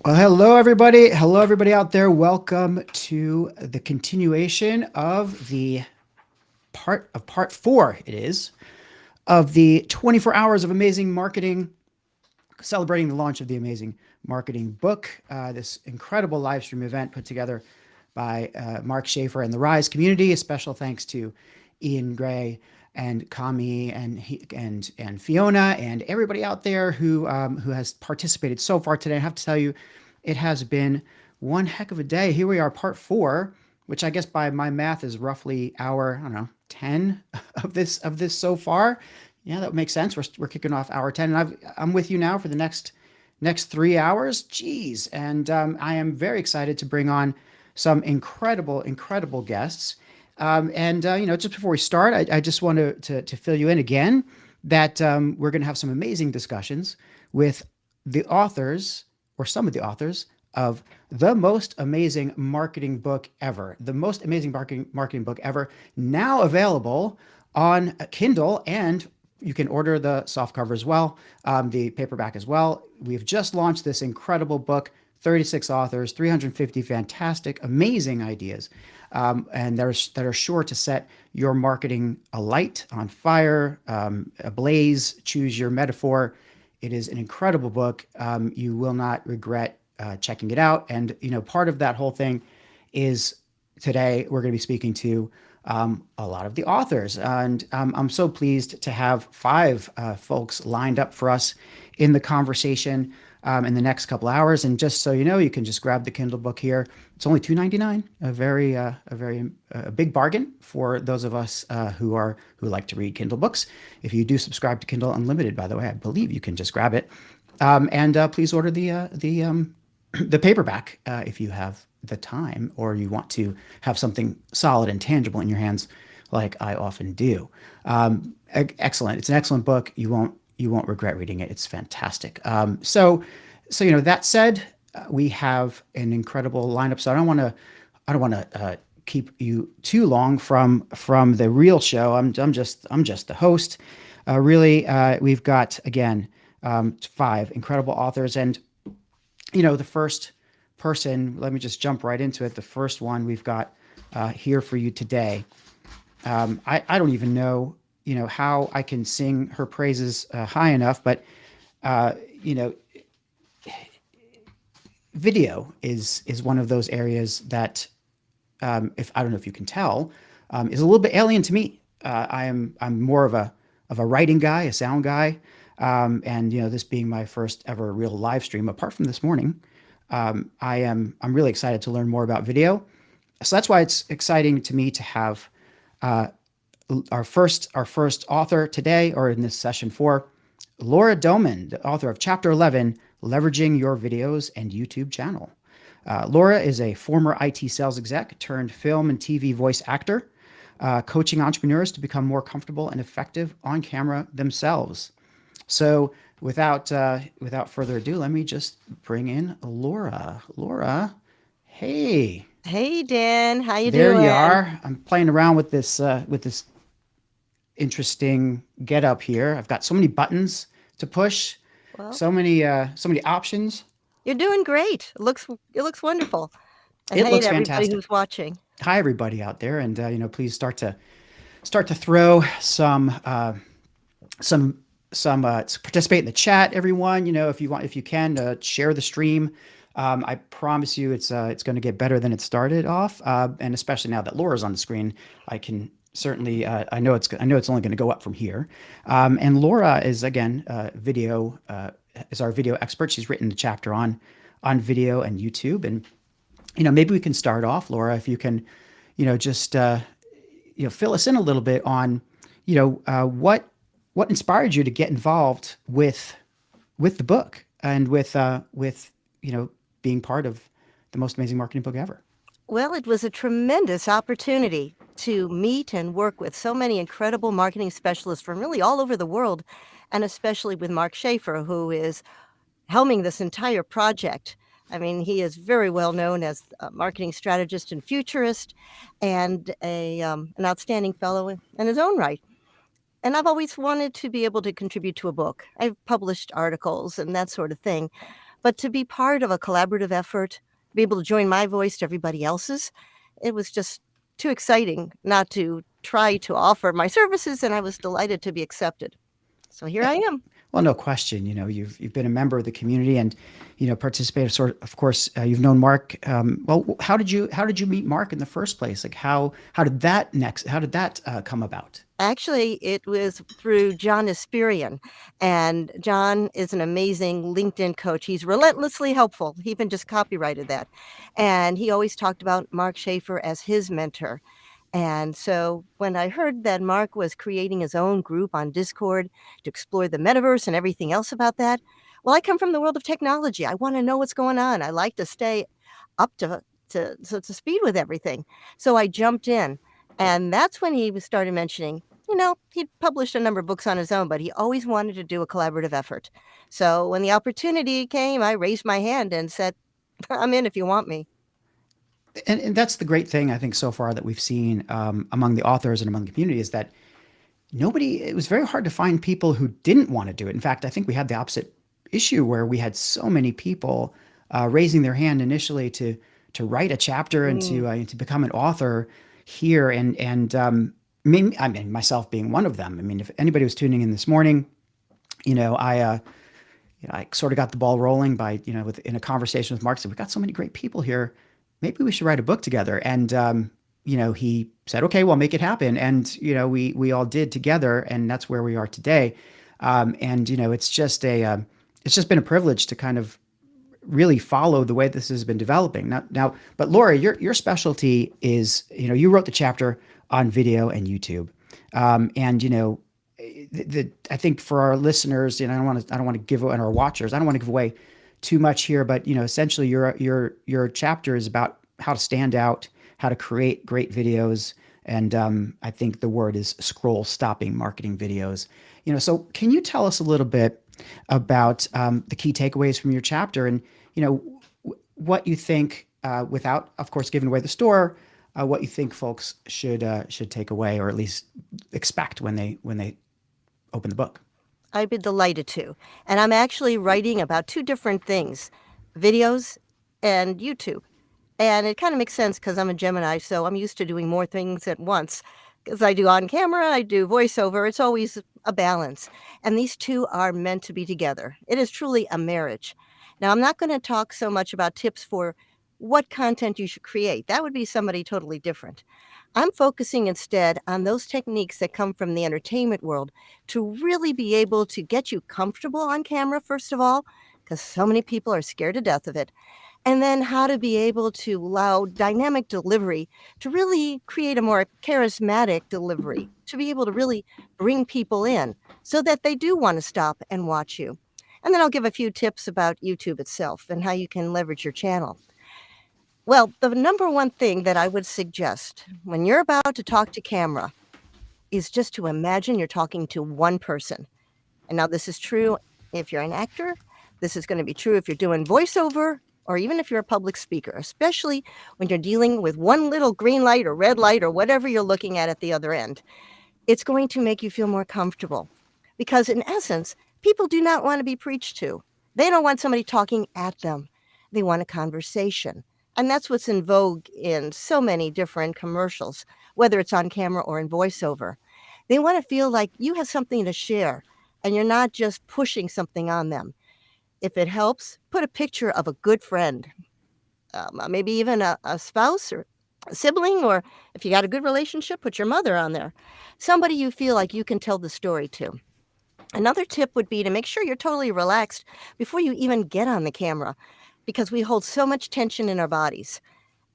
Well, hello everybody. Hello everybody out there. Welcome to the continuation of the part 4 it is of the 24 hours of amazing marketing, celebrating the launch of the amazing marketing book. This incredible live stream event put together by Mark Schaefer and the Rise community. A special thanks to Ian Gray and Kami and Fiona and everybody out there who has participated so far today. I have to tell you, it has been one heck of a day. Here we are, part 4, which I guess by my math is roughly hour, I don't know, 10 of this so far. Yeah, that makes sense. We're kicking off hour 10, and I'm with you now for the next 3 hours. Jeez, and I am very excited to bring on some incredible guests. Just before we start, I just want to fill you in again that we're going to have some amazing discussions with the authors, or some of the authors, of the most amazing marketing book ever. The most amazing marketing book ever, now available on Kindle, and you can order the softcover as well, the paperback as well. We've just launched this incredible book, 36 authors, 350 fantastic, amazing ideas, and that are sure to set your marketing alight, on fire, ablaze. Choose your metaphor. It is an incredible book. You will not regret checking it out. And part of that whole thing is today we're going to be speaking to a lot of the authors, and I'm so pleased to have 5 folks lined up for us in the conversation in the next couple hours. And just so you know, you can just grab the Kindle book here. It's only $2.99, a very big bargain for those of us who like to read Kindle books. If you do subscribe to Kindle Unlimited, by the way, I believe you can just grab it. And please order the paperback if you have the time, or you want to have something solid and tangible in your hands, like I often do. Excellent. It's an excellent book. You won't regret reading it. It's fantastic. So that said, we have an incredible lineup. So I don't want to keep you too long from the real show. I'm just the host. We've got, again, 5 incredible authors, and the first person. Let me just jump right into it. The first one we've got here for you today. I don't even know how I can sing her praises high enough, but video is one of those areas that, if I don't know if you can tell, is a little bit alien to me. I'm more of a writing guy, a sound guy, and this being my first ever real live stream, apart from this morning, I'm really excited to learn more about video. So that's why it's exciting to me to have our first author today, or in this session 4, Laura Doman, the author of Chapter 11, Leveraging Your Videos and YouTube Channel. Laura is a former IT sales exec turned film and TV voice actor, coaching entrepreneurs to become more comfortable and effective on camera themselves. So without further ado, let me just bring in Laura. Laura, hey. Hey, Dan. How you There doing? you are. I'm playing around with this interesting get up here. I've got so many buttons to push, Well, so many options. you're doing great. It looks wonderful. And It hey looks to everybody fantastic. who's watching. Hi everybody out there, and please start to throw some participate in the chat, everyone. If you can, share the stream. I promise you, it's going to get better than it started off, and especially now that Laura's on the screen, I can certainly I know it's only going to go up from here. And Laura is, again, is our video expert. She's written the chapter on video and YouTube, and maybe we can start off, Laura, if you can, just fill us in a little bit on what inspired you to get involved with the book, and with being part of the most amazing marketing book ever. Well, it was a tremendous opportunity to meet and work with so many incredible marketing specialists from really all over the world, and especially with Mark Schaefer, who is helming this entire project. I mean, he is very well known as a marketing strategist and futurist, and an outstanding fellow in his own right. And I've always wanted to be able to contribute to a book. I've published articles and that sort of thing, But to be part of a collaborative effort, be able to join my voice to everybody else's, it was just too exciting not to try to offer my services, and I was delighted to be accepted. So here I am. Well, no question. You've been a member of the community, and participated. Of course, you've known Mark. Well, how did you meet Mark in the first place? Like how did that come about? Actually, it was through John Espirian, and John is an amazing LinkedIn coach. He's relentlessly helpful. He even just copyrighted that, and he always talked about Mark Schaefer as his mentor. And so when I heard that Mark was creating his own group on Discord to explore the metaverse and everything else about that, well, I come from the world of technology. I want to know what's going on. I like to stay up to speed with everything. So I jumped in, and that's when he started mentioning, he'd published a number of books on his own, but he always wanted to do a collaborative effort. So when the opportunity came, I raised my hand and said, I'm in if you want me. And that's the great thing I think so far that we've seen among the authors and among the community is that it was very hard to find people who didn't want to do it. In fact, I think we had the opposite issue where we had so many people raising their hand initially to write a chapter and Mm. to become an author here, and I mean myself being one of them. I mean, if anybody was tuning in this morning, you know, I uh, I sort of got the ball rolling by in a conversation with Mark. Said we got so many great people here, maybe we should write a book together. And he said, okay, well, make it happen. And we all did together, and that's where we are today. And it's just been a privilege to kind of really follow the way this has been developing. Now, but Laura, your specialty is, you wrote the chapter on video and YouTube, and I think for our listeners, I don't want to give away, and our watchers, I don't want to give away too much here, but essentially your chapter is about how to stand out, how to create great videos, and I think the word is scroll stopping marketing videos. So can you tell us a little bit about the key takeaways from your chapter, and what you think, without, of course, giving away the store, what you think folks should take away, or at least expect when they open the book? I'd be delighted to. And I'm actually writing about two different things, videos and YouTube. And it kind of makes sense because I'm a Gemini, so I'm used to doing more things at once. Because I do on camera, I do voiceover. It's always a balance. And these two are meant to be together. It is truly a marriage. Now, I'm not going to talk so much about tips for what content you should create. That would be somebody totally different. I'm focusing instead on those techniques that come from the entertainment world to really be able to get you comfortable on camera, first of all, because so many people are scared to death of it. And then how to be able to allow dynamic delivery to really create a more charismatic delivery, to be able to really bring people in so that they do want to stop and watch you. And then I'll give a few tips about YouTube itself and how you can leverage your channel. Well, the number one thing that I would suggest when you're about to talk to camera is just to imagine you're talking to one person. And now this is true if you're an actor, this is going to be true if you're doing voiceover, or even if you're a public speaker, especially when you're dealing with one little green light or red light or whatever you're looking at the other end. It's going to make you feel more comfortable because, in essence, people do not want to be preached to. They don't want somebody talking at them. They want a conversation. And that's what's in vogue in so many different commercials, whether it's on camera or in voiceover. They want to feel like you have something to share and you're not just pushing something on them. If it helps, put a picture of a good friend, maybe even a spouse or a sibling, or if you got a good relationship, put your mother on there. Somebody you feel like you can tell the story to. Another tip would be to make sure you're totally relaxed before you even get on the camera, because we hold so much tension in our bodies.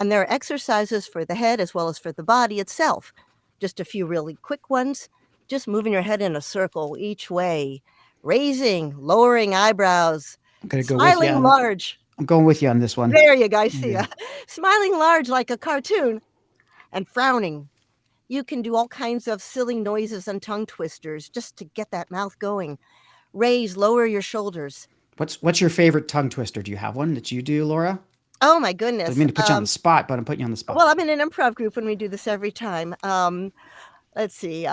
And there are exercises for the head as well as for the body itself. Just a few really quick ones. Just moving your head in a circle each way, raising, lowering eyebrows, I'm gonna go with you. smiling large. I'm going with you on this one. There you guys see Yeah. ya. Smiling large like a cartoon and frowning. You can do all kinds of silly noises and tongue twisters just to get that mouth going. Raise, lower your shoulders. What's your favorite tongue twister? Do you have one that you do, Laura? Oh my I goodness. mean to put you on the spot, but I'm putting you on the spot. Well, I'm in an improv group and we do this every time. Let's see.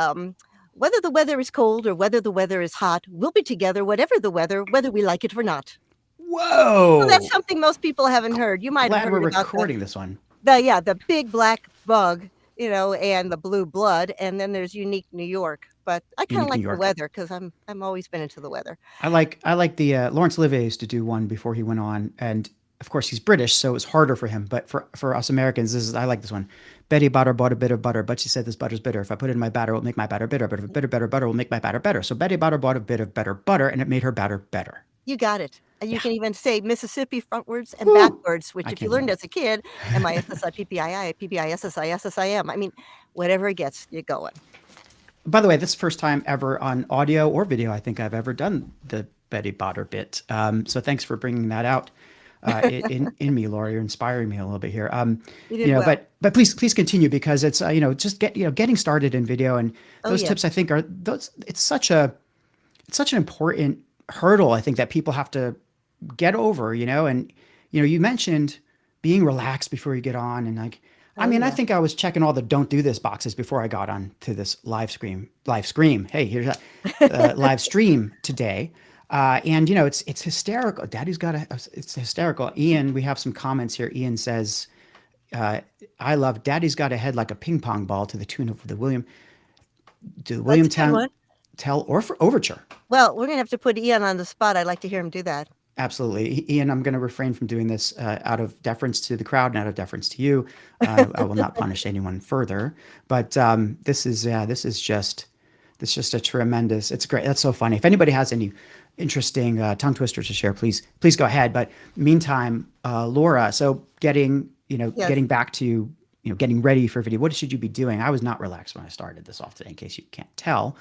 Whether the weather is cold or whether the weather is hot, we'll be together, whatever the weather, whether we like it or not. Well, that's Whoa! something most people haven't heard. You might have Glad we're heard about recording this one. the big black bug, and the blue blood, and then there's Unique New York. But I kinda Unique New like the York. weather because I'm always been into the weather. I like the Laurence Olivier used to do one before he went on, and of course he's British, so it was harder for him. But for us Americans, I like this one. Betty Butter bought a bit of butter, but she said this butter's bitter. If I put it in my batter, it will make my batter bitter. But if a bit of better butter will make my batter better. So Betty Butter bought a bit of better butter, and it made her batter better. You got it. And you Yeah. can even say Mississippi frontwards and Woo! backwards, which I if you can't do learned that. as a kid, MISSIPPII, PBISSISSIM. I mean, whatever it gets, you're going. By the way, this is the first time ever on audio or video I think I've ever done the Betty Botter bit. So thanks for bringing that out in me, Laura. You're inspiring me a little bit here. You did well. But please continue because it's just getting started in video, and Oh, those yeah. tips I think are those. It's such an important hurdle I think that people have to get over. And you mentioned being relaxed before you get on, and like I Oh, mean, I yeah. think I was checking all the "don't do this" boxes before I got on to this live stream. Hey, here's a live stream today, and it's hysterical. Daddy's got it's hysterical. Ian, we have some comments here. Ian says, "I love Daddy's got a head like a ping pong ball to the tune of the That's a good one. Tell or for overture." Well, we're gonna have to put Ian on the spot. I'd like to hear him do that. Absolutely. Ian, I'm going to refrain from doing this out of deference to the crowd and out of deference to you. I will not punish anyone further. But this is just a tremendous. It's great. That's so funny. If anybody has any interesting tongue twisters to share, please go ahead. But meantime, Laura, so Yes. getting back to getting ready for video. What should you be doing? I was not relaxed when I started this off today, in case you can't tell.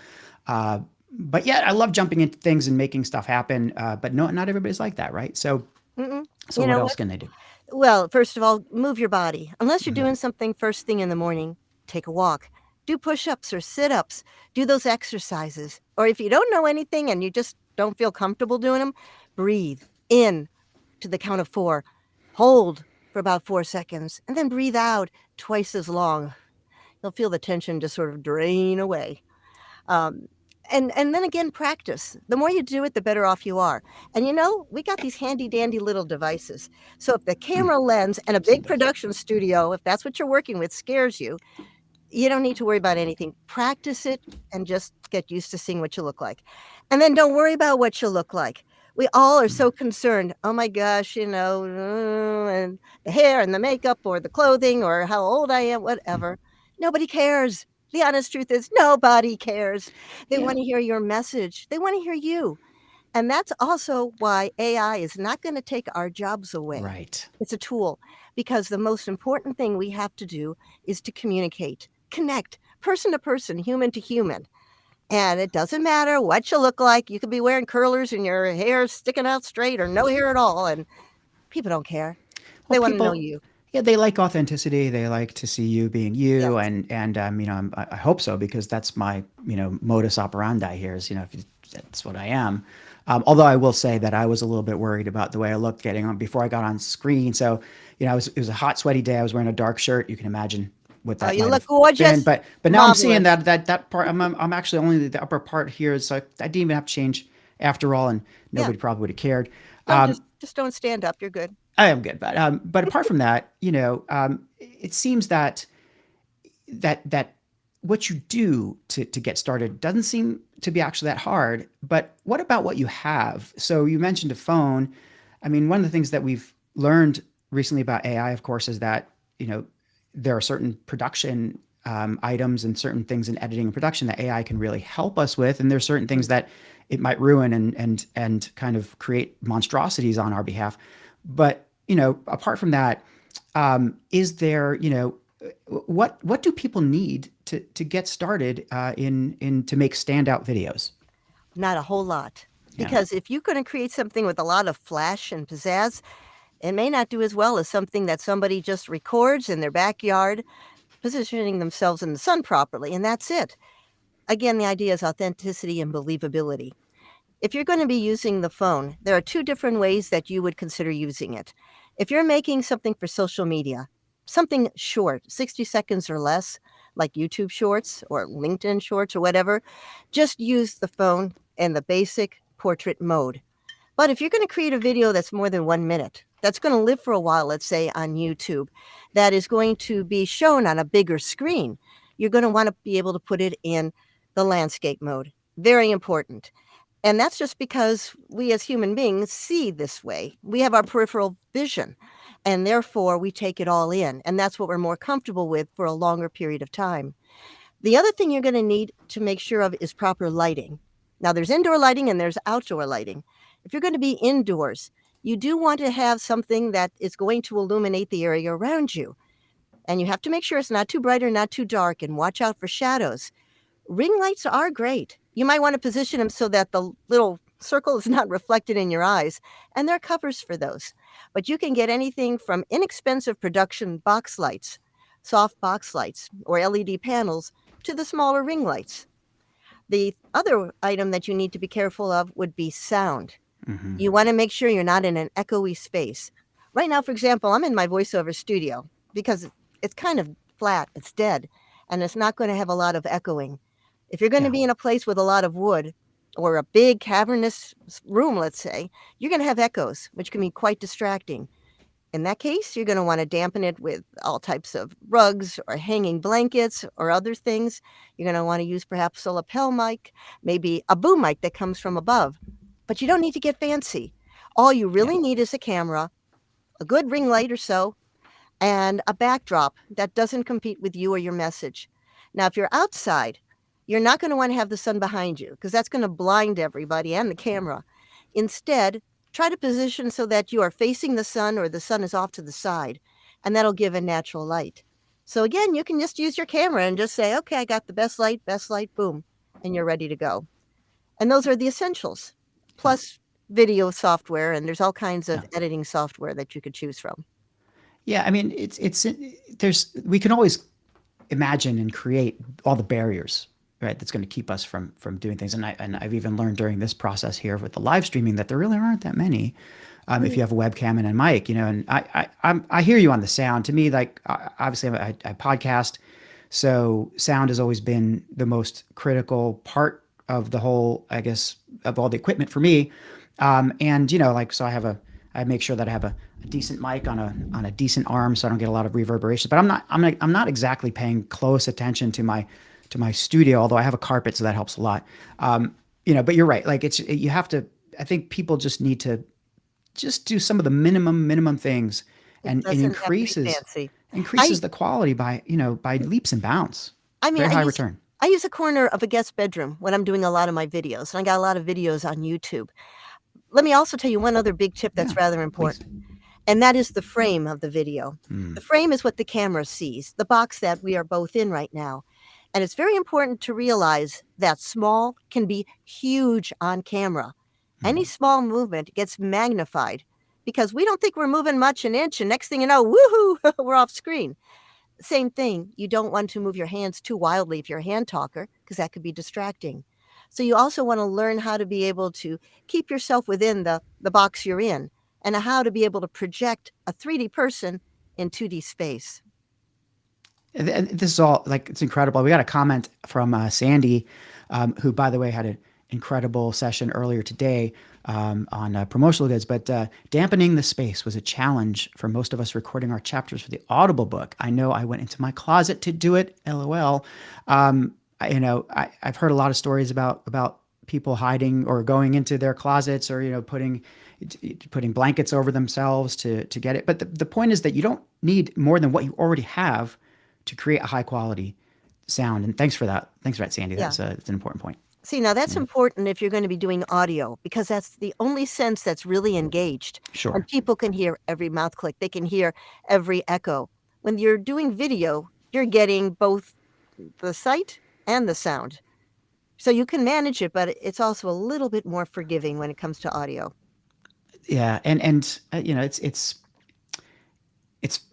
Uh, but yeah, I love jumping into things and making stuff happen. But no, not everybody's like that, right? So, Mm-mm. so You what know else what? can they do? Well, first of all, move your body. Unless you're Mhm. doing something first thing in the morning, take a walk. Do push-ups or sit-ups. Do those exercises. Or if you don't know anything and you just don't feel comfortable doing them, breathe in to the count of 4. Hold for about 4 seconds and then breathe out twice as long. You'll feel the tension just sort of drain away. Um, and then again, practice. The more you do it, the better off you are. And we got these handy dandy little devices. So if the Mm, camera lens and a seen big those. production studio, if that's what you're working with, scares you, you don't need to worry about anything. Practice it and just get used to seeing what you look like. And then don't worry about what you look like. We all are Mm. so concerned. Oh my gosh, and the hair and the makeup or the clothing or how old I am, whatever. Nobody cares. The honest truth is nobody cares. They Yeah. want to hear your message. They want to hear you. And that's also why AI is not going to take our jobs away. Right. It's a tool because the most important thing we have to do is to communicate, connect, person to person, human to human. And it doesn't matter what you look like. You could be wearing curlers and your hair sticking out straight or no hair at all. And people don't care. Well, They want to know people, you. yeah, they like authenticity. They like to see you being Yes. you, and I hope so because that's my modus operandi here. Is if that's what I am. Although I will say that I was a little bit worried about the way I looked getting on before I got on screen. So it was a hot, sweaty day. I was wearing a dark shirt. You can imagine what Oh, that you might look have been. gorgeous. But now I'm seeing Marvelous. that part. I'm actually only the upper part here, so I didn't even have to change after all, and Yeah. nobody probably would have cared. Don't Um, just don't stand up. You're good. I am good, but apart from that, it seems that what you do to get started doesn't seem to be actually that hard. But what about what you have? So you mentioned a phone. I mean, one of the things that we've learned recently about AI, of course, is that there are certain production items and certain things in editing and production that AI can really help us with, and there's certain things that it might ruin and kind of create monstrosities on our behalf. But apart from that, is there what do people need to get started in to make standout videos? Not a whole lot. Yeah. Because if you're going to create something with a lot of flash and pizzazz, it may not do as well as something that somebody just records in their backyard, positioning themselves in the sun properly, and that's it. Again, the idea is authenticity and believability. If you're going to be using the phone, there are 2 different ways that you would consider using it. If you're making something for social media, something short, 60 seconds or less, like YouTube Shorts or LinkedIn Shorts or whatever, just use the phone in the basic portrait mode. But if you're going to create a video that's more than 1 minute, that's going to live for a while, let's say on YouTube, that is going to be shown on a bigger screen, you're going to want to be able to put it in the landscape mode. Very important. And that's just because we as human beings see this way. We have our peripheral vision, and therefore we take it all in. And that's what we're more comfortable with for a longer period of time. The other thing you're going to need to make sure of is proper lighting. Now, there's indoor lighting and there's outdoor lighting. If you're going to be indoors, you do want to have something that is going to illuminate the area around you. And you have to make sure it's not too bright or not too dark, and watch out for shadows. Ring lights are great. You might want to position them so that the little circle is not reflected in your eyes, and there are covers for those. But you can get anything from inexpensive production box lights, soft box lights, or LED panels, to the smaller ring lights. The other item that you need to be careful of would be sound. You want to make sure you're not in an echoey space. Right now, for example, I'm in my voiceover studio because it's kind of flat, it's dead, and it's not going to have a lot of echoing. If you're going to Yeah. be in a place with a lot of wood or a big cavernous room, let's say, you're going to have echoes, which can be quite distracting. In that case, you're going to want to dampen it with all types of rugs or hanging blankets or other things. You're going to want to use perhaps a lapel mic, maybe a boom mic that comes from above. But you don't need to get fancy. All you really need is a camera, a good ring light or so, and a backdrop that doesn't compete with you or your message. Now, if you're outside, you're not going to want to have the sun behind you because that's going to blind everybody and the camera. Instead, try to position so that you are facing the sun or the sun is off to the side, and that'll give a natural light. So again, you can just use your camera and just say, okay, I got the best light, boom, and you're ready to go. And those are the essentials, plus video software, and there's all kinds of editing software that you could choose from. Yeah, I mean, we can always imagine and create all the barriers, right? That's going to keep us from doing things. And I've even learned during this process here with the live streaming that there really aren't that many. If you have a webcam and a mic, and I hear you on the sound. To me, like obviously I podcast, so sound has always been the most critical part of the whole, I guess, of all the equipment for me. And like, so I make sure that I have a decent mic on a decent arm, so I don't get a lot of reverberation. But I'm not exactly paying close attention to my studio, although I have a carpet, so that helps a lot. But you're right. Like you have to. I think people just need to just do some of the minimum things, and Doesn't have to be increases fancy. the quality by leaps and bounds. I mean, Very high return. I use a corner of a guest bedroom when I'm doing a lot of my videos, and I got a lot of videos on YouTube. Let me also tell you one other big tip that's rather important, and that is the frame of the video. The frame is what the camera sees, the box that we are both in right now. And it's very important to realize that small can be huge on camera. Any small movement gets magnified because we don't think we're moving much an inch, and next thing you know, woohoo, we're off screen. Same thing, you don't want to move your hands too wildly if you're a hand talker because that could be distracting. So you also want to learn how to be able to keep yourself within the box you're in, and how to be able to project a 3D person in 2D space. And this is all like, it's incredible. We got a comment from Sandy, who, by the way, had an incredible session earlier today on promotional goods. But dampening the space was a challenge for most of us recording our chapters for the Audible book. I know I went into my closet to do it. LOL. I've heard a lot of stories about people hiding or going into their closets, or putting blankets over themselves to get it. But the point is that you don't need more than what you already have to create a high quality sound. And thanks for that, Sandy. Yeah. That's an important point. See, now that's important if you're going to be doing audio, because that's the only sense that's really engaged. Sure. And people can hear every mouth click. They can hear every echo. When you're doing video, you're getting both the sight and the sound. So you can manage it, but it's also a little bit more forgiving when it comes to audio. Yeah. And it's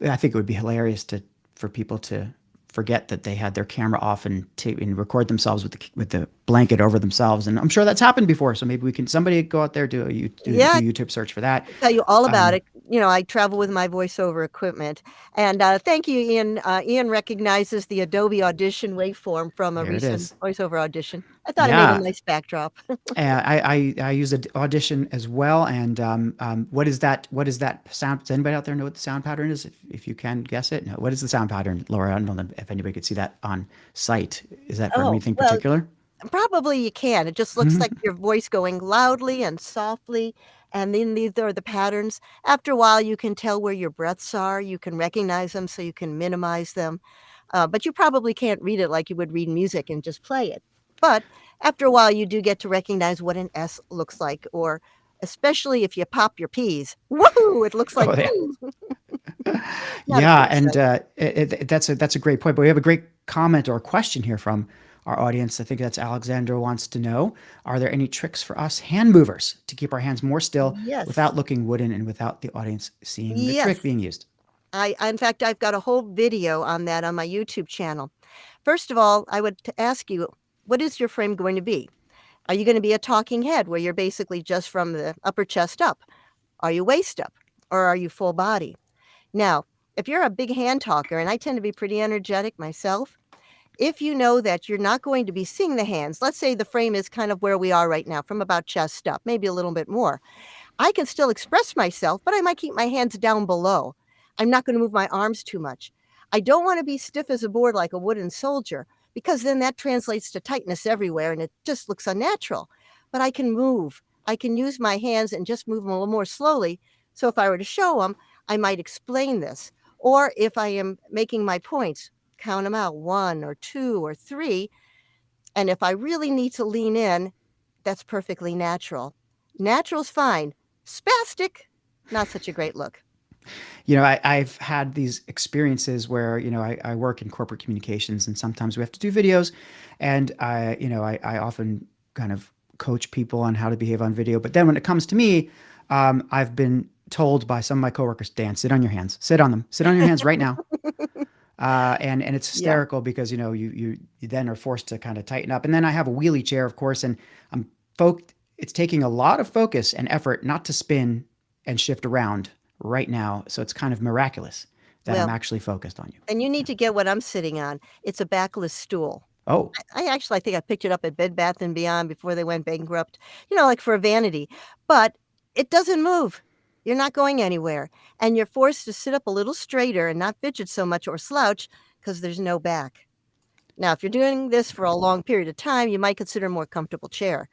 I think it would be hilarious for people to forget that they had their camera off and record themselves with the blanket over themselves. And I'm sure that's happened before. So maybe somebody go out there, do a YouTube search for that. I'll tell you all about it. I travel with my voiceover equipment. And thank you, Ian. Ian recognizes the Adobe Audition waveform from a There it recent is. voiceover audition. I thought it made a Yeah. nice backdrop. I use Audition as well. And what is that? What is that sound? Does anybody out there know what the sound pattern is? If you can guess it, no. What is the sound pattern, Laura? I don't know if anybody could see that on site. Is that for Oh, anything well, particular? probably you can. It just looks like your voice going loudly and softly, and then these are the patterns. After a while, you can tell where your breaths are. You can recognize them, so you can minimize them. But you probably can't read it like you would read music and just play it. But after a while, you do get to recognize what an S looks like, or especially if you pop your P's. Woohoo! It looks like Oh, yeah. poo. Not a Yeah, big and sight. that's a great point. But we have a great comment or question here from our audience. I think that's Alexandra wants to know: are there any tricks for us hand movers to keep our hands more still Yes. without looking wooden and without the audience seeing the trick Yes. being used? In fact, I've got a whole video on that on my YouTube channel. First of all, I would ask you, what is your frame going to be? Are you going to be a talking head where you're basically just from the upper chest up? Are you waist up? Or are you full body? Now, if you're a big hand talker, and I tend to be pretty energetic myself, if you know that you're not going to be seeing the hands, let's say the frame is kind of where we are right now, from about chest up, maybe a little bit more. I can still express myself, but I might keep my hands down below. I'm not going to move my arms too much. I don't want to be stiff as a board like a wooden soldier because then that translates to tightness everywhere and it just looks unnatural. But I can move. I can use my hands and just move them a little more slowly. So if I were to show them, I might explain this. Or if I am making my points, count them out 1 or 2 or 3. And if I really need to lean in, that's perfectly natural. Natural's fine. Spastic, not such a great look. I've had these experiences where, I work in corporate communications and sometimes we have to do videos and I often kind of coach people on how to behave on video. But then when it comes to me, I've been told by some of my coworkers, Dan, sit on your hands, sit on them, sit on your hands right now. And it's Yeah. hysterical because, you then are forced to kind of tighten up. And then I have a wheelie chair, of course, and I'm it's taking a lot of focus and effort not to spin and shift around right now. So it's kind of miraculous that I'm Well, actually focused on you. and you need to get what I'm sitting on. It's a backless stool. Oh, I think I picked it up at Bed Bath& and Beyond before they went bankrupt, like for a vanity, but it doesn't move. You're not going anywhere, and you're forced to sit up a little straighter and not fidget so much or slouch because there's no back. Now, if you're doing this for a long period of time, you might consider a more comfortable chair.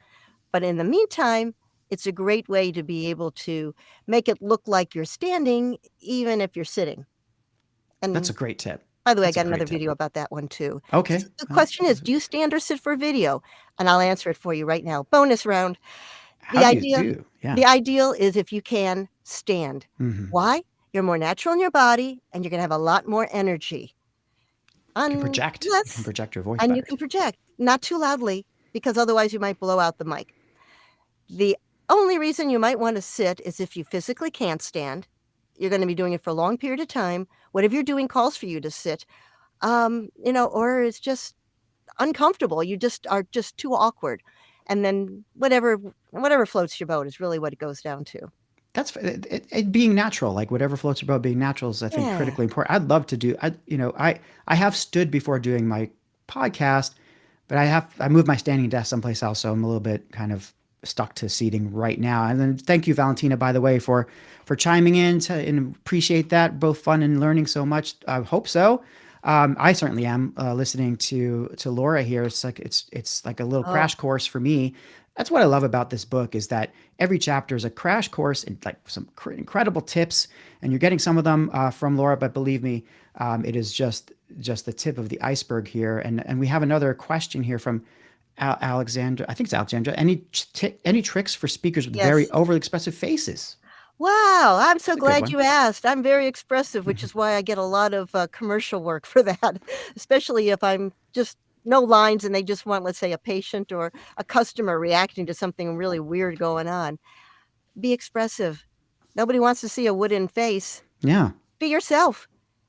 But in the meantime, it's a great way to be able to make it look like you're standing even if you're sitting. that's a And great tip. by the way, I That's a got great another tip. video about that one too. Okay. The question is, do you stand or sit for video? And I'll answer it for you right now. Bonus round. How The do you idea do? Yeah. the ideal is if you can stand. Hmm. Why? You're more natural in your body and you're going to have a lot more energy. You can project. You can Unless project your voice and you better can too. project, not too loudly because otherwise you might blow out the mic. The only reason you might want to sit is if you physically can't stand. You're going to be doing it for a long period of time. Whatever you're doing calls for you to sit. Or it's just uncomfortable. You just are just too awkward. And then whatever floats your boat is really what it goes down to. That's being natural, like whatever floats your boat. Being natural is, I think, Yeah. critically important. I'd love to do. I have stood before doing my podcast, but I moved my standing desk someplace else, so I'm a little bit kind of stuck to seating right now. And then thank you, Valentina, by the way, for chiming in and appreciate that. Both fun and learning so much. I hope so. I certainly am listening to Laura here. It's like a little Oh, crash course for me. That's what I love about this book is that every chapter is a crash course and like some incredible tips, and you're getting some of them from Laura. But believe me, it is just the tip of the iceberg here. And we have another question here from Alexandra. I think it's Alexandra. Any tricks for speakers with very yes. overly expressive faces? Wow, I'm so That's a good glad one. you asked. I'm very expressive, which is why I get a lot of commercial work for that, especially if I'm just no lines and they just want, let's say, a patient or a customer reacting to something really weird going on. Be expressive. Nobody wants to see a wooden face. Yeah. Be yourself.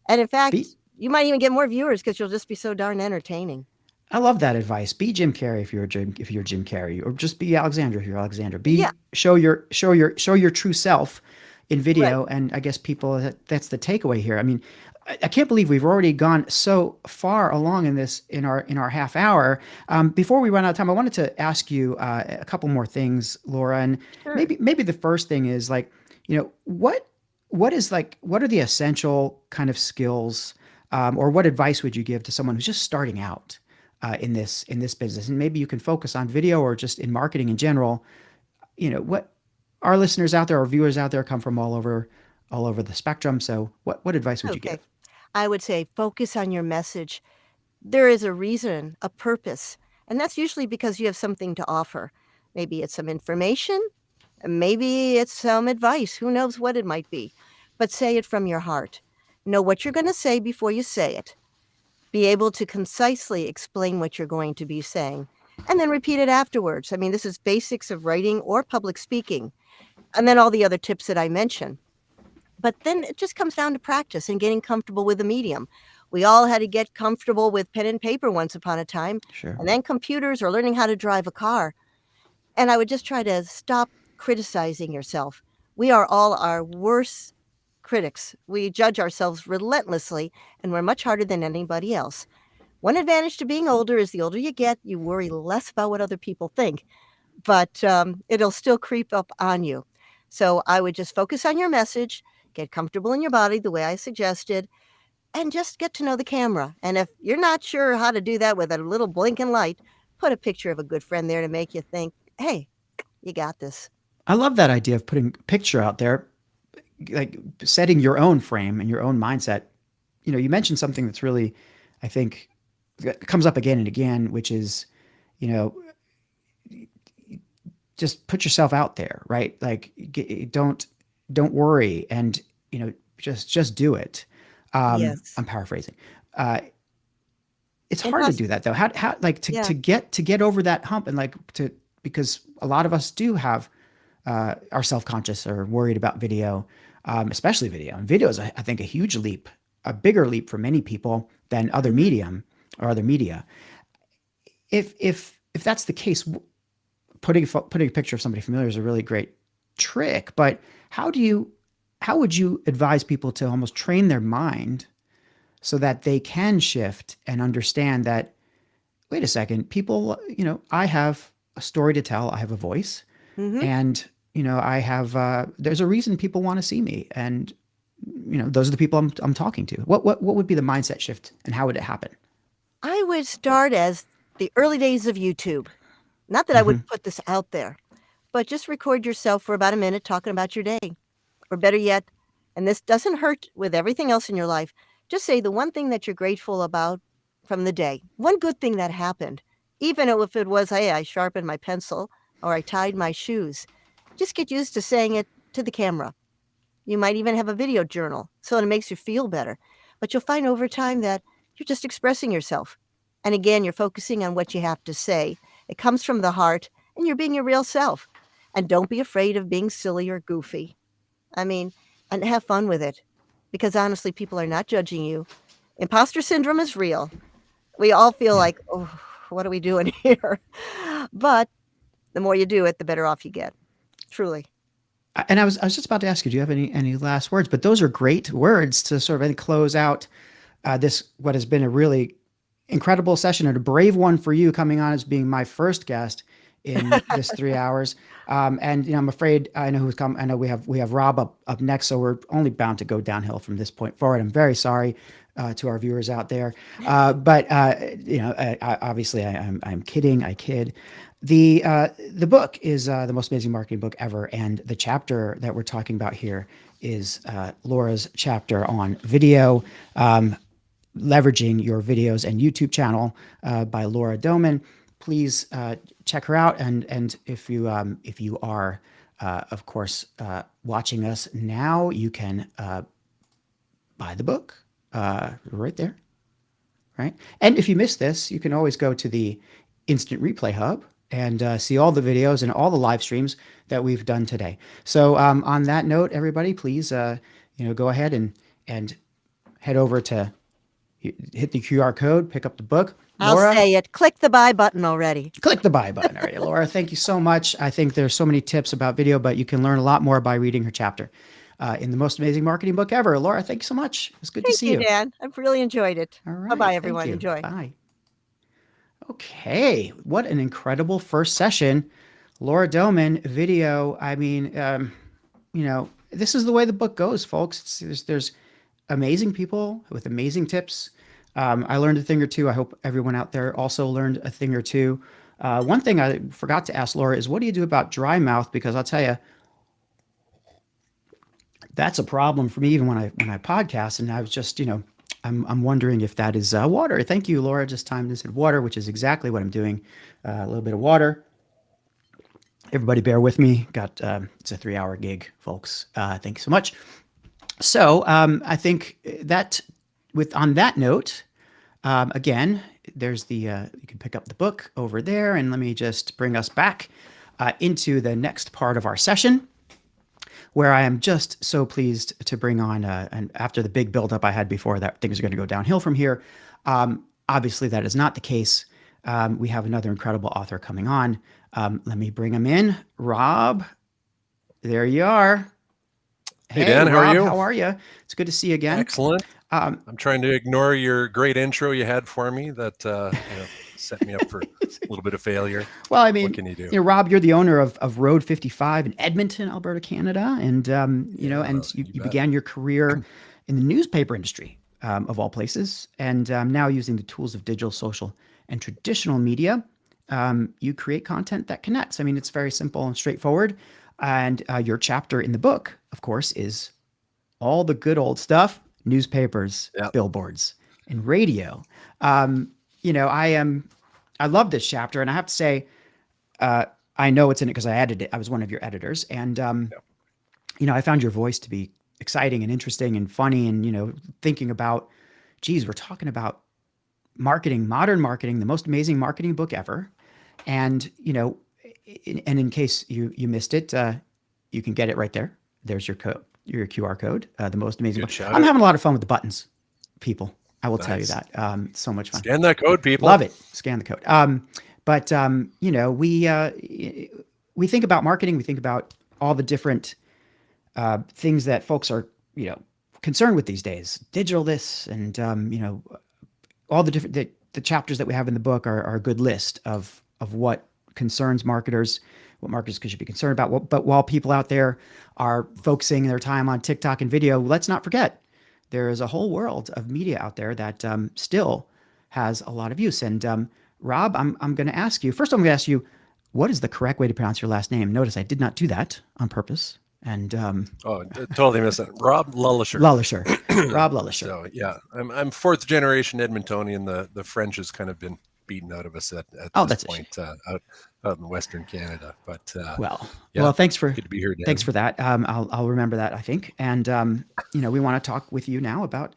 And in fact, Be you might even get more viewers because you'll just be so darn entertaining. I love that advice. Be Jim Carrey if you're Jim Carrey, or just be Alexandra if you're Alexandra. Yeah. Show your true self. in Right. video. And I guess people, that's the takeaway here. I mean, I can't believe we've already gone so far along in this in our half hour. Before we run out of time, I wanted to ask you a couple more things, Laura, and Sure. maybe the first thing is like, what are the essential kind of skills, or what advice would you give to someone who's just starting out in this business? And maybe you can focus on video or just in marketing in general. What our listeners out there, our viewers out there, come from all over the spectrum. So, what advice would you Okay. give? I would say focus on your message. There is a reason, a purpose, and that's usually because you have something to offer. Maybe it's some information, maybe it's some advice. Who knows what it might be? But say it from your heart. Know what you're going to say before you say it. Be able to concisely explain what you're going to be saying, and then repeat it afterwards. I mean, this is basics of writing or public speaking, and then all the other tips that I mentioned. But then it just comes down to practice and getting comfortable with the medium. We all had to get comfortable with pen and paper once upon a time, Sure. and then computers or learning how to drive a car. And I would just try to stop criticizing yourself. We are all our worst critics. We judge ourselves relentlessly, and we're much harder than anybody else. One advantage to being older is the older you get, you worry less about what other people think, but it'll still creep up on you. So I would just focus on your message, get comfortable in your body the way I suggested, and just get to know the camera. And if you're not sure how to do that with a little blinking light, put a picture of a good friend there to make you think, hey, you got this. I love that idea of putting a picture out there, like setting your own frame and your own mindset. You mentioned something that's really, I think, that comes up again and again, which is, you know, just put yourself out there, right? Like, don't worry, and just do it. Yes. I'm paraphrasing. Uh, it's hard to Impossible. do that though. How like Yeah. to get over that hump, and like to because a lot of us do have are self-conscious or worried about video, especially video. And video is, I think, a huge leap, a bigger leap for many people than other Mhm. medium or other media. If that's the case, putting a picture of somebody familiar is a really great trick. But how do you how would you advise people to almost train their mind so that they can shift and understand that, wait a second, people, I have a story to tell, I have a voice, Mhm. and I have there's a reason people want to see me, and those are the people I'm talking to. What would be the mindset shift, and how would it happen? I would start as the early days of YouTube. Not that I would Hmm. put this out there, but just record yourself for about a minute talking about your day. Or better yet, and this doesn't hurt with everything else in your life, just say the one thing that you're grateful about from the day. One good thing that happened. Even if it was, hey, I sharpened my pencil or I tied my shoes. Just get used to saying it to the camera. You might even have a video journal so it makes you feel better. But you'll find over time that you're just expressing yourself. And again, you're focusing on what you have to say. It comes from the heart and you're being your real self. And don't be afraid of being silly or goofy. I mean, and have fun with it because honestly, people are not judging you. Imposter syndrome is real. We all feel Yeah. like, oh, what are we doing here? But the more you do it, the better off you get. Truly. And I was just about to ask you, do you have any last words? But those are great words to sort of, I think, close out this, what has been a really incredible session, and a brave one for you, coming on as being my first guest in this 3 hours. And I'm afraid I know who's come. I know we have Rob up next, so we're only bound to go downhill from this point forward. I'm very sorry to our viewers out there, but obviously I'm kidding. I kid. The book is the most amazing marketing book ever, and the chapter that we're talking about here is Laura's chapter on video. Leveraging your videos and YouTube channel, by Laura Doman. Please check her out, and if you are, of course, watching us now, you can buy the book right there, right? And if you missed this, you can always go to the Instant Replay Hub and see all the videos and all the live streams that we've done today. So on that note, everybody, please go ahead and head over to hit the QR code, pick up the book. I'll Laura, say it. Click the buy button already. click the buy button. All right, Laura, thank you so much. I think there's so many tips about video, but you can learn a lot more by reading her chapter. in the most amazing marketing book ever. Laura, thank you so much. It was good to Thank see you, you. Dan. I've really enjoyed it. All right. Bye-bye, Thank everyone. you. Enjoy. Bye. Okay. What an incredible first session. Laura Doman, video. I mean, this is the way the book goes, folks. There's amazing people with amazing tips. I learned a thing or two. I hope everyone out there also learned a thing or two. One thing I forgot to ask Laura is, what do you do about dry mouth? Because I'll tell you, that's a problem for me even when I podcast. And I was just, I'm wondering if that is water. Thank you, Laura. Just timed this at water, which is exactly what I'm doing. A little bit of water. Everybody bear with me. It's a 3-hour gig, folks. Thank you so much. So I think that on that note, again, there's you can pick up the book over there, and let me just bring us back into the next part of our session, where I am just so pleased to bring on, and after the big buildup I had before that things are going to go downhill from here, obviously that is not the case. We have another incredible author coming on. Let me bring him in. Rob, there you are. Hey Dan, how Rob, are you? How are you? It's good to see you again. Excellent. I'm trying to ignore your great intro you had for me that set me up for a little bit of failure. Well, I mean, what can you do? Rob, you're the owner of Road 55 in Edmonton, Alberta, Canada, and you began your career in the newspaper industry, of all places, and now using the tools of digital, social, and traditional media, you create content that connects. I mean, it's very simple and straightforward. And your chapter in the book, of course, is all the good old stuff: newspapers, billboards, and radio. I love this chapter, and I have to say, I know it's in it because I edited it. I was one of your editors, and I found your voice to be exciting and interesting and funny, and thinking about, geez, we're talking about marketing, modern marketing, the most amazing marketing book ever, and in case you missed it, you can get it right there. There's your code, your QR code, the most amazing book. I'm having a lot of fun with the buttons, people. I will tell you that. It's so much fun. Scan that code, people. Love it. Scan the code. But we think about marketing. We think about all the different things that folks are, concerned with these days. Digital this, and all the different the chapters that we have in the book are a good list of what concerns marketers, what marketers should be concerned about. But while people out there are focusing their time on TikTok and video, let's not forget there is a whole world of media out there that still has a lot of use. And Rob, I'm going to ask you, first I'm going to ask you, what is the correct way to pronounce your last name? Notice I did not do that on purpose. And totally missed it. Rob Lulisher. Rob Lulisher. So yeah, I'm fourth generation Edmontonian. The French has kind of been beaten out of us at this point out in Western Canada. But well, thanks for good to be here, Dan. Thanks for that. I'll remember that, I think. And we want to talk with you now about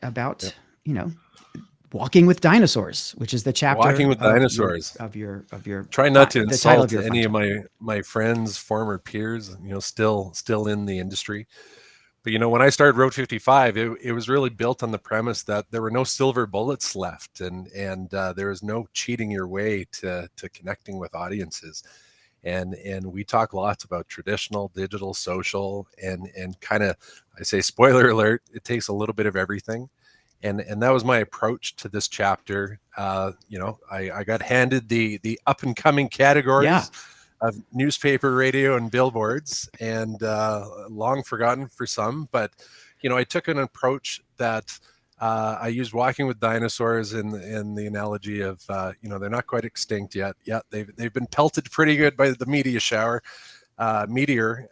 Walking with Dinosaurs, which is the chapter Walking with Dinosaurs of your try not to insult any of my friends, former peers, still in the industry. But when I started Road 55, it was really built on the premise that there were no silver bullets left, and there was no cheating your way to connecting with audiences. And we talk lots about traditional, digital, social, and kind of, I say, spoiler alert, it takes a little bit of everything. And that was my approach to this chapter. I got handed the up and coming categories of newspaper, radio, and billboards, and long forgotten for some. But I took an approach that I used Walking with Dinosaurs in the analogy of they're not quite extinct yet. Yeah, they've been pelted pretty good by the meteor shower, meteor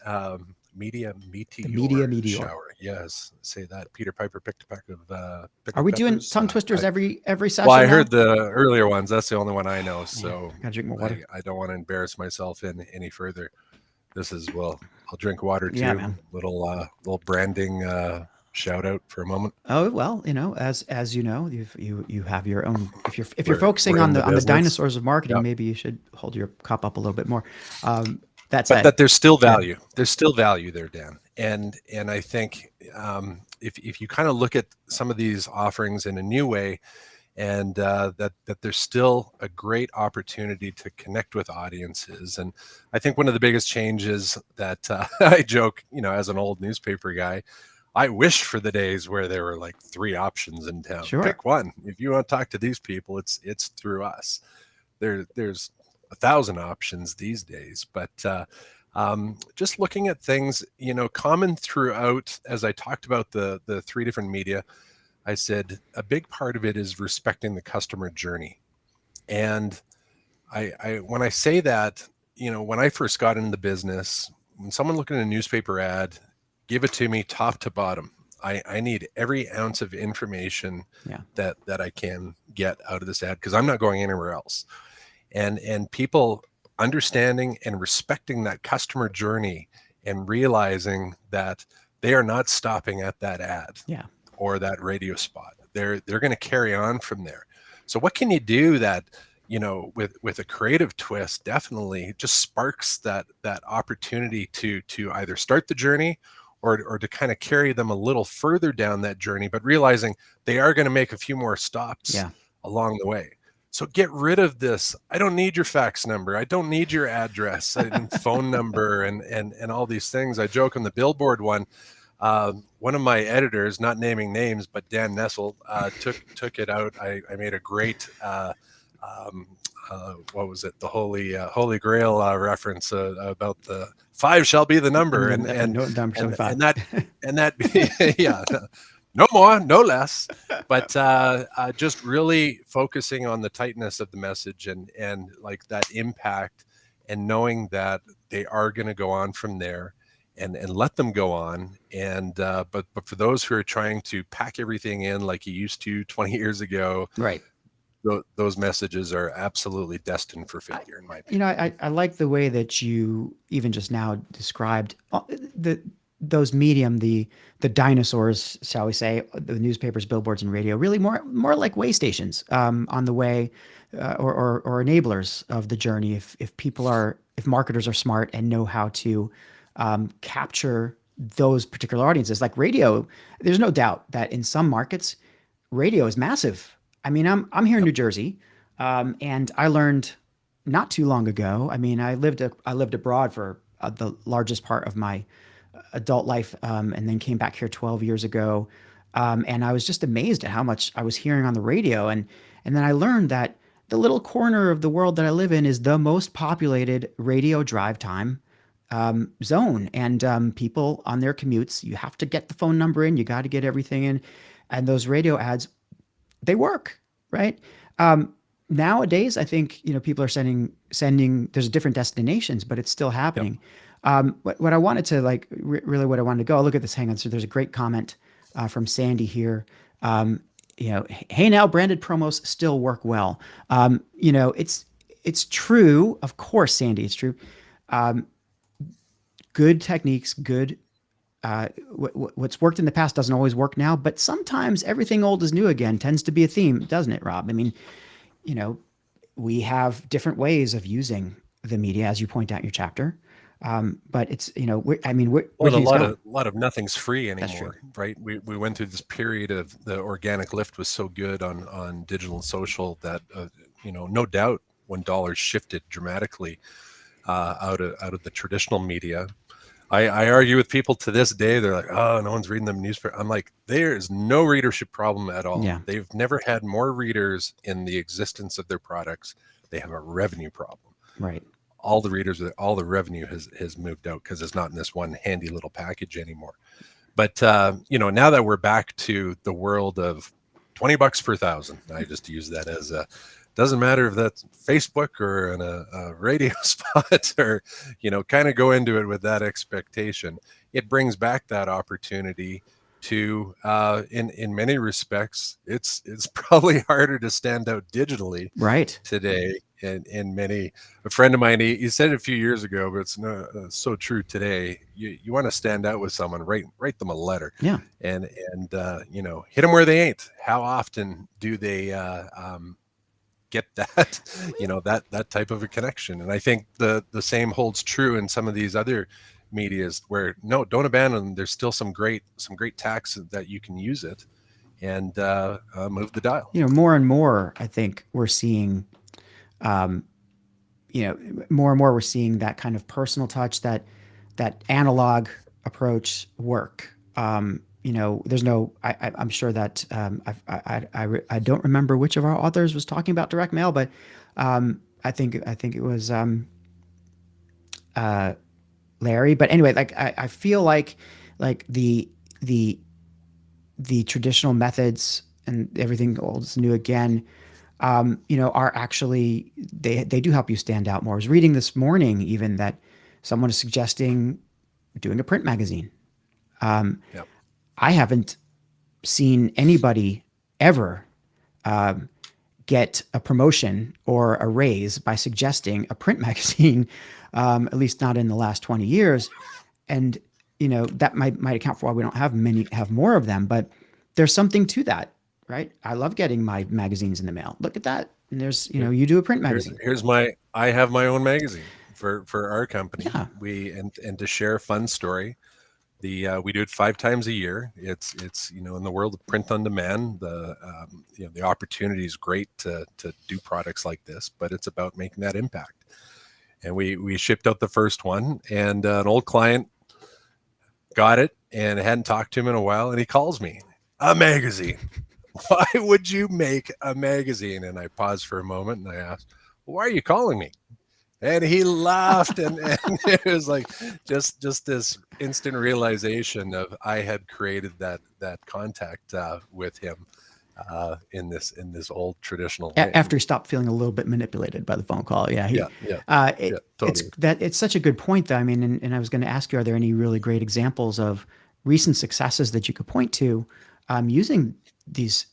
shower. Yes, say that. Peter Piper picked a pack of. Are we doing tongue twisters every session? Well, I heard the earlier ones. That's the only one I know. So gotta drink more water. I don't want to embarrass myself any further. This is I'll drink water too. Yeah, man. Little branding shout out for a moment. Oh well, as you know, you have your own. If you're focusing on the dinosaurs of marketing, maybe you should hold your cup up a little bit more. That there's still value. Yeah. There's still value there, Dan. And I think if you kind of look at some of these offerings in a new way, and that there's still a great opportunity to connect with audiences. And I think one of the biggest changes that I joke, as an old newspaper guy, I wish for the days where there were like 3 options in town. Sure. Pick one. If you want to talk to these people, it's through us. There's 1,000 options these days, but just looking at things, common throughout, as I talked about the 3 different media, I said a big part of it is respecting the customer journey. And I when I say that, when I first got into the business, when someone looking at a newspaper ad, give it to me top to bottom. I need every ounce of information that I can get out of this ad, because I'm not going anywhere else. And people understanding and respecting that customer journey and realizing that they are not stopping at that ad or that radio spot. They're going to carry on from there. So what can you do that, with a creative twist, definitely just sparks that opportunity to either start the journey or to kind of carry them a little further down that journey, but realizing they are going to make a few more stops along the way. So get rid of this. I don't need your fax number. I don't need your address and phone number and all these things. I joke on the Billboard one. One of my editors, not naming names, but Dan Nessel, took it out. I made a great, what was it? The Holy Grail reference about the 5 shall be the number, and that yeah. No more, no less, but just really focusing on the tightness of the message and like that impact, and knowing that they are going to go on from there, and let them go on. And but for those who are trying to pack everything in like you used to 20 years ago, right? Those messages are absolutely destined for failure, in my opinion. I like the way that you even just now described those medium, the dinosaurs, shall we say, the newspapers, billboards, and radio, really more like way stations on the way, or enablers of the journey. If marketers are smart and know how to capture those particular audiences, like radio, there's no doubt that in some markets, radio is massive. I mean, I'm here in New Jersey, and I learned not too long ago. I mean, I lived abroad for the largest part of my adult life, and then came back here 12 years ago. And I was just amazed at how much I was hearing on the radio. And then I learned that the little corner of the world that I live in is the most populated radio drive time zone. And people on their commutes, you have to get the phone number in, you got to get everything in. And those radio ads, they work, right? Nowadays, I think, people are sending, there's different destinations, but it's still happening. What I wanted to really what I wanted to go, look at this. Hang on. So there's a great comment from Sandy here. Hey, now branded promos still work well. It's true. Of course, Sandy, it's true. Good techniques, good, what's worked in the past doesn't always work now, but sometimes everything old is new again tends to be a theme, doesn't it, Rob? I mean, we have different ways of using the media, as you point out in your chapter. But it's, a lot of nothing's free anymore, right? We went through this period of the organic lift was so good on digital and social that, no doubt when dollars shifted dramatically out of the traditional media. I argue with people to this day. They're like, oh, no one's reading the newspaper. I'm like, there is no readership problem at all. Yeah. They've never had more readers in the existence of their products. They have a revenue problem. Right. All the revenue has moved out because it's not in this one handy little package anymore. But, now that we're back to the world of $20 per 1,000, I just use that as doesn't matter if that's Facebook or in a radio spot or, kind of go into it with that expectation. It brings back that opportunity to, in many respects, it's probably harder to stand out digitally today. And a friend of mine, he said it a few years ago, but it's so true today. You want to stand out with someone, write them a letter, and hit them where they ain't. How often do they get that, that type of a connection? And I think the same holds true in some of these other medias where don't abandon them. There's still some great tacks that you can use it. and move the dial. More and more, I think we're seeing, more and more we're seeing that kind of personal touch, that analog approach work. There's no. I'm sure that I don't remember which of our authors was talking about direct mail, but I think it was Larry. But anyway, like I feel like the traditional methods and everything old is new again, are actually, they do help you stand out more. I was reading this morning even that someone is suggesting doing a print magazine. Yep. I haven't seen anybody ever get a promotion or a raise by suggesting a print magazine, at least not in the last 20 years. And, that might account for why we don't have more of them, but there's something to that, right? I love getting my magazines in the mail. Look at that. And there's, you do a print magazine. I have my own magazine for our company. Yeah. And to share a fun story, we do it 5 times a year. It's in the world of print on demand, the opportunity is great to do products like this, but it's about making that impact. And we shipped out the first one, and an old client got it and hadn't talked to him in a while, and he calls me, a magazine. Why would you make a magazine? And I paused for a moment and I asked, why are you calling me? And he laughed, and it was like just this instant realization of I had created that contact with him in this old traditional way. After he stopped feeling a little bit manipulated by the phone call. Yeah. Totally. It's such a good point, though. I mean, and I was going to ask you, are there any really great examples of recent successes that you could point to using these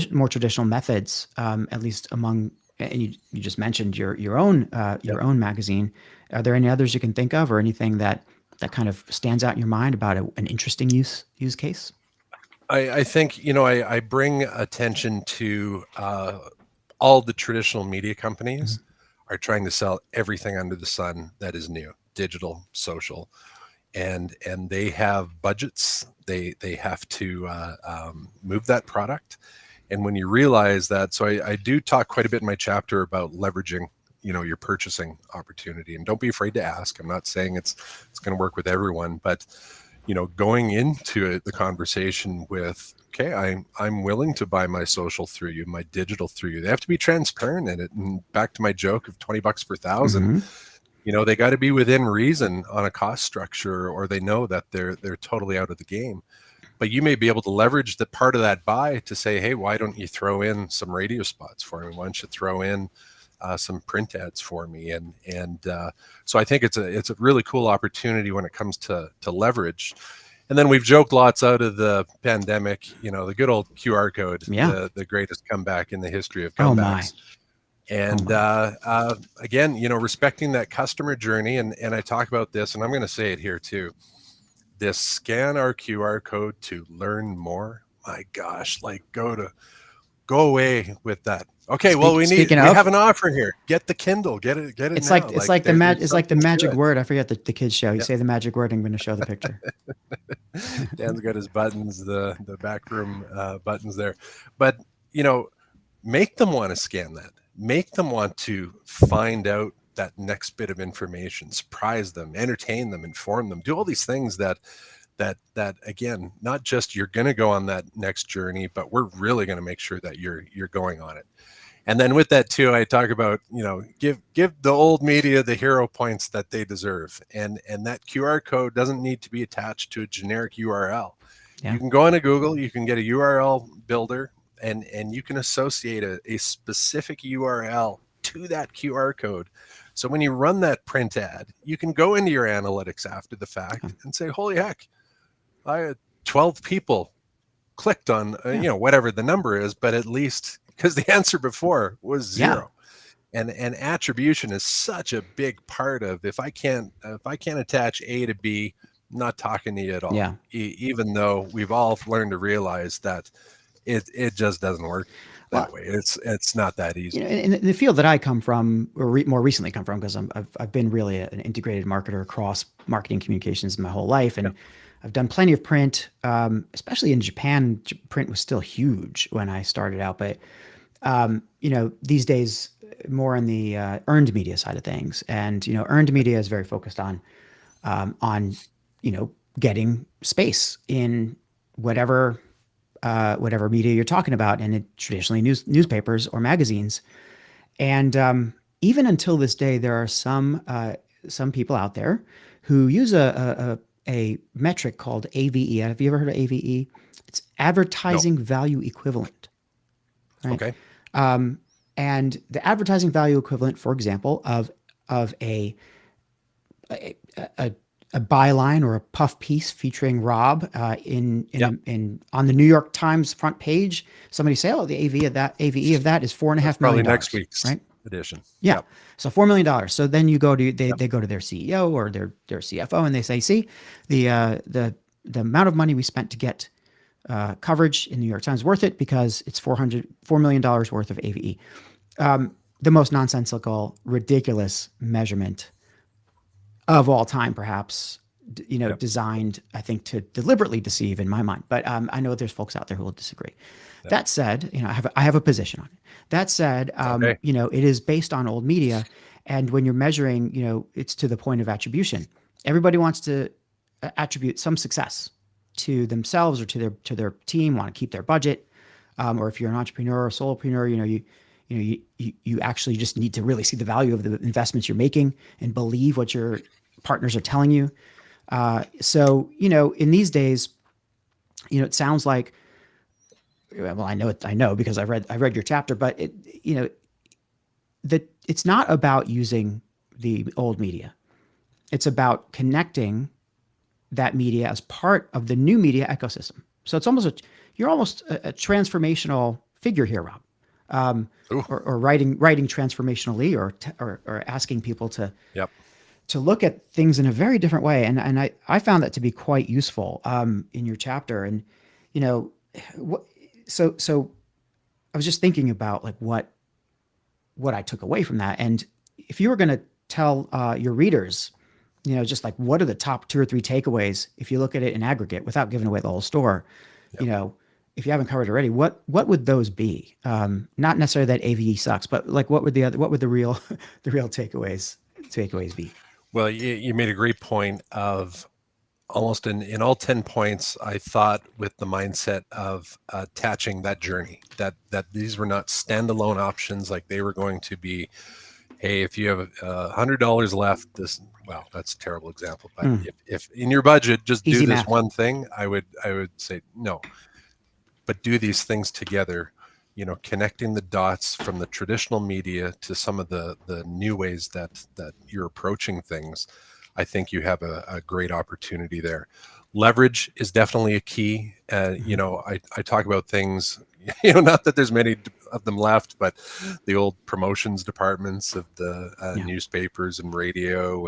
more traditional methods, at least among, and you just mentioned your own magazine. Are there any others you can think of, or anything that kind of stands out in your mind about an interesting use case? I think, I bring attention to all the traditional media companies are trying to sell everything under the sun that is new, digital, social, and they have budgets. They have to move that product. And when you realize that, so I do talk quite a bit in my chapter about leveraging, your purchasing opportunity, and don't be afraid to ask. I'm not saying it's going to work with everyone, but going into the conversation with, okay, I'm willing to buy my social through you, my digital through you. They have to be transparent in it. And back to my joke of $20 per 1,000, they got to be within reason on a cost structure, or they know that they're totally out of the game. But you may be able to leverage the part of that buy to say, hey, why don't you throw in some radio spots for me? Why don't you throw in some print ads for me? And so I think it's a really cool opportunity when it comes to leverage. And then we've joked lots out of the pandemic, the good old QR code, the greatest comeback in the history of comebacks. And again, respecting that customer journey. And I talk about this, and I'm going to say it here too. This scan our QR code to learn more. My gosh, go away with that. Okay, we have an offer here. Get the Kindle. Get it. It's now. It's like the magic word. I forget the kids show. You say the magic word, I'm going to show the picture. Dan's got his buttons, the backroom buttons there. But make them want to scan that. Make them want to find out that next bit of information. Surprise them, entertain them, inform them. Do all these things that again, not just you're going to go on that next journey, but we're really going to make sure that you're going on it. And then with that too, I talk about, give the old media the hero points that they deserve. And that QR code doesn't need to be attached to a generic URL. Yeah. You can go into Google, you can get a URL builder, and you can associate a specific URL to that QR code. So when you run that print ad, you can go into your analytics after the fact and say, holy heck, I had 12 people clicked on, whatever the number is, but at least, because the answer before was 0. And attribution is such a big part of, if I can't attach A to B, I'm not talking to you at all. Yeah. Even though we've all learned to realize that it just doesn't work that way. It's not that easy. In the field that I come from, or more recently come from, because I've been really an integrated marketer across marketing communications my whole life, and I've done plenty of print, especially in Japan. Print was still huge when I started out, but these days more on the earned media side of things. And earned media is very focused on getting space in whatever media you're talking about, and traditionally newspapers or magazines. And even until this day, there are some people out there who use a metric called AVE. Have you ever heard of AVE? It's advertising value equivalent. Right? Okay. And the advertising value equivalent, for example, of a byline or a puff piece featuring Rob on the New York Times front page. Somebody say, "Oh, the AVE of that is $4.5 million." Probably next week's right? edition. Yeah. Yep. So $4 million. So then you go to they go to their CEO or their CFO and they say, "See, the amount of money we spent to get coverage in the New York Times worth it because it's $4 million worth of AVE." The most nonsensical, ridiculous measurement of all time, perhaps, designed, I think, to deliberately deceive in my mind. But I know there's folks out there who will disagree. Yep. That said, I have a position on it. That said, okay. It is based on old media. And when you're measuring, it's to the point of attribution. Everybody wants to attribute some success to themselves or to their team, want to keep their budget. Or if you're an entrepreneur or solopreneur, you actually just need to really see the value of the investments you're making and believe what your partners are telling you. So in these days, it sounds like, well, I know because I read your chapter, but it's not about using the old media. It's about connecting that media as part of the new media ecosystem. So it's you're almost a transformational figure here, Rob. Or writing transformationally, or asking people to look at things in a very different way, and I found that to be quite useful in your chapter. And so I was just thinking about like what I took away from that, and if you were going to tell your readers, just like what are the top 2 or 3 takeaways if you look at it in aggregate without giving away the whole store, if you haven't covered already, what would those be? Not necessarily that AVE sucks, but like what would the real takeaways be? Well, you made a great point of almost in all 10 points. I thought with the mindset of attaching that journey, that these were not standalone options, like they were going to be, hey, if you have $100 left, that's a terrible example, but if in your budget, just do this one thing, I would say no. But do these things together, connecting the dots from the traditional media to some of the new ways that you're approaching things. I think you have a great opportunity there. Leverage is definitely a key. I talk about things, not that there's many of them left, but the old promotions departments of the newspapers and radio,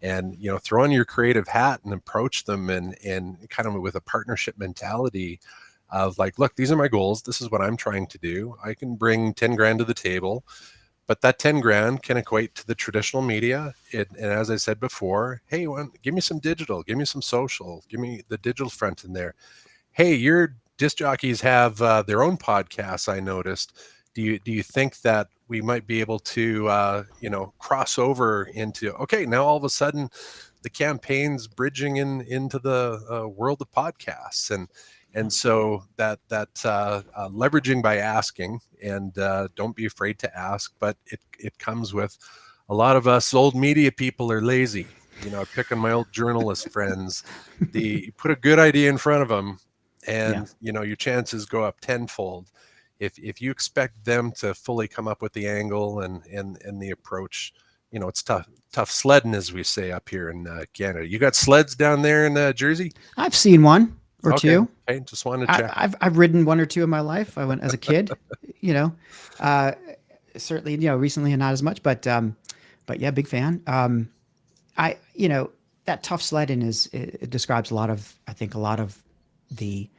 and throw on your creative hat and approach them and kind of with a partnership mentality of like, look, these are my goals. This is what I'm trying to do. I can bring 10 grand to the table, but that 10 grand can equate to the traditional media. And as I said before, hey, give me some digital, give me some social, give me the digital front in there. Hey, your disc jockeys have their own podcasts, I noticed. Do you think that we might be able to, cross over into, okay, now all of a sudden the campaign's bridging into the world of podcasts, and so that leveraging by asking, and don't be afraid to ask, but it comes with a lot of us old media people are lazy. I pick on my old journalist friends. You put a good idea in front of them, and your chances go up tenfold. If you expect them to fully come up with the angle and the approach, it's tough sledding, as we say up here in Canada. You got sleds down there in Jersey? I've seen one or two. Okay, just wanted to check. I've ridden 1 or 2 in my life. I went as a kid, certainly, recently not as much, but yeah, big fan. That tough sledding it describes a lot of the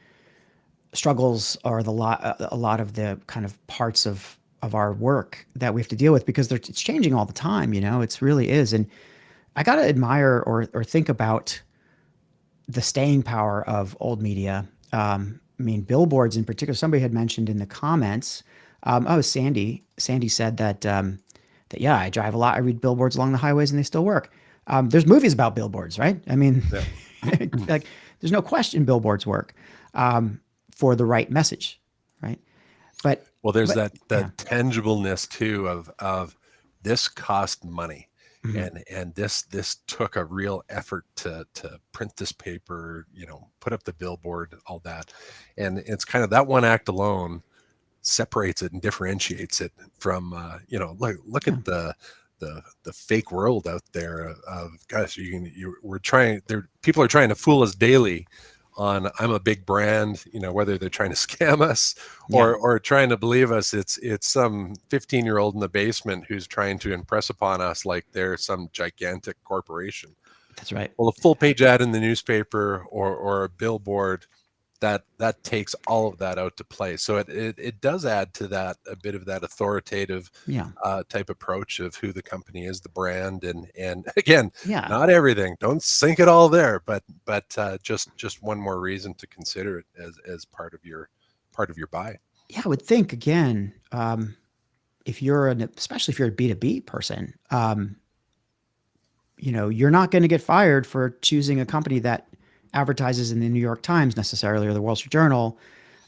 struggles or a lot of the kind of parts of our work that we have to deal with, because it's changing all the time. It really is. And I got to admire or think about the staying power of old media. I mean, billboards in particular. Somebody had mentioned in the comments. Sandy. Sandy said that yeah, I drive a lot. I read billboards along the highways, and they still work. There's movies about billboards, right? I mean, Yeah. like there's no question billboards work for the right message, right? But well, there's but, that tangibleness too of this cost money. Mm-hmm. And this took a real effort to print this paper, put up the billboard, all that. And it's kind of that one act alone separates it and differentiates it from look at the fake world out there of gosh, people are trying to fool us daily on I'm a big brand, whether they're trying to scam us or trying to believe us it's some 15-year-old in the basement who's trying to impress upon us like they're some gigantic corporation. That's right. Well, a full page ad in the newspaper or a billboard, that takes all of that out to play. So it does add to that a bit of that authoritative type approach of who the company is, the brand, and again, not everything. Don't sink it all there, but just one more reason to consider it as part of your buy. Yeah, I would think again, especially if you're a B2B person, you're not going to get fired for choosing a company that advertises in the New York Times necessarily or the Wall Street Journal.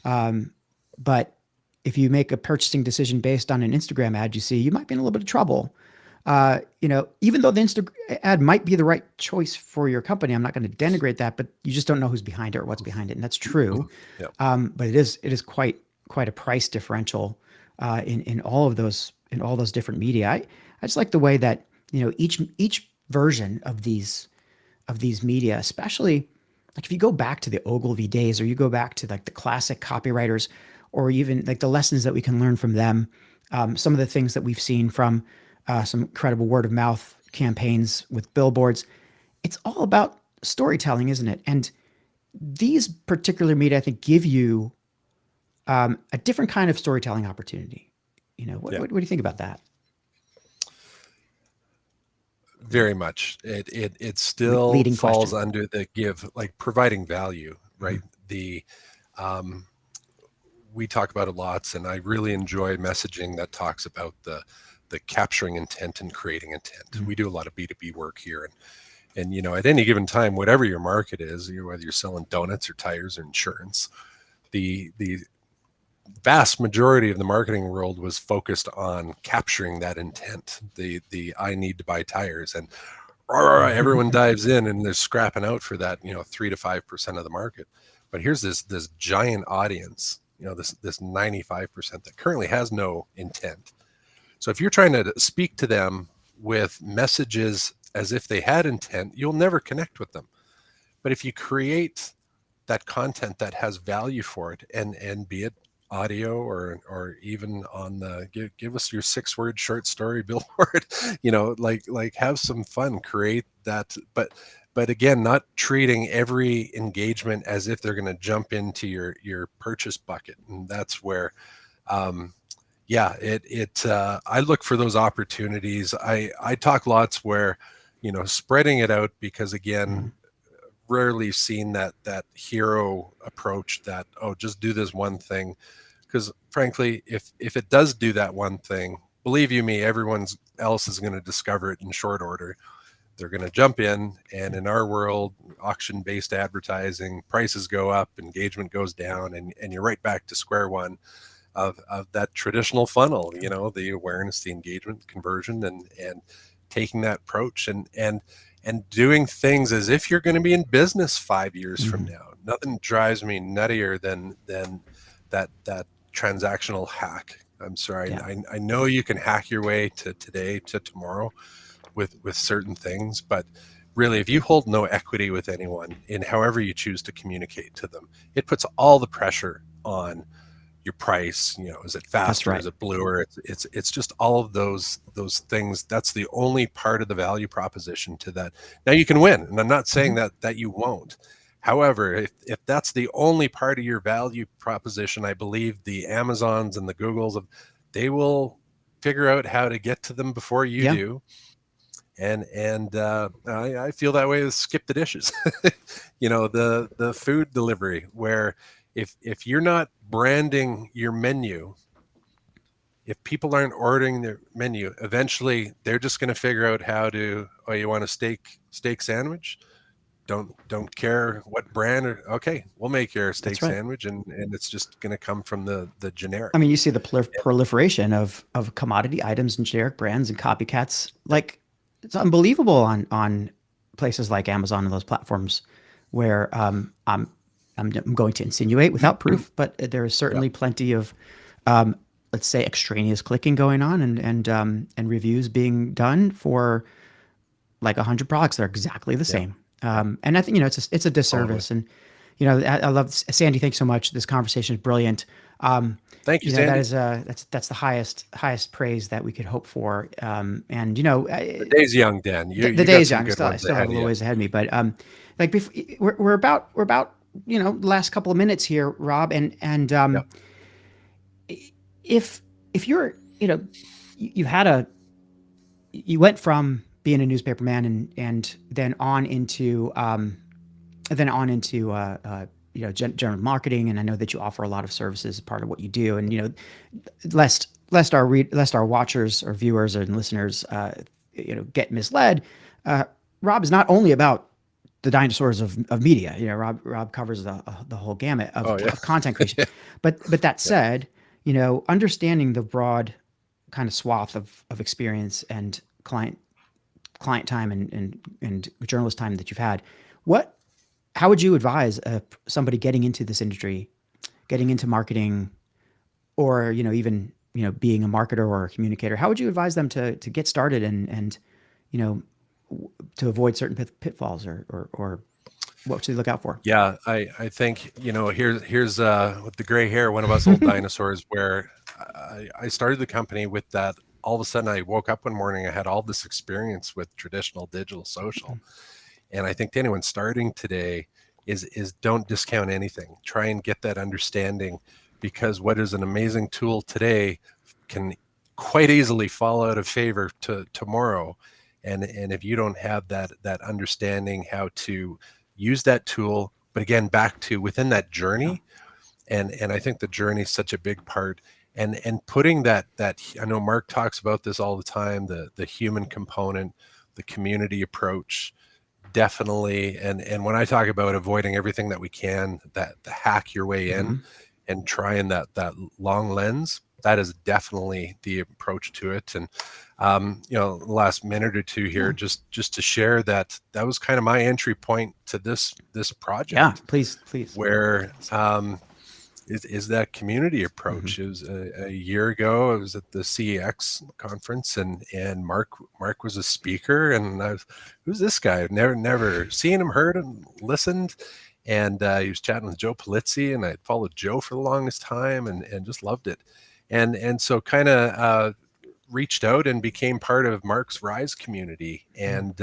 But if you make a purchasing decision based on an Instagram ad you see, you might be in a little bit of trouble. Even though the Instagram ad might be the right choice for your company, I'm not going to denigrate that, but you just don't know who's behind it or what's behind it. And that's true. But it is quite a price differential in all those different media. I just like the way that, each version of these media, especially like if you go back to the Ogilvy days or you go back to like the classic copywriters or even like the lessons that we can learn from them, some of the things that we've seen from some incredible word of mouth campaigns with billboards, it's all about storytelling, isn't it? And these particular media, I think, give you a different kind of storytelling opportunity. What do you think about that? Very much. It still Leading falls question. under the give, like providing value, right? We talk about it lots, and I really enjoy messaging that talks about the capturing intent and creating intent. We do a lot of B2B work here, and at any given time, whatever your market is, whether you're selling donuts or tires or insurance, the vast majority of the marketing world was focused on capturing that intent, the I need to buy tires, and everyone dives in and they're scrapping out for that 3 to 5% of the market. But here's this giant audience, this 95% that currently has no intent. So if you're trying to speak to them with messages as if they had intent, you'll never connect with them. But if you create that content that has value for it, and be it audio or even on the give us your 6-word short story billboard, like have some fun, create that, but again, not treating every engagement as if they're going to jump into your purchase bucket. And that's where I look for those opportunities. I talk lots where spreading it out, because again, rarely seen that hero approach that, just do this one thing, because frankly, if it does do that one thing, believe you me, everyone else is going to discover it in short order. They're going to jump in, and in our world, auction-based advertising, prices go up, engagement goes down, and you're right back to square one of that traditional funnel, the awareness, the engagement, conversion, and taking that approach and doing things as if you're going to be in business 5 years from now. Nothing drives me nuttier than that transactional hack. I'm sorry. I know you can hack your way to today to tomorrow with certain things, but really, if you hold no equity with anyone in however you choose to communicate to them, it puts all the pressure on your price. Is it faster? Is it bluer? It's just all of those things. That's the only part of the value proposition to that. Now you can win, and I'm not saying that you won't. However, if that's the only part of your value proposition, I believe the Amazons and the Googles they will figure out how to get to them before you do. and I feel that way with Skip the Dishes. The food delivery, where if you're not branding your menu, if people aren't ordering their menu, eventually they're just going to figure out how to. Oh, you want a steak sandwich? Don't care what brand. Okay, we'll make your steak sandwich, and it's just going to come from the generic. I mean, you see the proliferation of commodity items and generic brands and copycats. Like, it's unbelievable on places like Amazon and those platforms, where I'm going to insinuate without proof, but there is certainly plenty of let's say extraneous clicking going on, and reviews being done for like 100 products that are exactly the same. And I think, it's a disservice. And, I love Sandy. Thanks so much. This conversation is brilliant. Thank you, Sandy. That is, that's the highest praise that we could hope for. And, the day's young, Dan. The day's young. I still have a little ways ahead of me, but, like before, we're about, the last couple of minutes here, Rob. And, if you're, you went from being a newspaper man and then on into general marketing, and I know that you offer a lot of services as part of what you do, and lest our watchers or viewers and listeners get misled, Rob is not only about the dinosaurs of media. Rob covers the whole gamut of content creation. But that said, understanding the broad kind of swath of experience and client time and journalist time that you've had, how would you advise somebody getting into this industry, getting into marketing, or even being a marketer or a communicator? How would you advise them to get started and to avoid certain pitfalls, or what should they look out for? Yeah, I think here's with the gray hair, one of us old dinosaurs, where I started the company with that. All of a sudden I woke up one morning, I had all this experience with traditional digital social. And I think to anyone starting today is don't discount anything. Try and get that understanding, because what is an amazing tool today can quite easily fall out of favor tomorrow. And if you don't have that understanding how to use that tool, but again, back to within that journey. And I think the journey is such a big part. And putting that I know Mark talks about this all the time, the human component, the community approach, definitely. And when I talk about avoiding everything that we can, the hack your way in and trying that long lens, that is definitely the approach to it. And the last minute or two here, just to share that was kind of my entry point to this project. Yeah, please. Where is that community approach. It was a year ago. I was at the CEX conference, and Mark was a speaker, and I was, who's this guy? I've never seen him, heard him, listened. And he was chatting with Joe Polizzi, and I followed Joe for the longest time and just loved it. And so kind of reached out and became part of Mark's Rise community. And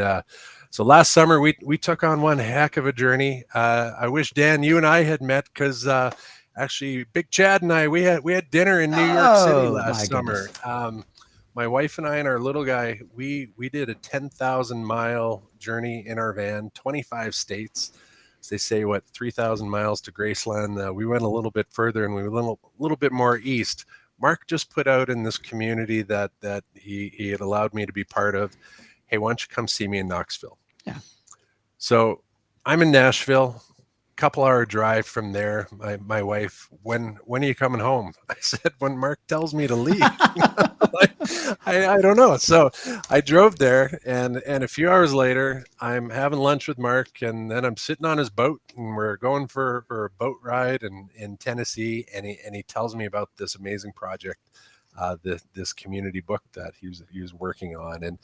so last summer we took on one heck of a journey. I wish, Dan, you and I had met, because actually Big Chad and I, we had dinner in New York City last summer. My wife and I and our little guy, we did a 10,000 mile journey in our van, 25 states. As they say, 3,000 miles to Graceland. We went a little bit further, and we were a little bit more east. Mark just put out in this community that he had allowed me to be part of, hey, why don't you come see me in Knoxville? Yeah. So I'm in Nashville, couple-hour drive from there. My wife, when are you coming home? I said, when Mark tells me to leave. I don't know. So I drove there, and a few hours later, I'm having lunch with Mark, and then I'm sitting on his boat, and we're going for a boat ride in Tennessee, and he tells me about this amazing project, this community book that he was working on, and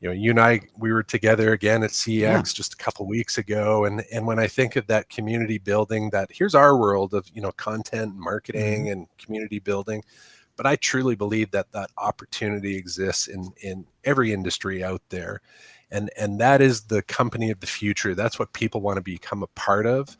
you and I, we were together again at CEX just a couple of weeks ago. And when I think of that community building, that here's our world of, content and marketing and community building. But I truly believe that opportunity exists in every industry out there. And that is the company of the future. That's what people want to become a part of.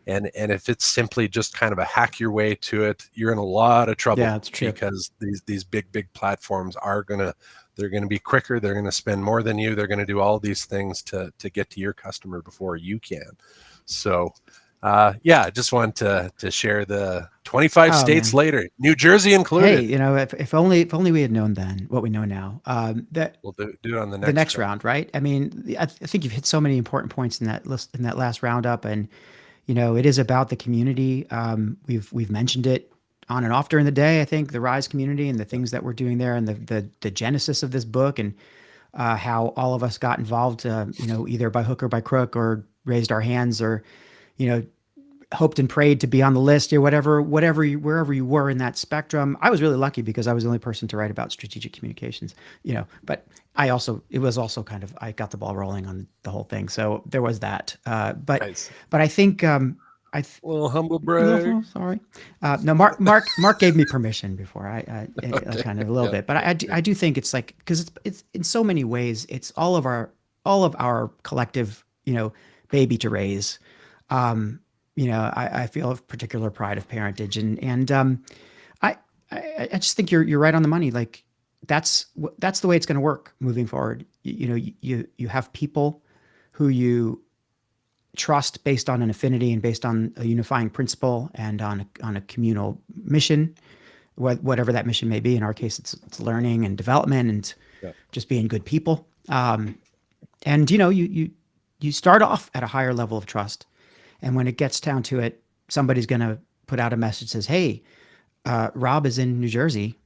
And if it's simply just kind of a hack your way to it, you're in a lot of trouble. Yeah, that's true. Because these big platforms are going to They're going to be quicker. They're going to spend more than you. They're going to do all these things to get to your customer before you can. So, I just wanted to share the 25 states later, New Jersey included. Hey, if only we had known then what we know now. That we'll do it on the next round, right? I mean, I think you've hit so many important points in that last roundup, and it is about the community. We've mentioned it on and off during the day. I think the Rise community and the things that we're doing there, and the genesis of this book, and how all of us got involved, either by hook or by crook, or raised our hands, or hoped and prayed to be on the list, or wherever you were in that spectrum. I was really lucky because I was the only person to write about strategic communications, but I got the ball rolling on the whole thing. So there was that. But I think, well, humble brag. Oh, sorry. No, Mark gave me permission before I kind of a little bit, but I do think it's like, because it's in so many ways, it's all of our collective, baby to raise. I feel a particular pride of parentage, and I just think you're right on the money. Like that's the way it's going to work moving forward. You have people who you trust based on an affinity and based on a unifying principle and on a communal mission, whatever that mission may be. In our case, it's learning and development and just being good people. And you start off at a higher level of trust. And when it gets down to it, somebody's going to put out a message that says, hey, Rob is in New Jersey.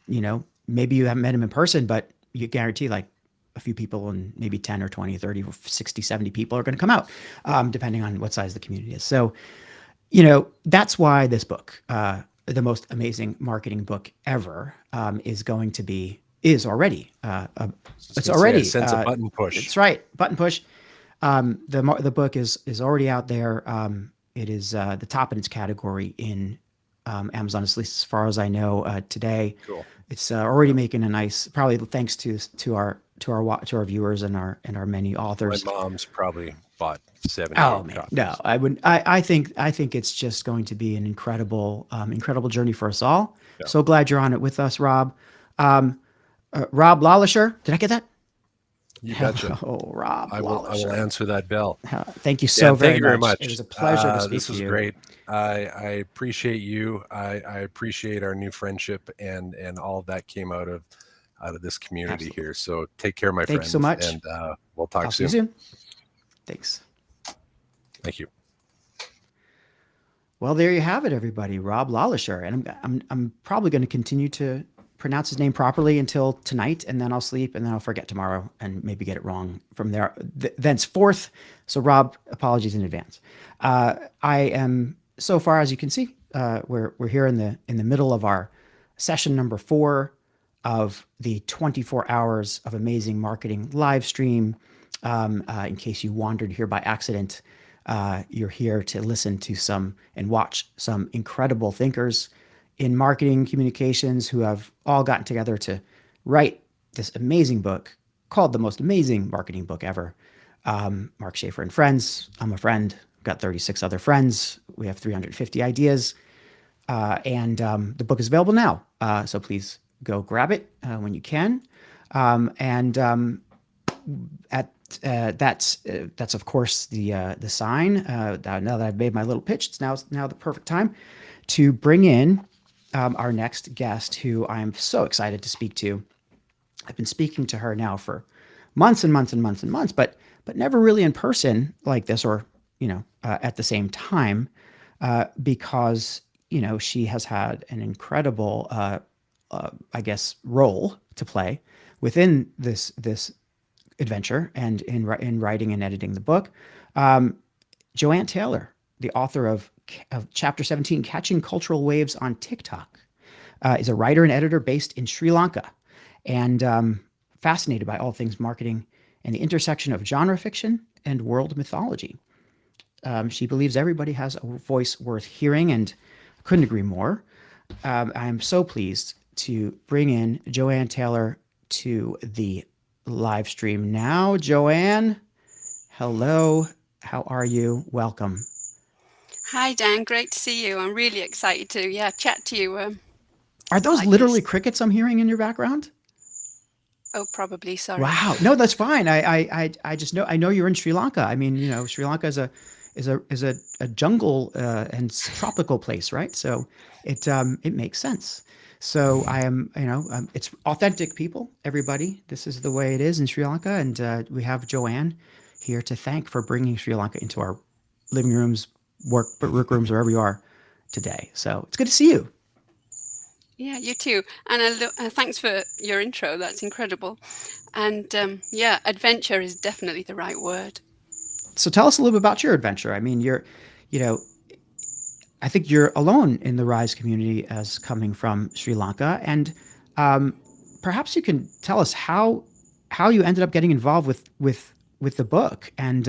Maybe you haven't met him in person, but you guarantee like a few people, and maybe 10 or 20, 30, 60, 70 people are going to come out, depending on what size the community is. So, that's why this book, the most amazing marketing book ever, is already a sense of button push. That's right. Button push. The book is already out there. It is the top in its category in Amazon, at least as far as I know today. Cool. It's already making a nice, probably thanks to our viewers and our many authors. My mom's probably bought 70. Oh man, copies. No, I wouldn't. I think it's just going to be an incredible journey for us all. Yeah. So glad you're on it with us, Rob. Rob Lalisher, did I get that? You betcha. Oh, Rob, I will answer that bell. Thank you very much. It was a pleasure to speak to you. This was great. I appreciate you. I appreciate our new friendship and all of that came out of this community. Absolutely. Here. So take care, my friends. Thanks so much. And we'll talk soon. See you soon. Thanks. Thank you. Well, there you have it, everybody. Rob Lalisher, and I'm probably going to continue to pronounce his name properly until tonight, and then I'll sleep, and then I'll forget tomorrow and maybe get it wrong from there thenceforth. So Rob, apologies in advance. I am, so far as you can see, we're here in the middle of our session number 4 of the 24 hours of amazing marketing live stream. In case you wandered here by accident, you're here to listen to and watch some incredible thinkers in marketing communications who have all gotten together to write this amazing book called The Most Amazing Marketing Book Ever. Mark Schaefer and Friends. I'm a friend. Got 36 other friends. We have 350 ideas. And the book is available now. So please go grab it when you can. That's of course the sign. Now that I've made my little pitch, it's now the perfect time to bring in our next guest, who I'm so excited to speak to. I've been speaking to her now for months and months and months and months, but never really in person like this, or at the same time, because she has had an incredible, I guess, role to play within this adventure and in writing and editing the book. Joanne Taylor, the author of Chapter 17, Catching Cultural Waves on TikTok, is a writer and editor based in Sri Lanka, and fascinated by all things marketing and the intersection of genre fiction and world mythology. She believes everybody has a voice worth hearing, and I couldn't agree more. I am so pleased to bring in Joanne Taylor to the live stream now. Joanne, hello. How are you? Welcome. Hi, Dan. Great to see you. I'm really excited to chat to you. Are those literally crickets I'm hearing in your background? Oh, probably. Sorry. Wow. No, that's fine. I just know, I know you're in Sri Lanka. I mean, you know, Sri Lanka is a jungle and tropical place, right? So it makes sense. So I am, you know, it's authentic people, everybody. This is the way it is in Sri Lanka, and we have Joanne here to thank for bringing Sri Lanka into our living rooms, work rooms, wherever you are today. So it's good to see you. Yeah, you too. And thanks for your intro. That's incredible. And yeah, adventure is definitely the right word. So tell us a little bit about your adventure. I mean, you know, I think you're alone in the Rise community as coming from Sri Lanka, and um, perhaps you can tell us how you ended up getting involved with the book, and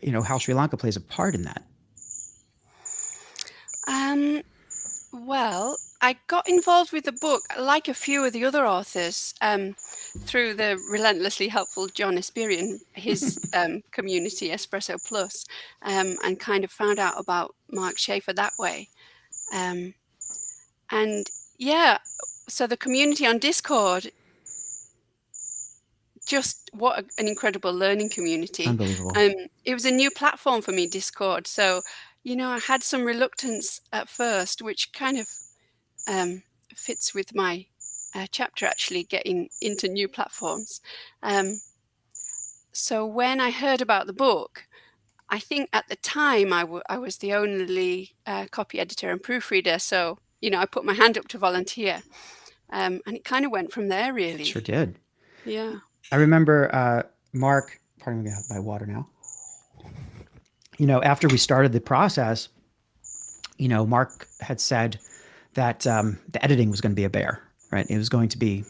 you know how Sri Lanka plays a part in that. Um, well, I got involved with the book, like a few of the other authors, through the relentlessly helpful John Espirian, his community, Espresso Plus, and kind of found out about Mark Schaefer that way. Um, and yeah, so the community on Discord, just an incredible learning community. Unbelievable. It was a new platform for me, Discord. So, you know, I had some reluctance at first, which kind of fits with my chapter, actually getting into new platforms. Um, so when I heard about the book, I think at the time I was the only copy editor and proofreader. So, you know, I put my hand up to volunteer. And it kind of went from there, really. Sure did. Yeah. I remember Mark. Pardon me, I have my water now. You know, after we started the process, you know, Mark had said that the editing was going to be a bear, right? It was going to be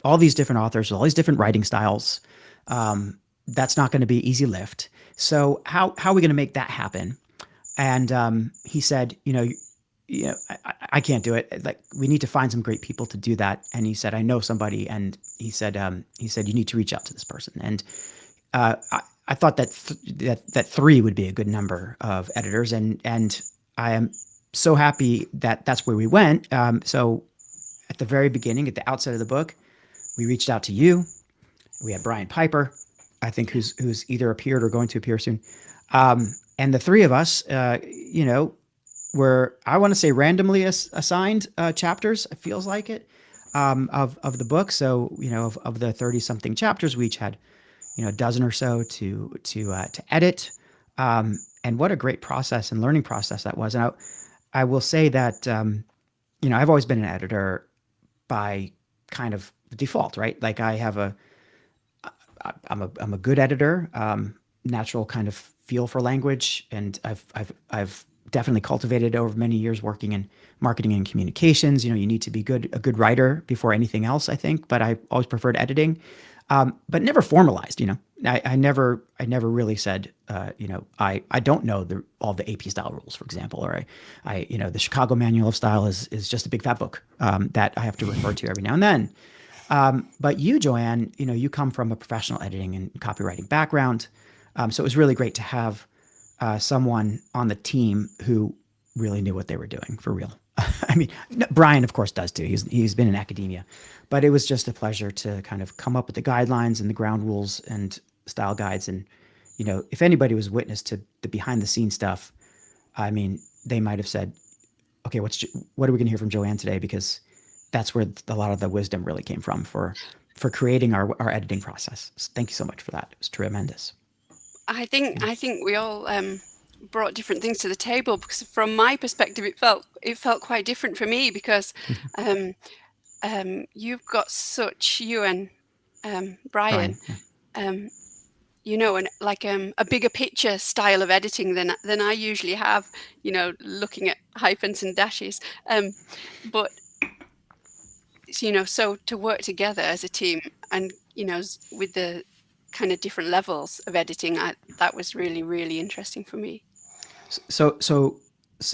all these different authors, all these different writing styles. That's not going to be an easy lift. So how are we going to make that happen? And he said, you know, I can't do it. Like, we need to find some great people to do that. And he said, I know somebody. And he said, you need to reach out to this person. And I thought that that 3 would be a good number of editors, and I am so happy that that's where we went. So at the very beginning, at the outset of the book, we reached out to you. We had Brian Piper, I think, who's either appeared or going to appear soon. And the 3 of us, you know, were, I want to say, randomly assigned chapters. It feels like it, of the book. So, you know, of the 30 something chapters, we each had, you know, a dozen or so to edit. And what a great process and learning process that was. And I will say that, you know, I've always been an editor by kind of default, right? Like, I'm a good editor, natural kind of feel for language. And I've definitely cultivated over many years working in marketing and communications. You know, you need to be a good writer before anything else, I think, but I always preferred editing. But never formalized, you know. I never really said, you know, I don't know all the AP style rules, for example, or I you know, the Chicago Manual of Style is just a big fat book that I have to refer to every now and then. But you, Joanne, you know, you come from a professional editing and copywriting background, so it was really great to have someone on the team who really knew what they were doing for real. I mean, Brian, of course, does too. He's been in academia, but it was just a pleasure to kind of come up with the guidelines and the ground rules and style guides. And, you know, if anybody was witness to the behind the scenes stuff, I mean, they might have said, okay, what are we going to hear from Joanne today? Because that's where a lot of the wisdom really came from for creating our editing process. So thank you so much for that. It was tremendous. I think we all brought different things to the table, because from my perspective, it felt quite different for me, because you've got such, you and Brian, you know, and like a bigger picture style of editing than I usually have, you know, looking at hyphens and dashes. But you know, so to work together as a team, and you know, with the kind of different levels of editing, that was really, really interesting for me. So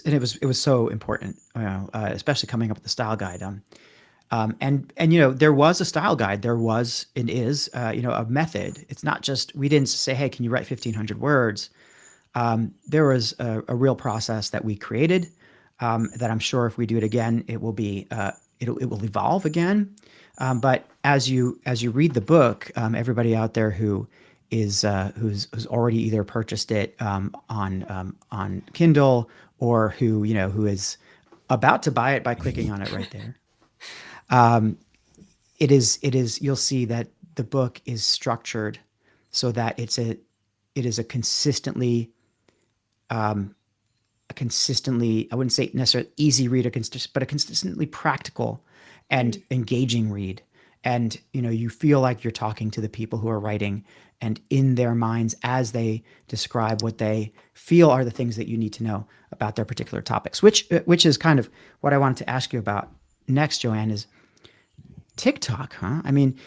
and it was so important, you know, especially coming up with the style guide. And you know, there was a style guide. There was and is, you know, a method. It's not just, we didn't say, hey, can you write 1,500 words? There was a real process that we created, that I'm sure if we do it again, it will be it will evolve again. But as you read the book, everybody out there who is who's already either purchased it on Kindle, or who is about to buy it by clicking on it right there. It is you'll see that the book is structured so that it is a consistently I wouldn't say necessarily easy read, but a consistently practical and engaging read. And you feel like you're talking to the people who are writing, and in their minds as they describe what they feel are the things that you need to know about their particular topics. Which is kind of what I wanted to ask you about next, Joanne, is TikTok, huh? I mean,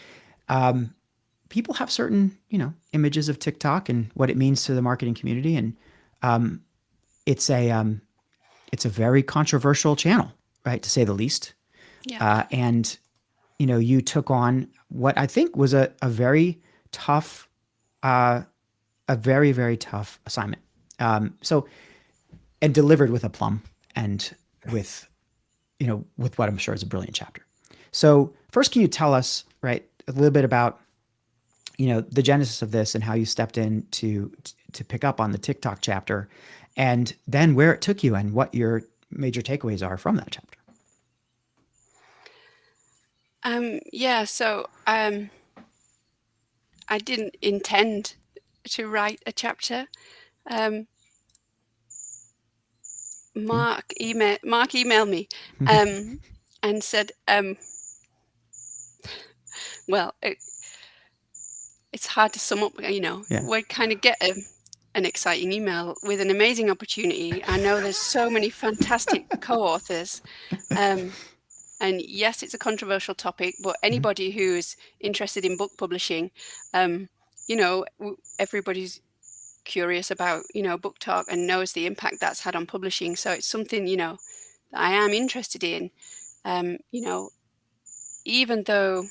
people have certain images of TikTok and what it means to the marketing community, and it's a very controversial channel, right, to say the least. Yeah. And you took on what I think was a very tough, a very, very tough assignment. And delivered with aplomb, and with what I'm sure is a brilliant chapter. So first, can you tell us, right, a little bit about the genesis of this and how you stepped in to pick up on the TikTok chapter, and then where it took you and what your major takeaways are from that chapter? Yeah, so I didn't intend to write a chapter. Mark emailed me and said, well, it's hard to sum up, Yeah. we kind of get an exciting email with an amazing opportunity. I know there's so many fantastic co-authors. And yes, it's a controversial topic, but anybody who's interested in book publishing, everybody's curious about, Book Talk and knows the impact that's had on publishing. So it's something, that I am interested in. Even though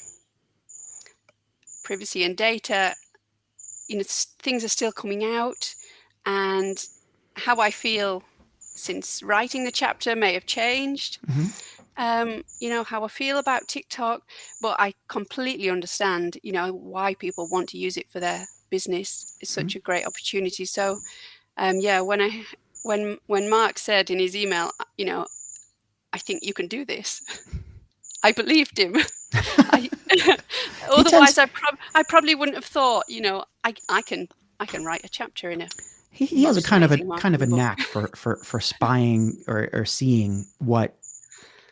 privacy and data, things are still coming out, and how I feel since writing the chapter may have changed. How I feel about TikTok, but I completely understand, why people want to use it for their business. It's such a great opportunity. So, when Mark said in his email, I think you can do this, I believed him. Otherwise, I probably wouldn't have thought, I can write a chapter in a. He has a kind of a book. knack for spying or seeing what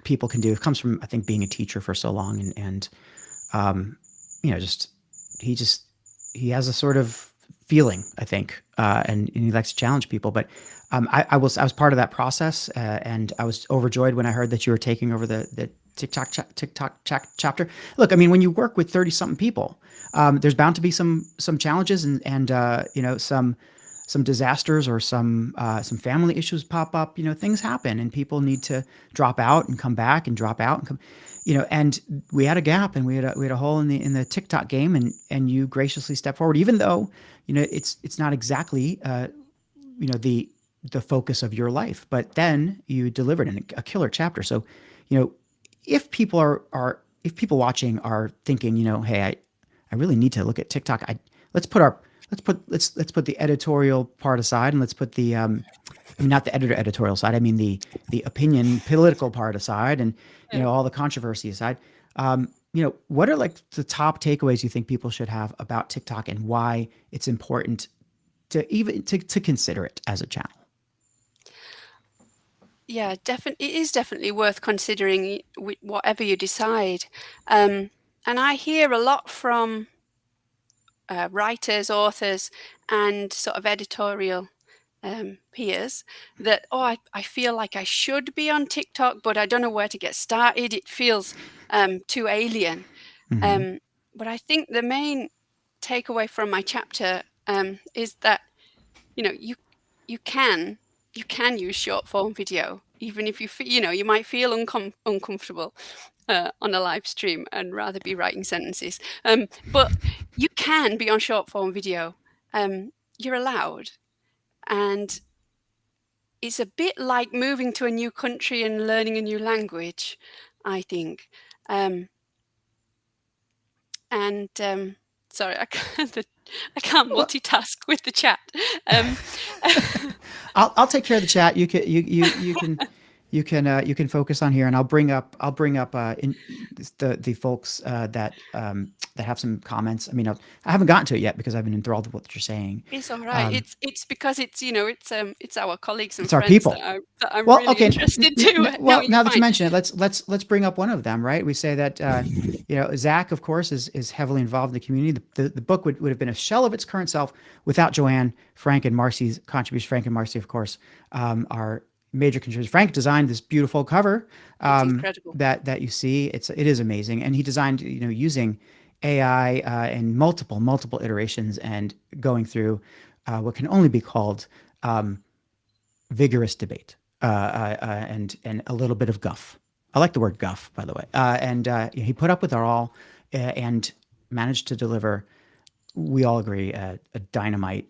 people can do. It comes from, I think, being a teacher for so long, and he has a sort of feeling, I think, and he likes to challenge people. But I was part of that process, and I was overjoyed when I heard that you were taking over the TikTok chapter. Look, I mean, when you work with 30-something people, there's bound to be some challenges and some disasters or some family issues pop up. Things happen, and people need to drop out and come back and drop out and come. And we had a gap, and we had a hole in the TikTok game, and you graciously stepped forward, even though it's not exactly the focus of your life, but then you delivered in a killer chapter. So, if people if people watching are thinking, hey, I really need to look at TikTok. Let's put the editorial part aside, and let's put the not the editorial side. I mean the opinion political part aside, and all the controversy aside. What are like the top takeaways you think people should have about TikTok, and why it's important to consider it as a channel? Yeah, it is definitely worth considering whatever you decide. And I hear a lot from writers, authors, and sort of editorial peers that, I feel like I should be on TikTok, but I don't know where to get started. It feels too alien. But I think the main takeaway from my chapter is that, you can use short form video, even if you might feel uncomfortable on a live stream and rather be writing sentences. But you can be on short form video. You're allowed. And it's a bit like moving to a new country and learning a new language, I think. and sorry, I can't Well, multitask with the chat. Um, I'll take care of the chat. You can focus on here, and I'll bring up the folks that have some comments. I mean, I haven't gotten to it yet because I've been enthralled with what you're saying. it's all right. Um, It's because it's it's our colleagues and it's our friends people. that I'm Well, really okay. interested to. No, Well, you're now that you fine. mention it, let's bring up one of them, right? We say that Zach, of course, is heavily involved in the community. The book would have been a shell of its current self without Joanne, Frank, and Marcy's contribution. Frank and Marcy, of course, are major contributors. Frank designed this beautiful cover It's incredible. that you see. It is amazing, and he designed using AI in multiple iterations and going through what can only be called vigorous debate and a little bit of guff. I like the word guff, by the way. And he put up with it all and managed to deliver, we all agree, a dynamite,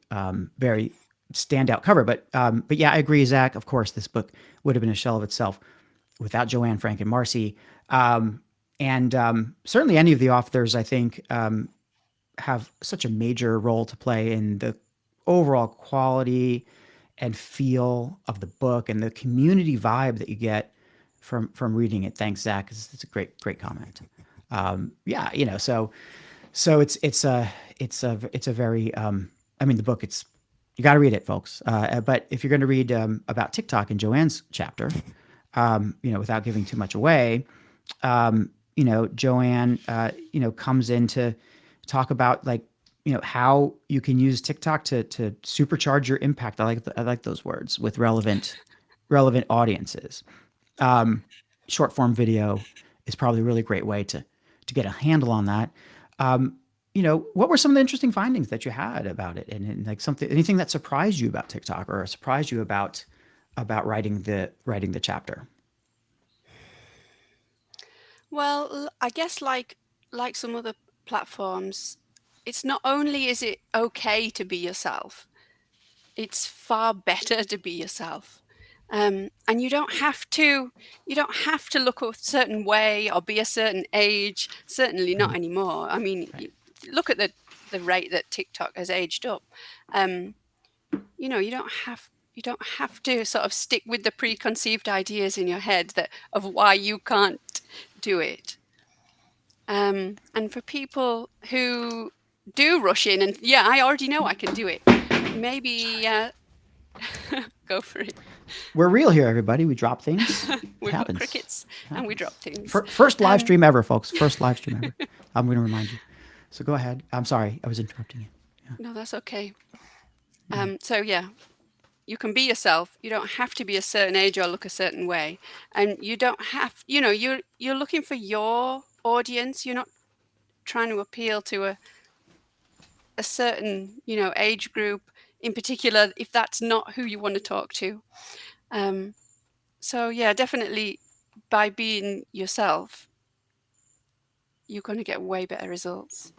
very standout cover. But yeah, I agree, Zach. Of course, this book would have been a shell of itself without Joanne, Frank, and Marcy. And certainly any of the authors, I think, have such a major role to play in the overall quality and feel of the book and the community vibe that you get from reading it. Thanks, Zach. It's a great comment. Yeah, so it's a very I mean, the book, you got to read it, folks. But if you're going to read about TikTok in Joanne's chapter, without giving too much away, Joanne comes in to talk about how you can use TikTok to supercharge your impact. I like those words, with relevant audiences. Short form video is probably a really great way to get a handle on that. What were some of the interesting findings that you had about it, and anything that surprised you about TikTok or surprised you about writing the chapter? Well, I guess like some other platforms, it's not only is it okay to be yourself, it's far better to be yourself. And you don't have to look a certain way or be a certain age. Certainly not anymore. I mean, Right. look at the rate that TikTok has aged up. You don't have to sort of stick with the preconceived ideas in your head of why you can't do it. And for people who do rush in and I already know I can do it, maybe go for it. We're real here, everybody. We drop things. We've got happens. crickets and we drop things. First live stream ever, folks. First live stream ever. I'm going to remind you. So go ahead. I'm sorry, I was interrupting you. Yeah. No, that's okay. So you can be yourself. You don't have to be a certain age or look a certain way, and you don't have. You're looking for your audience. You're not trying to appeal to a certain age group in particular, if that's not who you want to talk to. So yeah, definitely by being yourself, you're going to get way better results.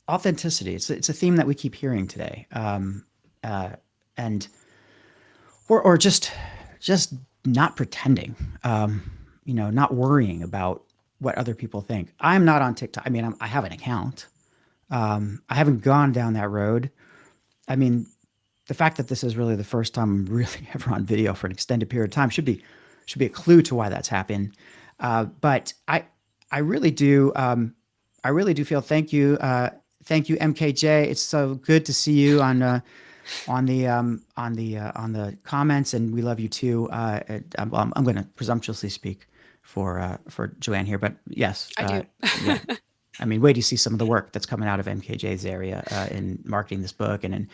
Authenticity. It's a theme that we keep hearing today, and or just not pretending. Not worrying about what other people think. I'm not on TikTok. I mean, I have an account. I haven't gone down that road. I mean, the fact that this is really the first time I'm really ever on video for an extended period of time should be a clue to why that's happened. But I really do feel. Thank you, MKJ. It's so good to see you on the comments, and we love you too. I'm going to presumptuously speak for Joanne here, but yes, I do. Yeah. I mean, wait to see some of the work that's coming out of MKJ's area in marketing this book, and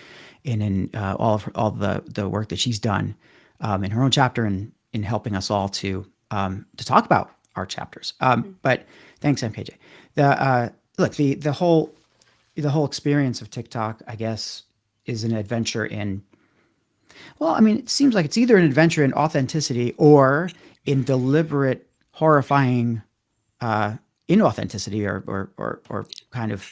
in all the work that she's done in her own chapter, and in helping us all to talk about our chapters. But thanks, MKJ. The whole experience of TikTok, I guess, is an adventure in. Well, I mean, it seems like it's either an adventure in authenticity or in deliberate, horrifying inauthenticity or kind of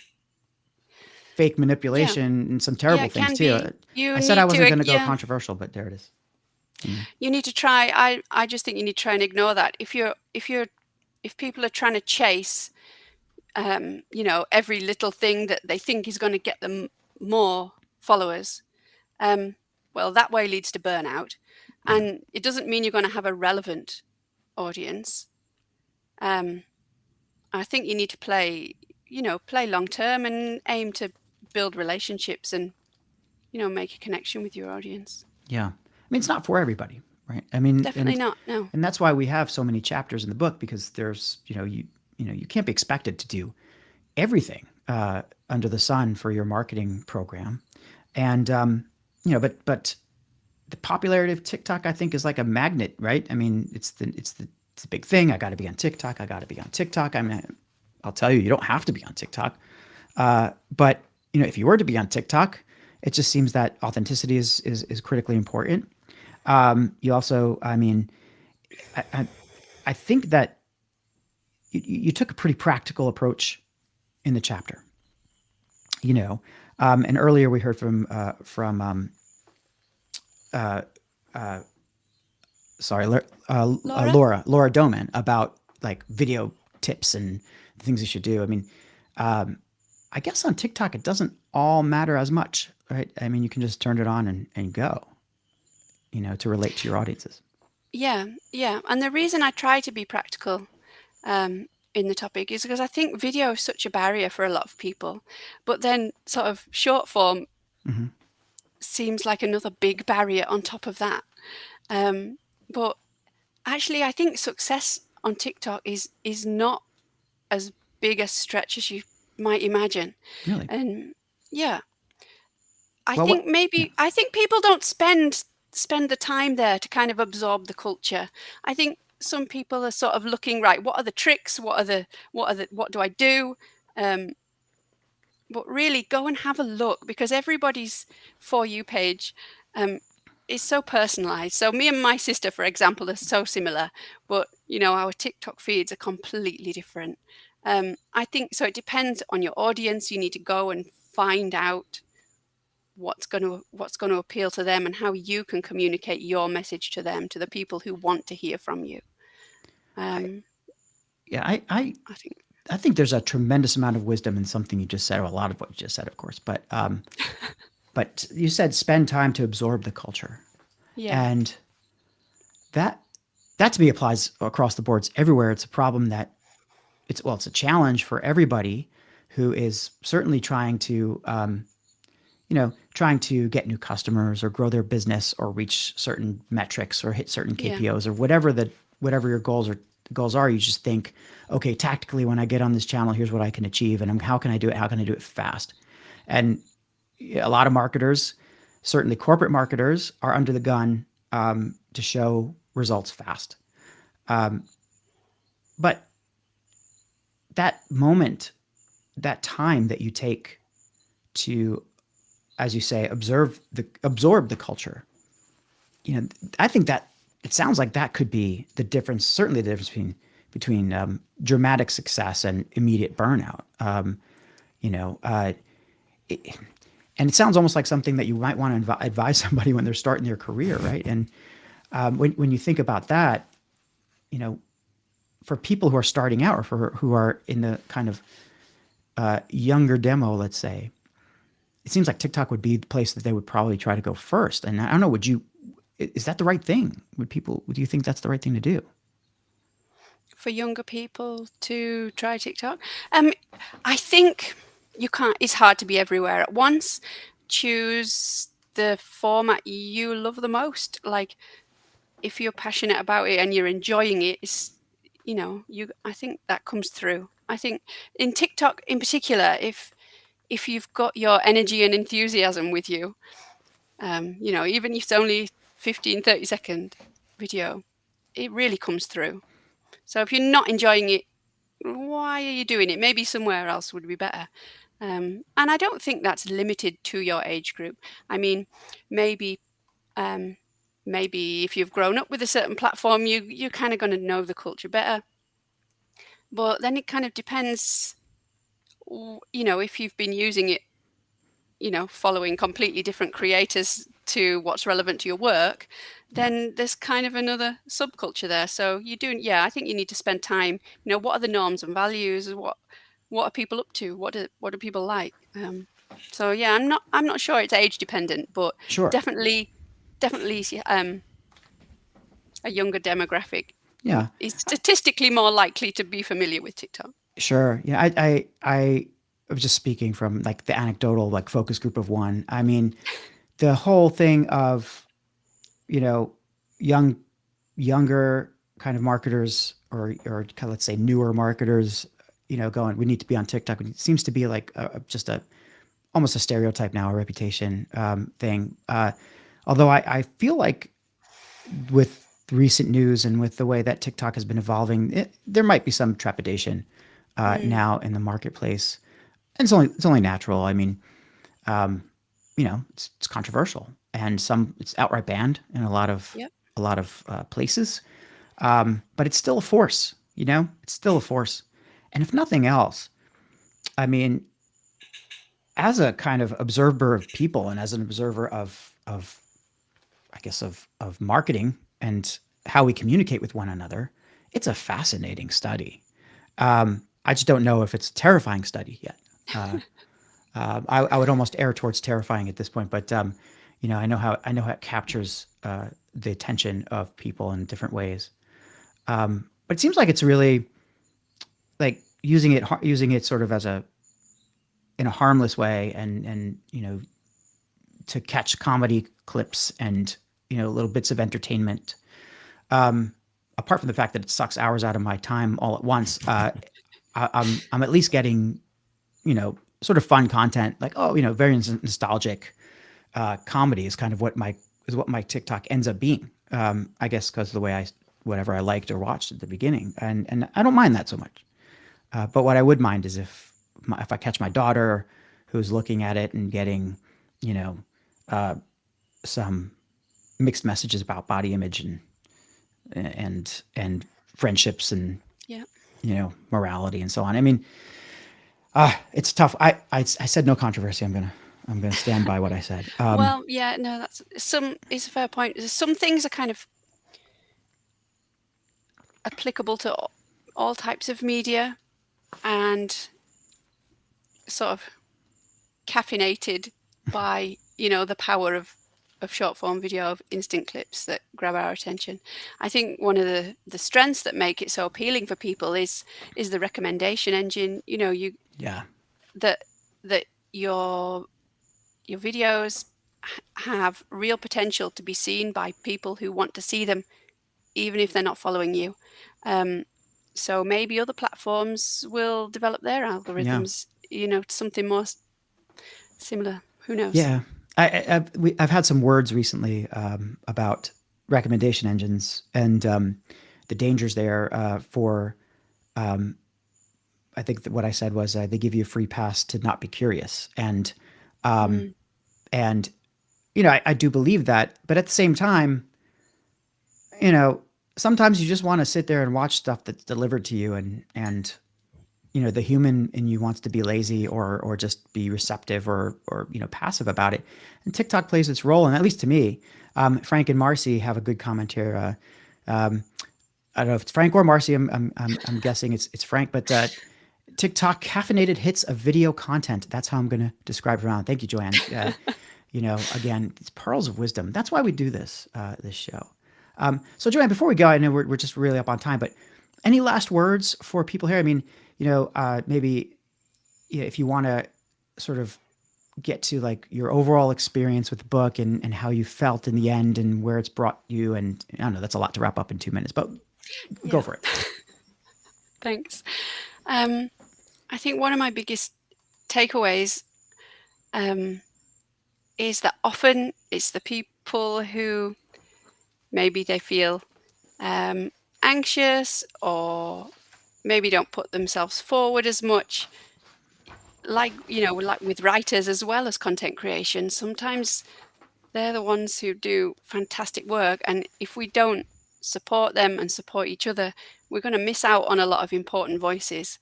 fake manipulation and some terrible things too. I said I wasn't going to go controversial, but there it is. You need to try. I just think you need to try and ignore that. If people are trying to chase every little thing that they think is going to get them more followers, well, that way leads to burnout. And it doesn't mean you're going to have a relevant audience. I think you need to play long term and aim to build relationships and, make a connection with your audience. Yeah. I mean, it's not for everybody, right? I mean, Definitely not. No. And that's why we have so many chapters in the book, because there's, you can't be expected to do everything under the sun for your marketing program. And, but the popularity of TikTok, I think, is like a magnet, right? I mean, it's the big thing. I got to be on TikTok. I mean, I'll tell you, you don't have to be on TikTok. But, if you were to be on TikTok, it just seems that authenticity is critically important. You also, I mean, I think that you took a pretty practical approach in the chapter, and earlier we heard from Laura Doman about like video tips and the things you should do. I mean, I guess on TikTok, it doesn't all matter as much, right? I mean, you can just turn it on and go, to relate to your audiences. Yeah. And the reason I try to be practical in the topic is because I think video is such a barrier for a lot of people. But then sort of short form seems like another big barrier on top of that. But actually, I think success on TikTok is not as big a stretch as you might imagine. Really? And yeah, I think people don't spend the time there to kind of absorb the culture. I think some people are sort of looking, right, what are the tricks? What do I do? But really go and have a look, because everybody's For You page is so personalized. So me and my sister, for example, are so similar, but our TikTok feeds are completely different. I think so. It depends on your audience. You need to go and find out what's going to appeal to them and how you can communicate your message to them, to the people who want to hear from you. I think there's a tremendous amount of wisdom in something you just said, or a lot of what you just said, of course. But but you said spend time to absorb the culture. Yeah. And that to me applies across the boards everywhere. It's a problem that it's a challenge for everybody who is certainly trying to get new customers or grow their business or reach certain metrics or hit certain KPIs or whatever your goals are. You just think, okay, tactically, when I get on this channel, here's what I can achieve, and how can I do it? How can I do it fast? And a lot of marketers, certainly corporate marketers, are under the gun to show results fast. But that moment, that time that you take to, as you say, absorb the culture, I think that it sounds like that could be the difference. Certainly, the difference between dramatic success and immediate burnout. And it sounds almost like something that you might want to advise somebody when they're starting their career, right? And when you think about that, for people who are starting out, or who are in the kind of younger demo, let's say, it seems like TikTok would be the place that they would probably try to go first. And I don't know, is that the right thing? Do you think that's the right thing to do? For younger people to try TikTok? I think it's hard to be everywhere at once. Choose the format you love the most. Like, if you're passionate about it and you're enjoying it, I think that comes through. I think in TikTok in particular, if you've got your energy and enthusiasm with you, even if it's only 15, 30-second video, it really comes through. So if you're not enjoying it, why are you doing it? Maybe somewhere else would be better. And I don't think that's limited to your age group. I mean, maybe if you've grown up with a certain platform, you're kind of going to know the culture better. But then it kind of depends, if you've been using it, following completely different creators to what's relevant to your work, then there's kind of another subculture there. So I think you need to spend time, what are the norms and values? what are people up to? What do people like? So yeah, I'm not sure it's age dependent, but Sure. definitely a younger demographic Yeah. is statistically more likely to be familiar with TikTok. Sure. Yeah. I was just speaking from like the anecdotal like focus group of one. I mean, the whole thing of, you know, younger kind of marketers or kind of, let's say, newer marketers, going, we need to be on TikTok. It seems to be like just almost a stereotype now, a reputation thing. Although I feel like with recent news and with the way that TikTok has been evolving, there might be some trepidation now in the marketplace. And it's only natural. I mean, it's controversial, and it's outright banned in a lot of Yep. places. But it's still a force. It's still a force. And if nothing else, I mean, as a kind of observer of people and as an observer of I guess of marketing and how we communicate with one another, it's a fascinating study. I just don't know if it's a terrifying study yet. I would almost err towards terrifying at this point, but I know how it captures the attention of people in different ways. But it seems like it's really like using it sort of in a harmless way, and to catch comedy clips and little bits of entertainment. Apart from the fact that it sucks hours out of my time all at once, I'm at least getting sort of fun content, like very nostalgic comedy is kind of what my TikTok ends up being. I guess because of the way whatever I liked or watched at the beginning, and I don't mind that so much. But what I would mind is if I catch my daughter who's looking at it and getting some mixed messages about body image and friendships and Yeah. Morality and so on. I mean, it's tough. I said no controversy. I'm gonna stand by what I said. Well, yeah, no, it's a fair point. Some things are kind of applicable to all types of media and sort of caffeinated by the power of short form video, of instant clips that grab our attention. I think one of the strengths that make it so appealing for people is the recommendation engine. Yeah. That your videos have real potential to be seen by people who want to see them, even if they're not following you. So maybe other platforms will develop their algorithms, to something more similar. Who knows? Yeah. I've had some words recently about recommendation engines and the dangers there for. I think that what I said was they give you a free pass to not be curious, and and I do believe that, but at the same time, sometimes you just want to sit there and watch stuff that's delivered to you, and the human in you wants to be lazy or just be receptive or passive about it. And TikTok plays its role, and at least to me, Frank and Marcy have a good comment here. I don't know if it's Frank or Marcy. I'm guessing it's Frank, but TikTok caffeinated hits of video content. That's how I'm going to describe it around. Thank you, Joanne. Again, it's pearls of wisdom. That's why we do this show. So Joanne, before we go, I know we're just really up on time, but any last words for people here? I mean, maybe if you want to sort of get to like your overall experience with the book and how you felt in the end and where it's brought you. And I don't know, that's a lot to wrap up in 2 minutes, but go for it. Thanks. I think one of my biggest takeaways is that often it's the people who maybe they feel anxious or maybe don't put themselves forward as much, like with writers as well as content creation. Sometimes they're the ones who do fantastic work, and if we don't support them and support each other, we're going to miss out on a lot of important voices.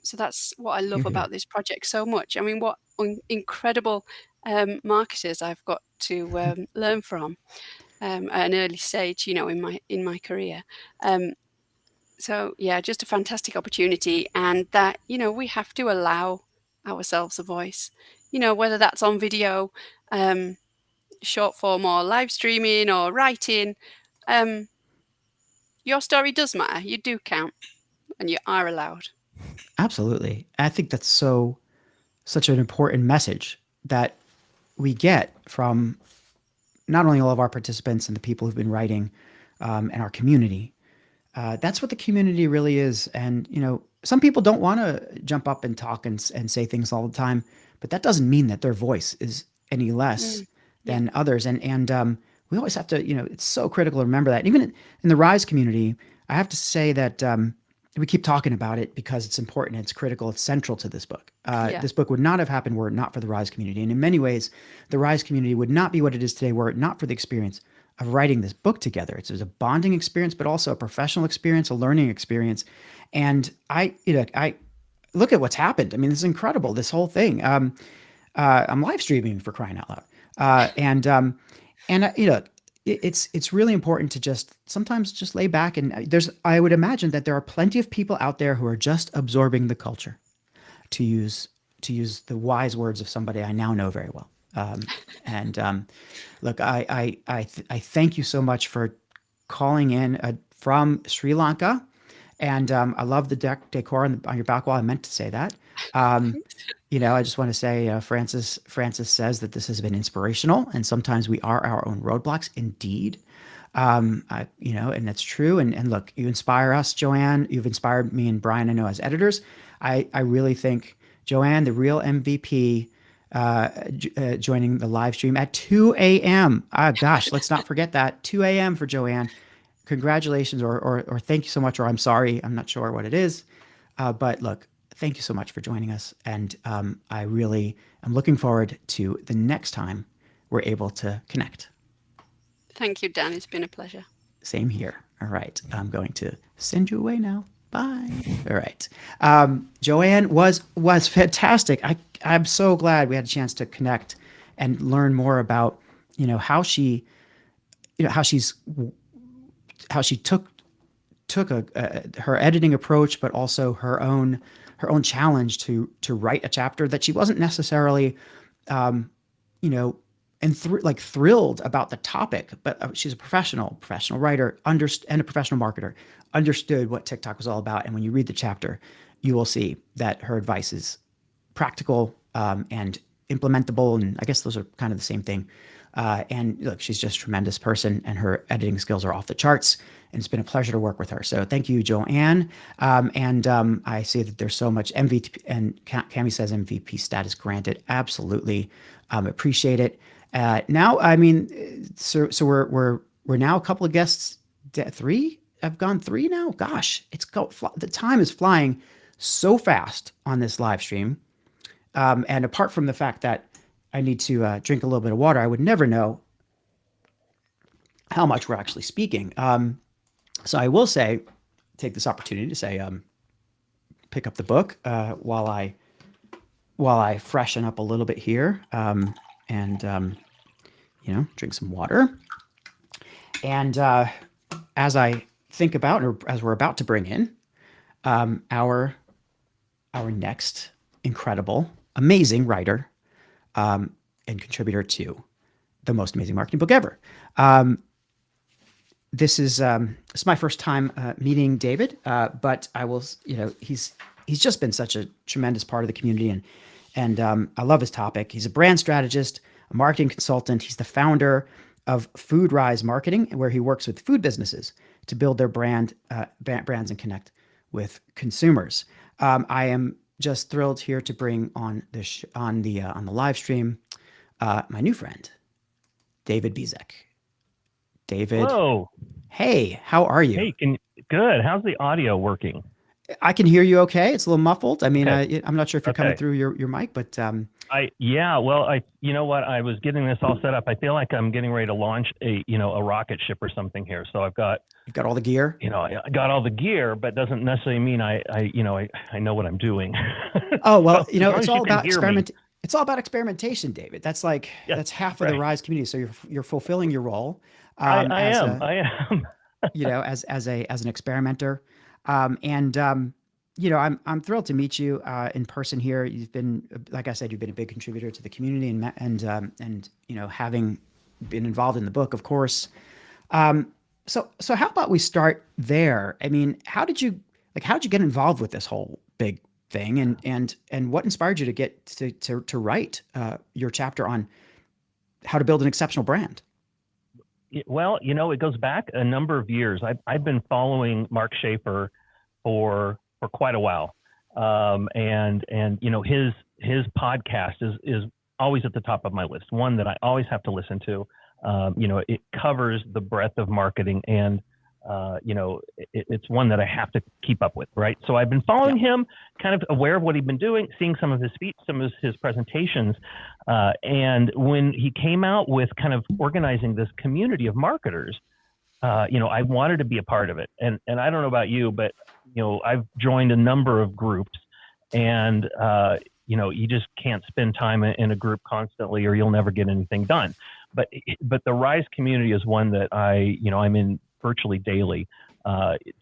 So that's what I love about this project so much. I mean, what incredible marketers I've got to learn from at an early stage, in my career. So yeah, just a fantastic opportunity, and that, we have to allow ourselves a voice, whether that's on video, short form, or live streaming, or writing. um, your story does matter. You do count, and you are allowed. Absolutely. I think that's such an important message that we get from not only all of our participants and the people who've been writing, and our community. That's what the community really is. And, some people don't want to jump up and talk and say things all the time, but that doesn't mean that their voice is any less Yeah. than others. And we always have to, it's so critical to remember that. Even in the Rise community, I have to say that we keep talking about it because it's important, it's critical, it's central to this book. Yeah. This book would not have happened were it not for the Rise community. And in many ways, the Rise community would not be what it is today were it not for the experience of writing this book together. It was a bonding experience, but also a professional experience, a learning experience. And I look at what's happened. I mean, this is incredible, this whole thing. I'm live streaming, for crying out loud. It's really important to just sometimes just lay back, and I would imagine that there are plenty of people out there who are just absorbing the culture, to use the wise words of somebody I now know very well. Look, I thank you so much for calling in from Sri Lanka, and I love the decor on your back wall. I meant to say that. I just want to say, Francis says that this has been inspirational, and sometimes we are our own roadblocks. Indeed. And that's true. And look, you inspire us, Joanne. You've inspired me and Brian, I know, as editors. I really think Joanne, the real MVP, joining the live stream at 2 a.m. Gosh, let's not forget that. 2 a.m. for Joanne. Congratulations, or thank you so much, or I'm sorry. I'm not sure what it is. But look, thank you so much for joining us. And I really am looking forward to the next time we're able to connect. Thank you, Dan. It's been a pleasure. Same here. All right. I'm going to send you away now. Bye. All right. Joanne was fantastic. I'm so glad we had a chance to connect and learn more about, how she took her editing approach, but also her own challenge to write a chapter that she wasn't necessarily, thrilled about the topic, but she's a professional writer, and a professional marketer, understood what TikTok was all about. And when you read the chapter, you will see that her advice is practical, and implementable. And I guess those are kind of the same thing. And look, she's just a tremendous person, and her editing skills are off the charts. And it's been a pleasure to work with her. So thank you, Joanne. I see that there's so much MVP, and Cami says MVP status granted. Absolutely, appreciate it. Now, I mean, so we're now a couple of guests. 3? I've gone 3 now. Gosh, the time is flying so fast on this live stream. And apart from the fact that I need to drink a little bit of water, I would never know how much we're actually speaking. So I will take this opportunity to say, pick up the book while I freshen up a little bit here, and drink some water. And as I think about, or as we're about to bring in our next incredible, amazing writer, and contributor to the most amazing marketing book ever. This is my first time meeting David, but I will, he's just been such a tremendous part of the community, and I love his topic. He's a brand strategist, a marketing consultant. He's the founder of Food Rise Marketing, where he works with food businesses to build their brands and connect with consumers. I am just thrilled here to bring on the live stream my new friend, David Bezek. David. Hello. Hey, how are you? Hey, good. How's the audio working? I can hear you okay. It's a little muffled. I mean, Okay. I'm not sure if you're coming through your mic, but you know what? I was getting this all set up. I feel like I'm getting ready to launch a rocket ship or something here. So you've got all the gear. I got all the gear, but doesn't necessarily mean I know what I'm doing. Oh, well, So, it's all about experiment. It's all about experimentation, David. That's that's half of the Rise community. So you're fulfilling your role. I am. as an experimenter. I'm thrilled to meet you in person here. You've been, like I said, you've been a big contributor to the community, and having been involved in the book, of course. So how about we start there? I mean, how did you get involved with this whole big thing, and what inspired you to get to write your chapter on how to build an exceptional brand? Well, it goes back a number of years. I've been following Mark Schaefer for quite a while, and his podcast is always at the top of my list. One that I always have to listen to. It covers the breadth of marketing, and it's one that I have to keep up with, right? So I've been following him, kind of aware of what he'd been doing, seeing some of his speech, some of his presentations. And when he came out with kind of organizing this community of marketers, I wanted to be a part of it. And I don't know about you, but, I've joined a number of groups, and, you just can't spend time in a group constantly, or you'll never get anything done. But the Rise community is one that I'm in virtually daily.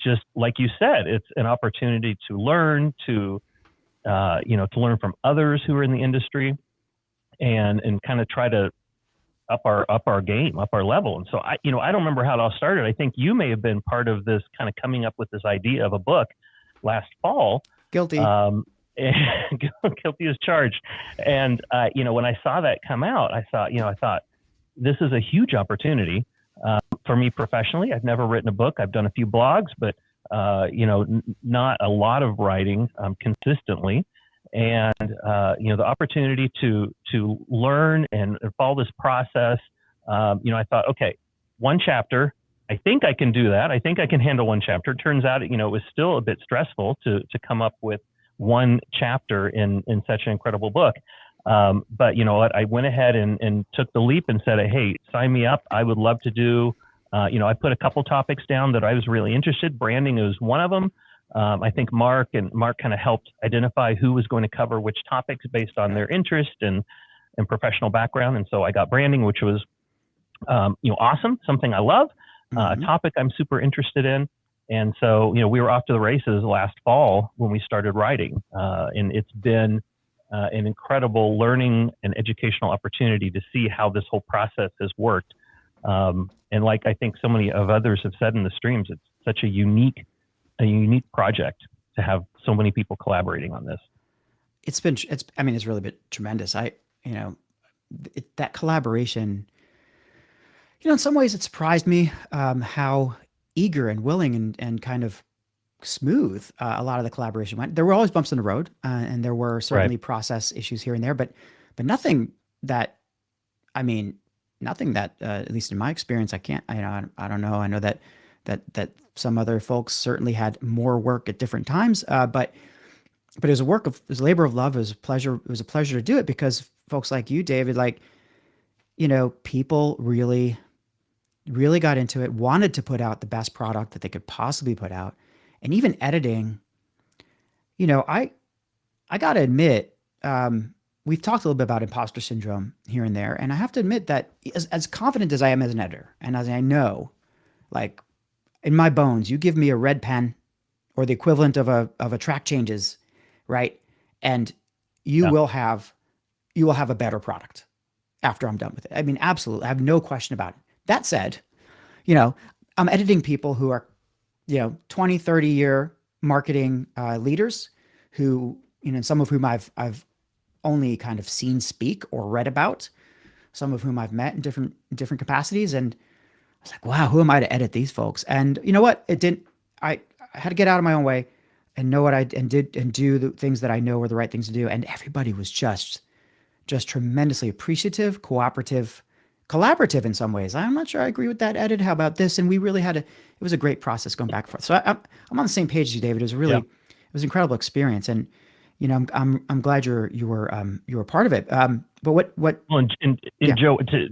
Just like you said, it's an opportunity to learn, to learn from others who are in the industry, and kind of try to up our game, up our level. And so I don't remember how it all started. I think you may have been part of this, kind of coming up with this idea of a book last fall. Guilty. Guilty as charged. And when I saw that come out, I thought this is a huge opportunity for me professionally. I've never written a book. I've done a few blogs, but not a lot of writing consistently. And the opportunity to learn and follow this process. I thought, okay, one chapter. I think I can do that. I think I can handle one chapter. Turns out, it was still a bit stressful to come up with one chapter in such an incredible book. But you know what? I went ahead and took the leap and said, hey, sign me up. I would love to do, I put a couple topics down that I was really interested. Branding is one of them. I think Mark kind of helped identify who was going to cover which topics based on their interest and professional background. And so I got branding, which was, awesome. Something I love, a topic I'm super interested in. And so, we were off to the races last fall when we started writing. And it's been an incredible learning and educational opportunity to see how this whole process has worked. And like I think so many of others have said in the streams, it's such a unique project to have so many people collaborating on this. It's really been tremendous. That collaboration, in some ways it surprised me how eager and willing and kind of smooth a lot of the collaboration went. There were always bumps in the road, and there were certainly process issues here and there, but nothing that, at least in my experience, I don't know. I know that some other folks certainly had more work at different times, but it was a labor of love. It was a pleasure. It was a pleasure to do it because folks like you, David, people really, really got into it, wanted to put out the best product that they could possibly put out. And even editing, I got to admit, we've talked a little bit about imposter syndrome here and there. And I have to admit that as confident as I am as an editor, and as I know, in my bones, you give me a red pen or the equivalent of a track changes, right? And you will have a better product after I'm done with it. Absolutely. I have no question about it. That said, I'm editing people who are, 20, 30 year marketing leaders who, some of whom I've only kind of seen speak or read about, some of whom I've met in different capacities. And I was like, wow, who am I to edit these folks? And you know what? I had to get out of my own way and know what and do the things that I know were the right things to do. And everybody was just tremendously appreciative, cooperative, collaborative in some ways. I'm not sure I agree with that edit. How about this? And we really it was a great process going back and forth. So I'm on the same page as you, David. It was it was an incredible experience. And, I'm glad you were part of it. But what? Well, and Joe, to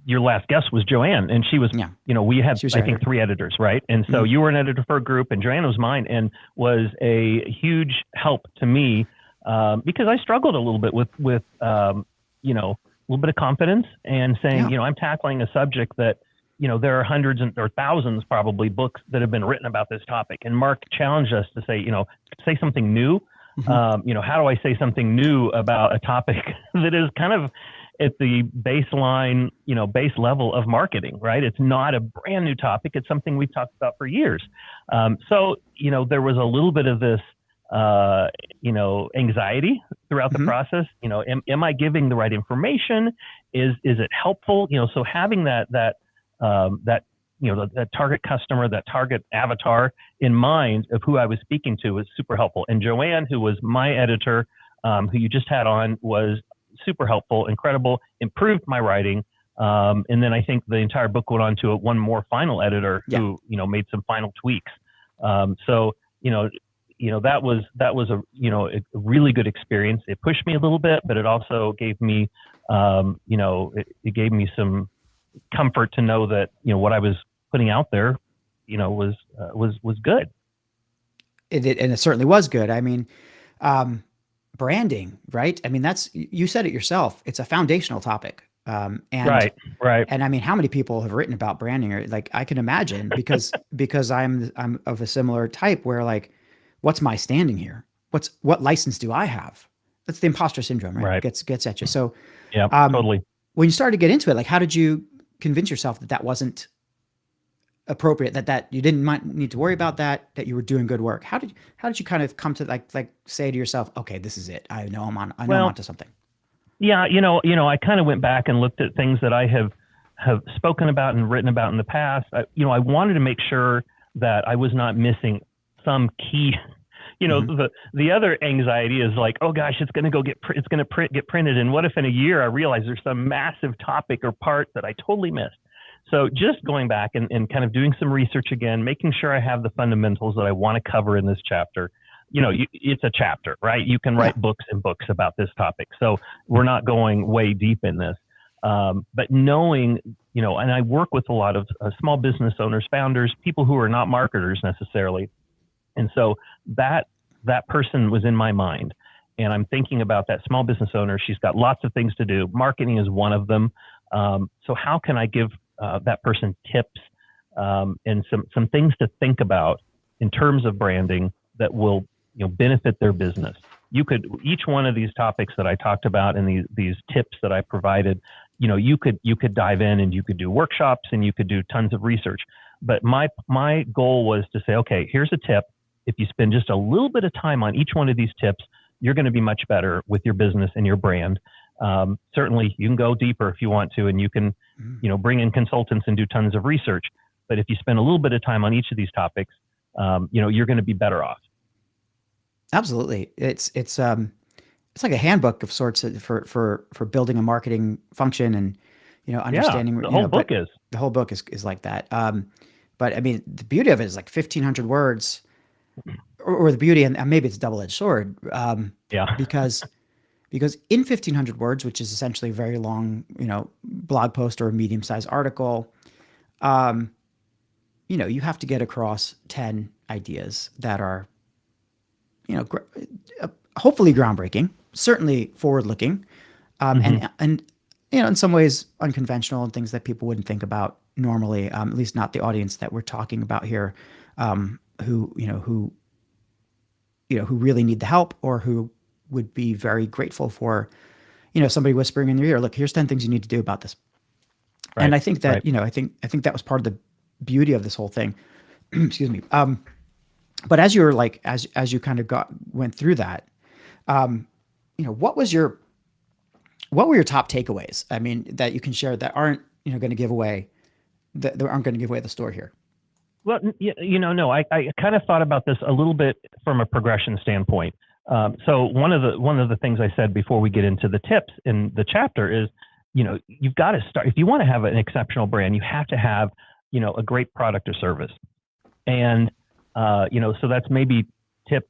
your last guest was Joanne, and she was, we had, I think, 3 editors, right? And so you were an editor for a group, and Joanne was mine, and was a huge help to me because I struggled a little bit with a little bit of confidence and saying, I'm tackling a subject that, there are hundreds or thousands probably books that have been written about this topic. And Mark challenged us to say, say something new. Mhm. How do I say something new about a topic that is kind of at the baseline, base level of marketing, right? It's not a brand new topic. It's something we've talked about for years. So, there was a little bit of this, anxiety throughout the Mhm. process. Am I giving the right information? Is it helpful? So having that target customer, that target avatar in mind of who I was speaking to was super helpful. And Joanne, who was my editor, who you just had on, was super helpful, incredible, improved my writing. And then I think the entire book went on to one more final editor who, made some final tweaks. So that was a really good experience. It pushed me a little bit, but it also gave me, it gave me some comfort to know that, what I was putting out there, was good. And it certainly was good. I mean, branding, right? I mean, you said it yourself. It's a foundational topic. And Right. And I mean, how many people have written about branding? Or like, I can imagine because I'm of a similar type where like, what's my standing here? What license do I have? That's the imposter syndrome, right? Gets at you. So yeah, totally. When you started to get into it, like, how did you convince yourself that wasn't appropriate, that you didn't need to worry about that you were doing good work? How did you kind of come to like say to yourself, okay, this is it. I know I'm onto something. Yeah. I kind of went back and looked at things that I have spoken about and written about in the past. I wanted to make sure that I was not missing some key, the other anxiety is like, oh gosh, it's going to get printed. And what if in a year I realize there's some massive topic or part that I totally missed? So just going back and kind of doing some research again, making sure I have the fundamentals that I want to cover in this chapter. It's a chapter, right? You can write books and books about this topic. So we're not going way deep in this. But knowing, and I work with a lot of small business owners, founders, people who are not marketers necessarily. And so that person was in my mind. And I'm thinking about that small business owner. She's got lots of things to do. Marketing is one of them. So how can I give that person tips and some things to think about in terms of branding that will benefit their business? Each one of these topics that I talked about and these tips that I provided, you could dive in and you could do workshops and you could do tons of research. But my goal was to say, okay, here's a tip. If you spend just a little bit of time on each one of these tips, you're going to be much better with your business and your brand. Certainly you can go deeper if you want to, and you can, bring in consultants and do tons of research. But if you spend a little bit of time on each of these topics, you're going to be better off. Absolutely. It's like a handbook of sorts for building a marketing function and, understanding. The whole book is like that. But I mean, the beauty of it is like 1,500 words, or the beauty, and maybe it's a double-edged sword. Because in 1,500 words, which is essentially a very long, blog post or a medium-sized article, you have to get across 10 ideas that are, hopefully groundbreaking, certainly forward-looking, and in some ways unconventional and things that people wouldn't think about normally, at least not the audience that we're talking about here, who really need the help or who would be very grateful for, somebody whispering in their ear, look, here's 10 things you need to do about this. Right. And I think that, I think that was part of the beauty of this whole thing. Excuse me. But as you were like, as you kind of went through that, what were your top takeaways? I mean, that you can share that aren't, going to give away, that aren't going to give away the store here. Well, no, I kind of thought about this a little bit from a progression standpoint. So one of the things I said before we get into the tips in the chapter is, you've got to start, if you want to have an exceptional brand, you have to have, a great product or service. And, so that's maybe tip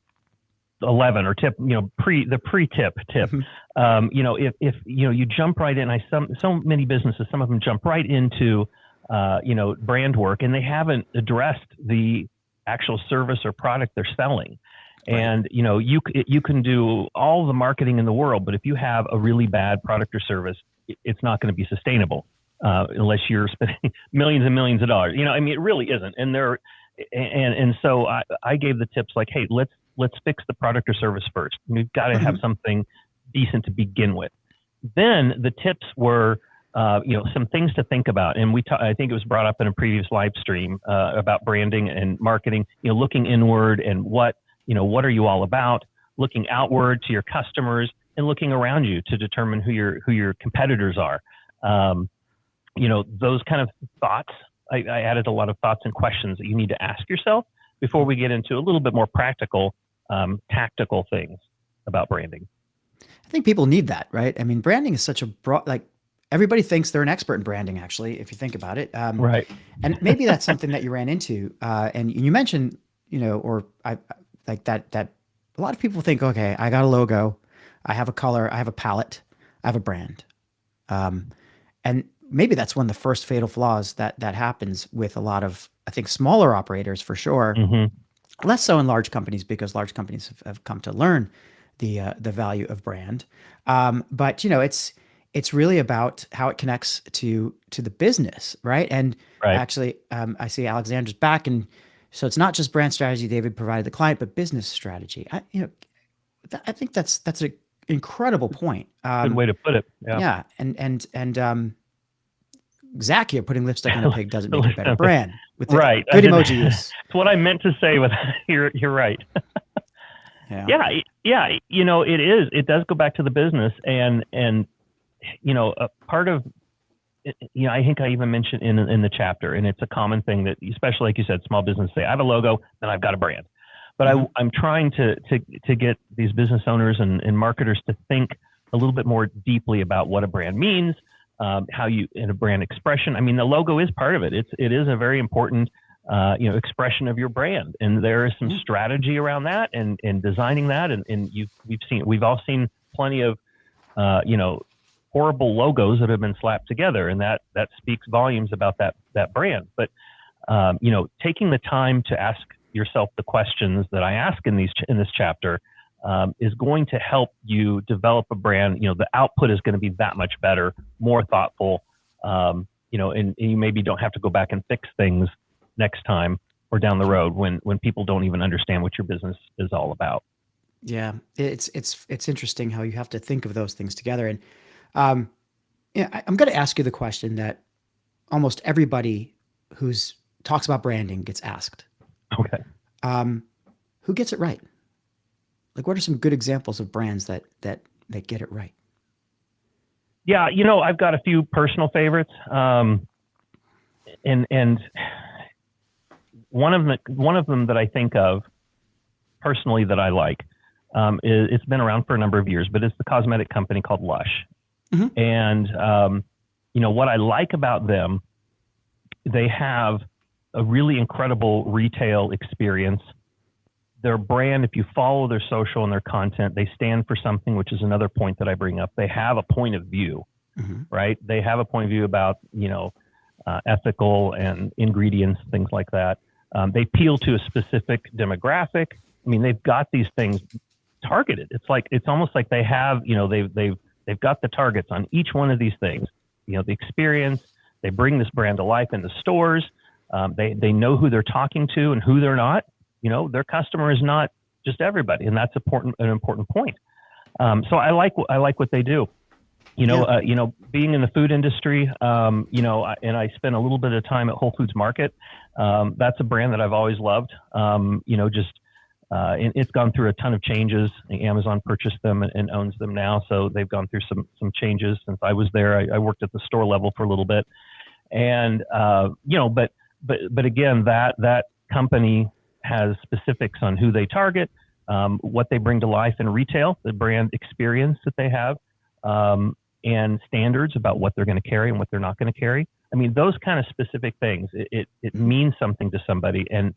11 or tip, pre-tip tip. Mm-hmm. If you jump right in, so many businesses, some of them jump right into, brand work, and they haven't addressed the actual service or product they're selling. Right. And, you can do all the marketing in the world, but if you have a really bad product or service, it's not going to be sustainable. unless you're spending millions and millions of dollars. I mean, it really isn't. And so I gave the tips like, hey, let's fix the product or service first. We've got to have something decent to begin with. Then the tips were, some things to think about. And I think it was brought up in a previous live stream about branding and marketing, looking inward and what are you all about, looking outward to your customers and looking around you to determine who your competitors are. Those kind of thoughts, I added a lot of thoughts and questions that you need to ask yourself before we get into a little bit more practical, tactical things about branding. I think people need that, right? I mean, branding is such a broad, like everybody thinks they're an expert in branding, actually, if you think about it. Right. And maybe that's something that you ran into. And you mentioned, or I like that a lot of people think, okay, I got a logo, I have a color, I have a palette, I have a brand. And maybe that's one of the first fatal flaws that happens with a lot of, I think, smaller operators for sure. Mm-hmm. Less so in large companies, because large companies have come to learn the value of brand. But it's really about how it connects to the business, right? And Right. actually, I see Alexander's back, and so it's not just brand strategy David provided the client, but business strategy. I think that's an incredible point. Good way to put it. Yeah, and Zach here putting lipstick on a pig doesn't make a better brand. With the Right. good emoji use. It's what I meant to say with you're right. Yeah. It is. It does go back to the business, and a part of, I think I even mentioned in the chapter, and it's a common thing that, especially like you said, small business say, I have a logo, then I've got a brand. But I'm trying to get these business owners and marketers to think a little bit more deeply about what a brand means, how you in a brand expression. I mean, the logo is part of it. It is a very important expression of your brand, and there is some strategy around that and designing that. And we've all seen plenty of horrible logos that have been slapped together, and that speaks volumes about that brand. But taking the time to ask yourself the questions that I ask in this chapter is going to help you develop a brand. The output is going to be that much better, more thoughtful. And you maybe don't have to go back and fix things next time or down the road when people don't even understand what your business is all about. Yeah, it's interesting how you have to think of those things together. And I'm going to ask you the question that almost everybody who's talks about branding gets asked. Okay. Who gets it right? Like, what are some good examples of brands that get it right? Yeah, I've got a few personal favorites, and one of them that I think of personally that I like, it's been around for a number of years, but it's the cosmetic company called Lush. Mm-hmm. And what I like about them, they have a really incredible retail experience. Their brand, if you follow their social and their content, they stand for something, which is another point that I bring up. They have a point of view, right? They have a point of view about, ethical and ingredients, things like that. They appeal to a specific demographic. I mean, they've got these things targeted. It's almost like they have, they've got the targets on each one of these things. The experience, they bring this brand to life in the stores. They know who they're talking to and who they're not. Their customer is not just everybody, and that's an important point. So I like what they do. Being in the food industry, and I spent a little bit of time at Whole Foods Market. That's a brand that I've always loved. It's gone through a ton of changes. Amazon purchased them and owns them now, so they've gone through some changes since I was there. I worked at the store level for a little bit, and but again, that company has specifics on who they target, what they bring to life in retail, the brand experience that they have, and standards about what they're going to carry and what they're not going to carry. I mean, those kind of specific things, it means something to somebody. And,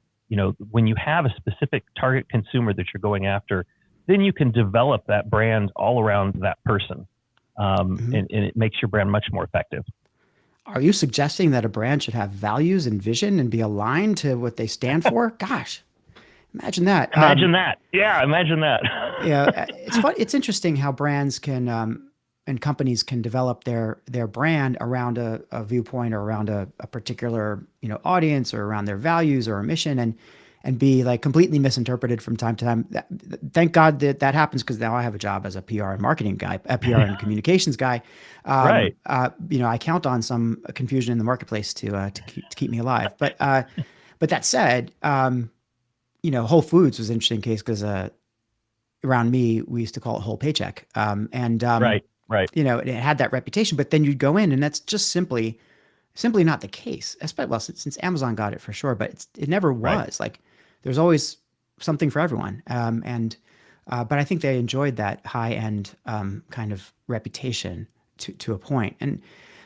when you have a specific target consumer that you're going after, then you can develop that brand all around that person. And it makes your brand much more effective. Are you suggesting that a brand should have values and vision and be aligned to what they stand for? Gosh, imagine that. Imagine that. Yeah, imagine that. Yeah, it's fun. It's interesting how brands can. and companies can develop their brand around a viewpoint or around a particular, audience, or around their values or a mission, and be like completely misinterpreted from time to time. Thank God that happens, because now I have a job as a PR and marketing guy, a PR and communications guy. Right. I count on some confusion in the marketplace to keep me alive. But that said, Whole Foods was an interesting case, because around me, we used to call it Whole Paycheck. Right. It had that reputation, but then you'd go in and that's just simply not the case. Especially, well, since Amazon got it for sure, but it never was. Right. Like, there's always something for everyone. But I think they enjoyed that high end kind of reputation to a point. And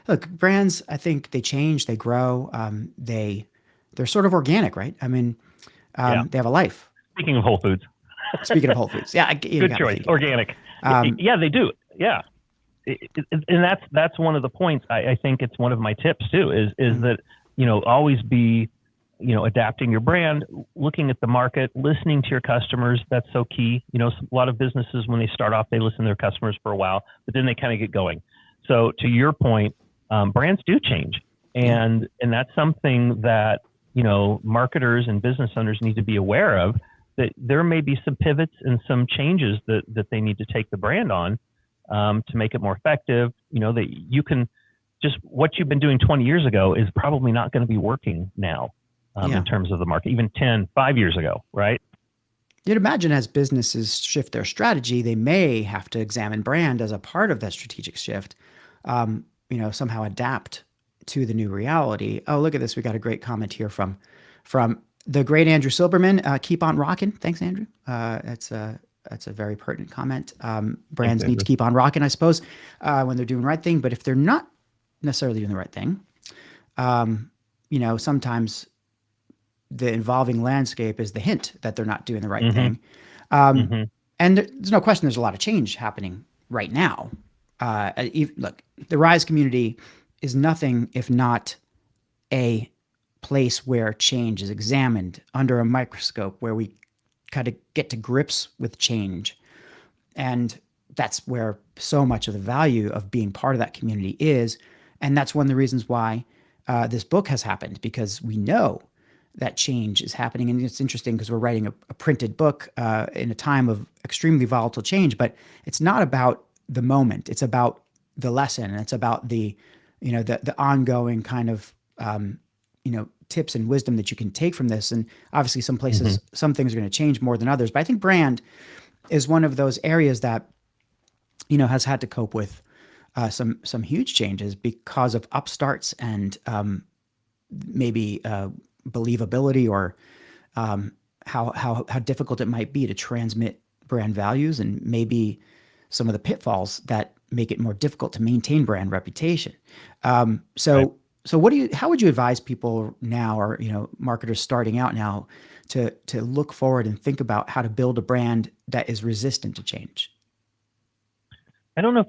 look, brands, I think they change, they grow, they're sort of organic, right? I mean, they have a life. Speaking of Whole Foods. Speaking of Whole Foods, yeah, good choice. Organic. Yeah, they do. Yeah, and that's one of the points. I think it's one of my tips too. Is that always be adapting your brand, looking at the market, listening to your customers. That's so key. A lot of businesses, when they start off, they listen to their customers for a while, but then they kind of get going. So to your point, brands do change, and that's something that marketers and business owners need to be aware of. That there may be some pivots and some changes that they need to take the brand on to make it more effective. That you can just, what you've been doing 20 years ago is probably not going to be working now in terms of the market, even 5 years ago, right? You'd imagine as businesses shift their strategy, they may have to examine brand as a part of that strategic shift, somehow adapt to the new reality. Oh, look at this. We got a great comment here from the great Andrew Silberman. Keep on rocking. Thanks, Andrew. That's a very pertinent comment. Brands need to keep on rocking, I suppose, when they're doing the right thing. But if they're not necessarily doing the right thing, sometimes the evolving landscape is the hint that they're not doing the right thing. And there's no question there's a lot of change happening right now. Look, the Rise community is nothing if not a place where change is examined under a microscope, where we kind of get to grips with change. And that's where so much of the value of being part of that community is. And that's one of the reasons why this book has happened, because we know that change is happening. And it's interesting because we're writing a printed book in a time of extremely volatile change, but it's not about the moment. It's about the lesson. And it's about the ongoing kind of, tips and wisdom that you can take from this. And obviously some places, some things are going to change more than others, but I think brand is one of those areas that, has had to cope with some huge changes because of upstarts and maybe believability, or how difficult it might be to transmit brand values, and maybe some of the pitfalls that make it more difficult to maintain brand reputation. So how would you advise people now, or, marketers starting out now, to look forward and think about how to build a brand that is resistant to change? I don't know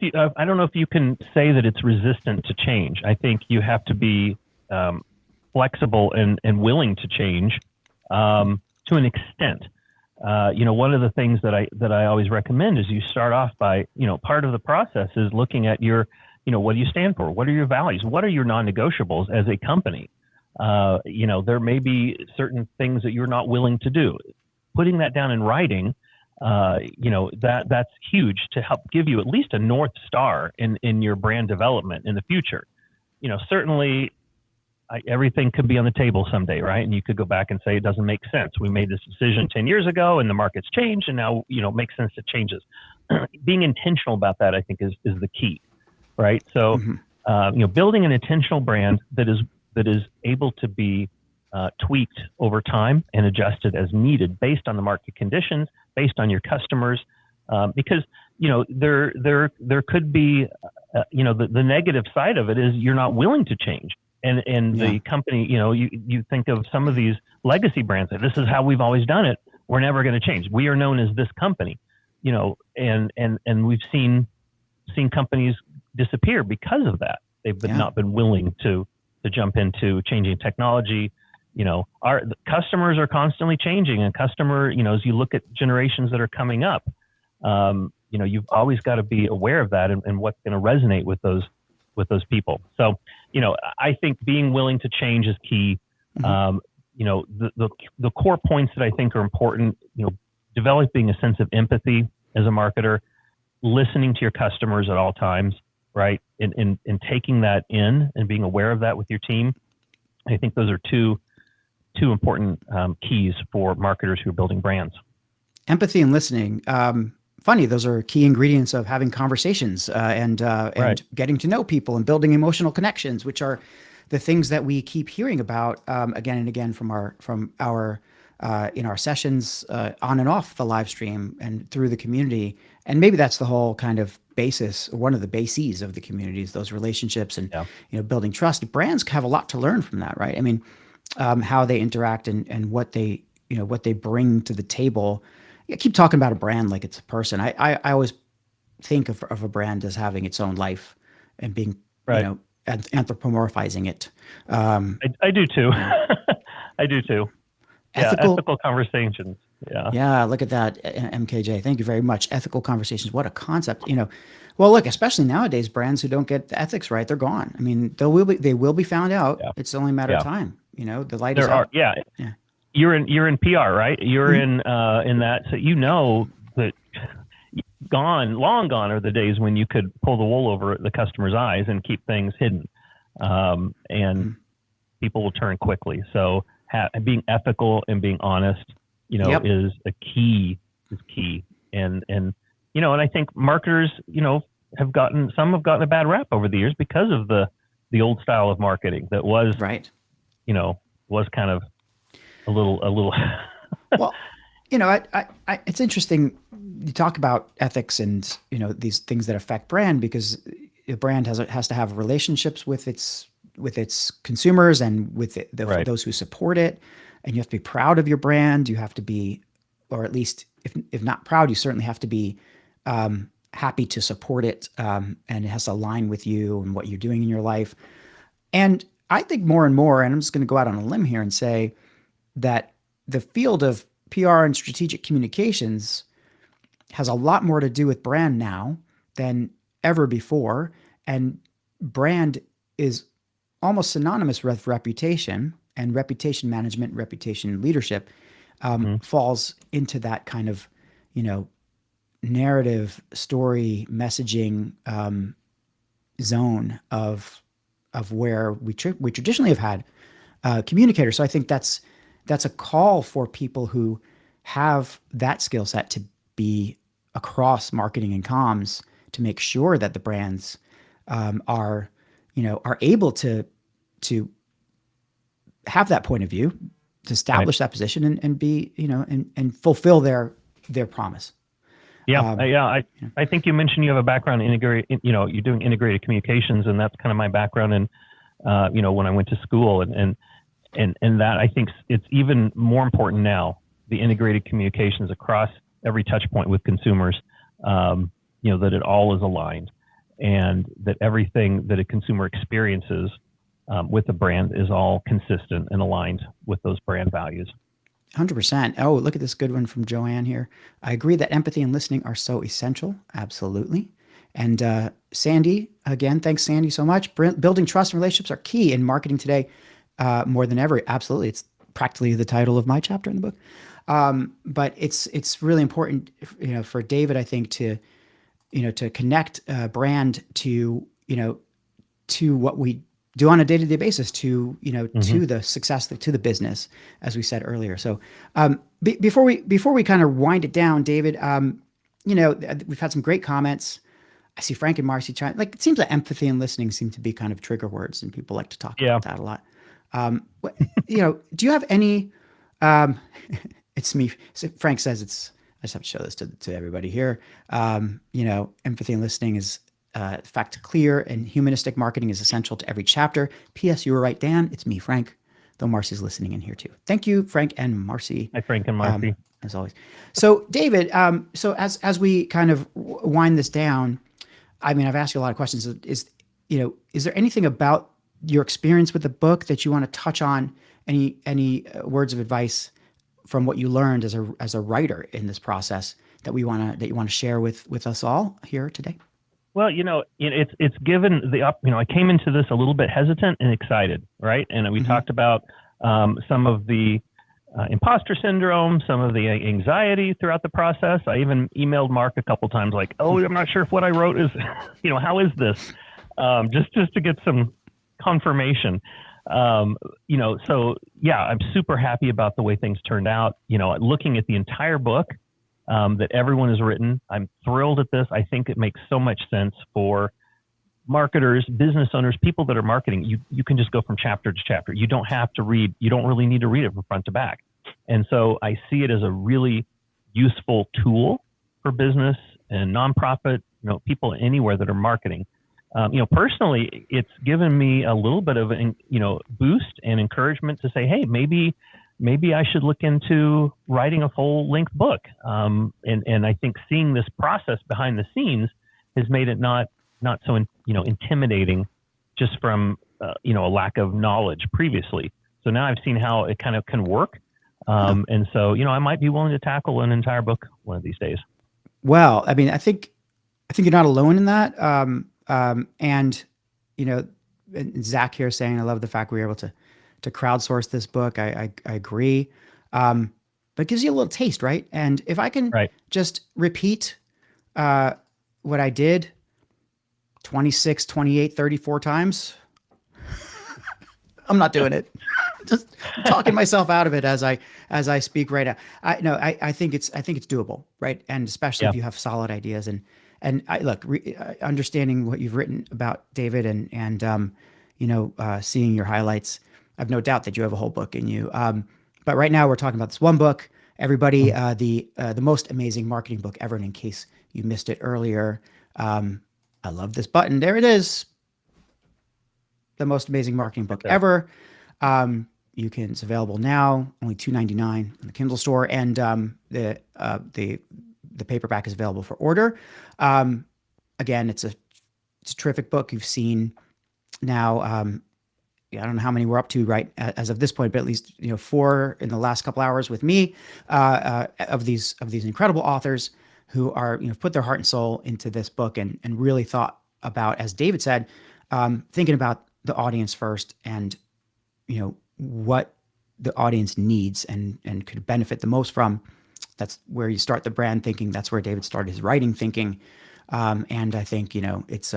if you can say that it's resistant to change. I think you have to be flexible and willing to change to an extent. One of the things that I always recommend is you start off by, part of the process is looking at your, what do you stand for? What are your values? What are your non-negotiables as a company? There may be certain things that you're not willing to do. Putting that down in writing, that's huge to help give you at least a North Star in your brand development in the future. Certainly everything could be on the table someday, right? And you could go back and say, it doesn't make sense. We made this decision 10 years ago and the market's changed, and now, it makes sense to changes. Being intentional about that, I think, is the key, right? So, building an intentional brand that is able to be tweaked over time and adjusted as needed based on the market conditions, based on your customers, because, there could be, the negative side of it is you're not willing to change. And the company, you think of some of these legacy brands that this is how we've always done it. We're never going to change. We are known as this company, and we've seen companies disappear because of that. They've not been willing to jump into changing technology. Our customers are constantly changing, and as you look at generations that are coming up, You've always got to be aware of that and what's going to resonate with those people. So, I think being willing to change is key. Mhm. The core points that I think are important, developing a sense of empathy as a marketer, listening to your customers at all times, right? And taking that in and being aware of that with your team. I think those are two important keys for marketers who are building brands. Empathy and listening. Funny, those are key ingredients of having conversations and Right. getting to know people and building emotional connections, which are the things that we keep hearing about again and again from our in our sessions on and off the live stream and through the community. And maybe that's the whole kind of basis, one of the bases of the communities, those relationships and Yeah. building trust. Brands have a lot to learn from that, right? I mean, how they interact and what they bring to the table. I keep talking about a brand like it's a person. I always think of a brand as having its own life and being Right. anthropomorphizing it. Um, I do too. I do too. Yeah. ethical. Ethical conversations. Yeah. Yeah, look at that, MKJ. Thank you very much. Ethical conversations. What a concept. Well, look, especially nowadays, brands who don't get the ethics right, they're gone. I mean, they will be found out. Yeah. It's only a matter Yeah. of time. The light is There are. out. Yeah. Yeah. You're in PR, right? You're Mhm. in that, so that long gone are the days when you could pull the wool over the customer's eyes and keep things hidden, and Mhm. people will turn quickly. So being ethical and being honest, Yep. is a key. Is key, and and I think marketers, have gotten a bad rap over the years because of the old style of marketing that was, Right. was kind of a little. Well, it's interesting. You talk about ethics and these things that affect brand because a brand has to have relationships with its consumers and with Right. those who support it, and you have to be proud of your brand. You have to be, or at least if not proud, you certainly have to be happy to support it, and it has to align with you and what you're doing in your life. And I think more and more, and I'm just going to go out on a limb here and say that the field of PR and strategic communications has a lot more to do with brand now than ever before. And brand is almost synonymous with reputation, and reputation management, reputation leadership Mhm. falls into that kind of, narrative, story, messaging zone of where we traditionally have had communicators. So I think that's a call for people who have that skill set to be across marketing and comms to make sure that the brands are able to have that point of view, to establish that position and be and fulfill their promise. Yeah, Yeah. I think you mentioned you have a background in you're doing integrated communications, and that's kind of my background. And when I went to school, and that I think it's even more important now, the integrated communications across every touch point with consumers, that it all is aligned, and that everything that a consumer experiences with the brand is all consistent and aligned with those brand values. 100%. Oh, look at this good one from Joanne here. I agree that empathy and listening are so essential. Absolutely. And Sandy, again, thanks, Sandy, so much. Building trust and relationships are key in marketing today more than ever. Absolutely. It's practically the title of my chapter in the book. But it's really important, for David, I think, to connect brand to what we do on a day-to-day basis, to to the success, to the business, as we said earlier. So before we kind of wind it down, David, we've had some great comments. I see Frank and Marcy trying. Like, it seems that empathy and listening seem to be kind of trigger words, and people like to talk about that a lot. Do you have any? It's me. So Frank says it's. I just have to show this to everybody here. Empathy and listening is fact clear, and humanistic marketing is essential to every chapter. P.S. You were right, Dan. It's me, Frank. Though Marcy's listening in here too. Thank you, Frank and Marcy. Hi, Frank and Marcy. As always. So, David. So as we kind of wind this down, I mean, I've asked you a lot of questions. Is there anything about your experience with the book that you want to touch on? Any words of advice from what you learned as a writer in this process that you want to share with us all here today? Well, it's given I came into this a little bit hesitant and excited, right? And we talked about some of the imposter syndrome, some of the anxiety throughout the process. I even emailed Mark a couple times, like, "Oh, I'm not sure if what I wrote is, how is this?" Just to get some confirmation. So yeah, I'm super happy about the way things turned out. Looking at the entire book that everyone has written, I'm thrilled at this. I think it makes so much sense for marketers, business owners, people that are marketing. You can just go from chapter to chapter. You don't have to read. You don't really need to read it from front to back. And so I see it as a really useful tool for business and nonprofit, people anywhere that are marketing. Personally, it's given me a little bit of boost and encouragement to say, hey, maybe I should look into writing a full-length book. And I think seeing this process behind the scenes has made it not so intimidating, just from a lack of knowledge previously. So now I've seen how it kind of can work, and so I might be willing to tackle an entire book one of these days. Well, I mean, I think you're not alone in that. And Zach here saying, I love the fact we were able to crowdsource this book. I agree. But it gives you a little taste, right? And if I can just repeat what I did 26, 28, 34 times, I'm not doing it. Just talking myself out of it as I speak right now. I think it's doable, right? And especially if you have solid ideas and understanding what you've written about, David, and seeing your highlights, I've no doubt that you have a whole book in you. But right now we're talking about this one book, everybody, the most amazing marketing book ever. And in case you missed it earlier, I love this button. There it is. The most amazing marketing book ever. It's available now, only $2.99 in the Kindle store, and the paperback is available for order. Again, it's a terrific book. You've seen now, I don't know how many we're up to right as of this point, but at least 4 in the last couple hours with me of these incredible authors who are put their heart and soul into this book and really thought about, as David said, thinking about the audience first and what the audience needs and could benefit the most from. That's where you start the brand thinking. That's where David started his writing thinking. And I think, it's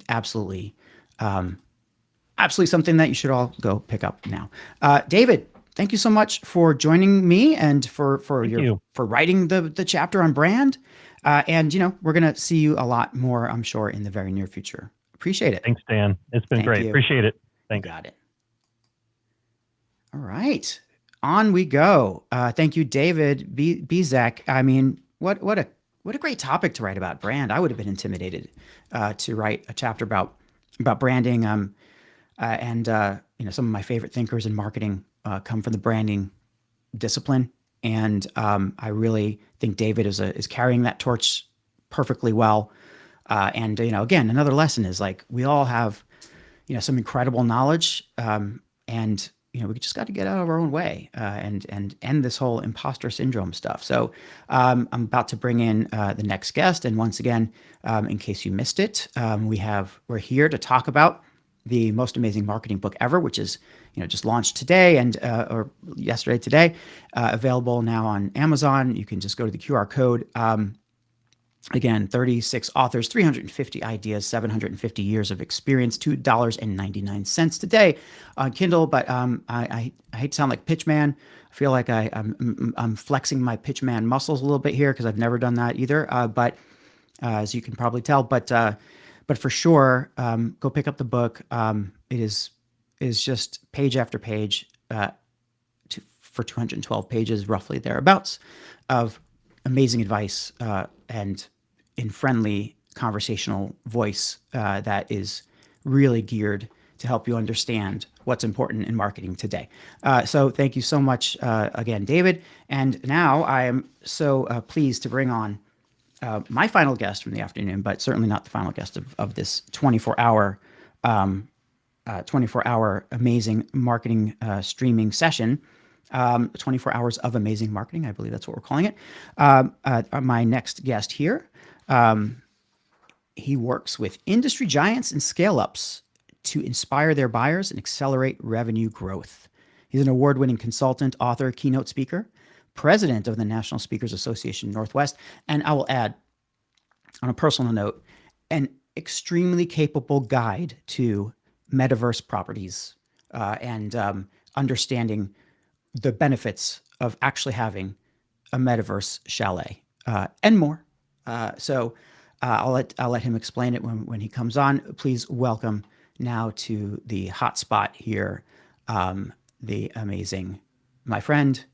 absolutely something that you should all go pick up now. David, thank you so much for joining me and for writing the chapter on brand. And we're going to see you a lot more, I'm sure, in the very near future. Appreciate it. Thanks, Dan. It's been great. Appreciate it. Thanks. Got it. All right. On we go. Thank you, David Bizek. I mean, what a great topic to write about, brand. I would have been intimidated to write a chapter about branding. And some of my favorite thinkers in marketing come from the branding discipline, and I really think David is carrying that torch perfectly well. And again, another lesson is, like, we all have some incredible knowledge, and we just got to get out of our own way and end this whole imposter syndrome stuff. So I'm about to bring in the next guest, and once again, in case you missed it, we're here to talk about the most amazing marketing book ever, which is just launched today or yesterday today, available now on Amazon. You can just go to the QR code. Again, 36 authors, 350 ideas, 750 years of experience, $2.99 today on Kindle. But I hate to sound like Pitchman. I feel like I'm flexing my Pitchman muscles a little bit here because I've never done that either. But as you can probably tell, but for sure, go pick up the book. It is just page after page for 212 pages, roughly thereabouts, of amazing advice and in friendly conversational voice that is really geared to help you understand what's important in marketing today. So thank you so much again, David. And now I am so pleased to bring on my final guest from the afternoon, but certainly not the final guest of this 24-hour amazing marketing streaming session. 24 hours of amazing marketing. I believe that's what we're calling it. My next guest here, he works with industry giants and scale-ups to inspire their buyers and accelerate revenue growth. He's an award-winning consultant, author, keynote speaker, president of the National Speakers Association Northwest, and I will add, on a personal note, an extremely capable guide to metaverse properties and understanding the benefits of actually having a metaverse chalet and more. So I'll let him explain it when he comes on. Please welcome now to the hot spot here, the amazing, my friend,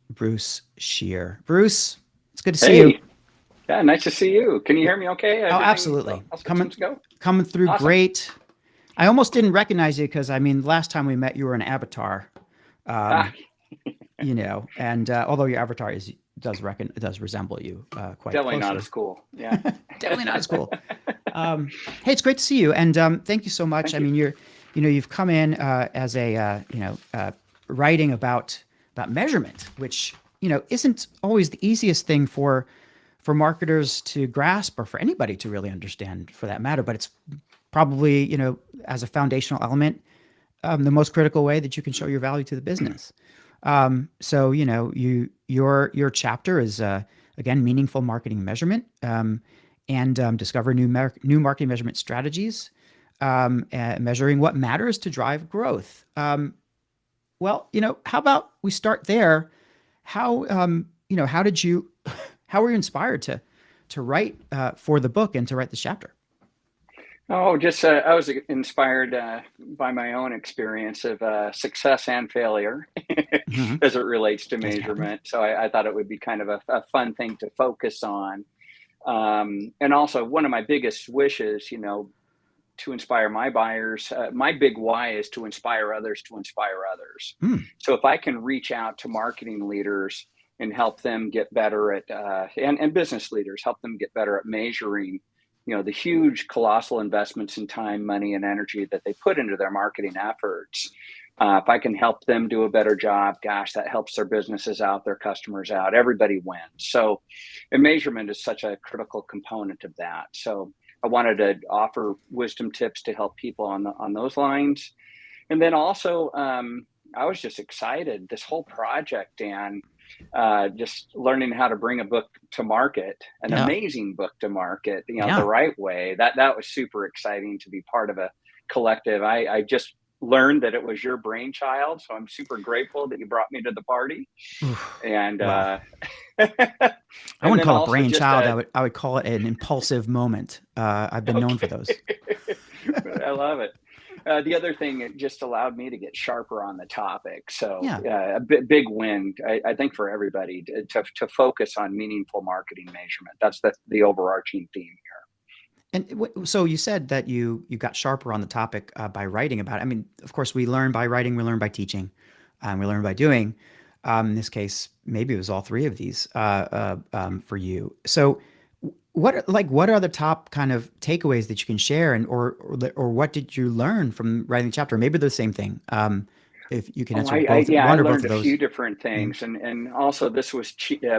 Bruce Shear. Bruce, it's good to see you. Yeah, nice to see you. Can you hear me okay? Oh, absolutely. Coming through awesome. Great. I almost didn't recognize you because, I mean, last time we met, you were an avatar, you know, and although your avatar does resemble you quite definitely closely. Not as cool. Yeah, definitely not as cool. Hey, it's great to see you, and thank you so much. I mean, you've come in as a writing about measurement, which isn't always the easiest thing for marketers to grasp, or for anybody to really understand, for that matter. But it's probably as a foundational element, the most critical way that you can show your value to the business. So your chapter is again meaningful marketing measurement, and discover new marketing measurement strategies, measuring what matters to drive growth. Well, how about we start there? How were you inspired to write for the book and to write this chapter? Oh, just I was inspired by my own experience of success and failure as it relates to measurement. So I thought it would be kind of a fun thing to focus on. And also, one of my biggest wishes, to inspire my buyers, my big why is to inspire others to inspire others. So if I can reach out to marketing leaders and help them get better at, and business leaders, help them get better at measuring, the huge, colossal investments in time, money, and energy that they put into their marketing efforts. If I can help them do a better job, gosh, that helps their businesses out, their customers out, everybody wins. So, and measurement is such a critical component of that. So I wanted to offer wisdom tips to help people on those lines. And then also, I was just excited, this whole project, Dan, just learning how to bring a book to market, an amazing book to market, the right way. That was super exciting to be part of a collective. I just learned that it was your brainchild, so I'm super grateful that you brought me to the party. And wow. I wouldn't call it brainchild. I would call it an impulsive moment. I've been known for those. I love it. The other thing, it just allowed me to get sharper on the topic. So a big win, I think, for everybody to focus on meaningful marketing measurement. That's the overarching theme here. And so you said that you got sharper on the topic by writing about it. I mean, of course, we learn by writing, we learn by teaching, we learn by doing. In this case, maybe it was all three of these for you. So what are the top kind of takeaways that you can share, and or what did you learn from writing the chapter? Maybe the same thing. If you can answer both. I learned a few different things, and also this was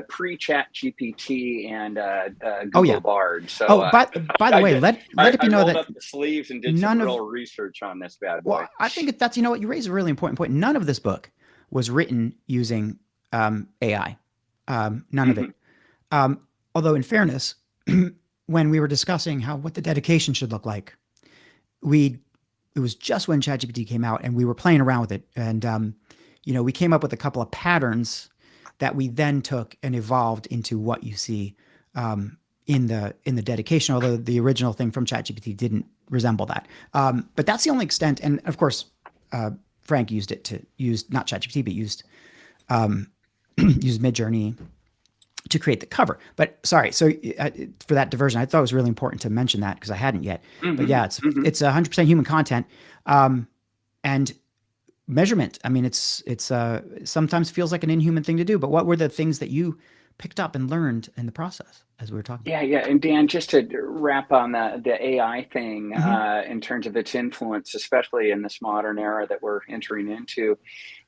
pre-Chat GPT and Google Bard. So by the way, let it be known that up the sleeves and did some real research on this bad boy. Well, I think that's you raise a really important point. None of this book was written using AI. None of it. Although, in fairness, when we were discussing what the dedication should look like, it was just when ChatGPT came out, and we were playing around with it, and we came up with a couple of patterns that we then took and evolved into what you see in the dedication. Although the original thing from ChatGPT didn't resemble that, but that's the only extent. And of course, Frank used not ChatGPT, but used Midjourney to create the cover. But sorry, so for that diversion, I thought it was really important to mention that because I hadn't yet. But yeah, it's 100% human content, and measurement. I mean, it's sometimes feels like an inhuman thing to do. But what were the things that you picked up and learned in the process as we were talking? Yeah. And Dan, just to wrap on the AI thing, in terms of its influence, especially in this modern era that we're entering into,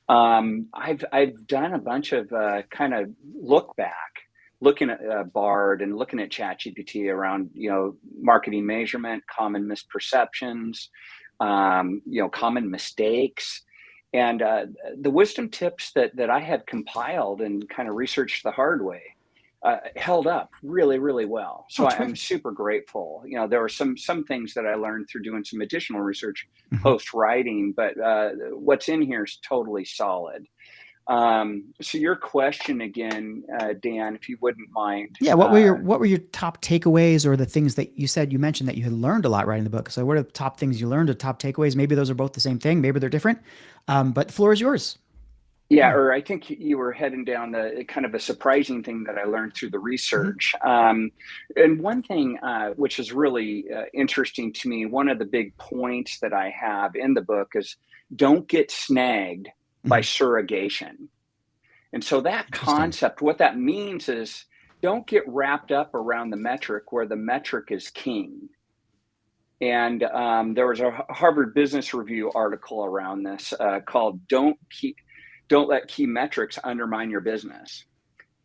I've done a bunch of kind of look back, looking at Bard and looking at ChatGPT around, marketing measurement, common misperceptions, common mistakes. And the wisdom tips that I had compiled and kind of researched the hard way held up really, really well. So I'm super grateful. There were some things that I learned through doing some additional research post writing, but what's in here is totally solid. So your question again, Dan, if you wouldn't mind. Yeah. What were your top takeaways, or the things that you mentioned that you had learned a lot writing the book? So what are the top things you learned, or top takeaways? Maybe those are both the same thing. Maybe they're different. But the floor is yours. Yeah, or I think you were heading down the kind of a surprising thing that I learned through the research. And one thing which is really interesting to me, one of the big points that I have in the book is don't get snagged by surrogation. And so that concept, what that means is don't get wrapped up around the metric where the metric is king. And there was a Harvard Business Review article around this called Don't Let Key Metrics Undermine Your Business.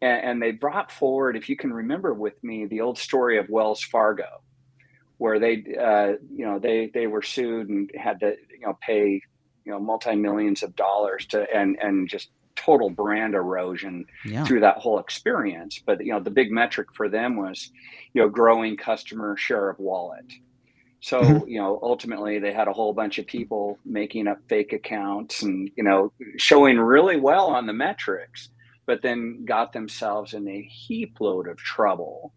And they brought forward, if you can remember with me, the old story of Wells Fargo, where they were sued and had to, pay, multi-millions of dollars and just total brand erosion through that whole experience. But, the big metric for them was, growing customer share of wallet. So, ultimately they had a whole bunch of people making up fake accounts and, showing really well on the metrics, but then got themselves in a heap load of trouble.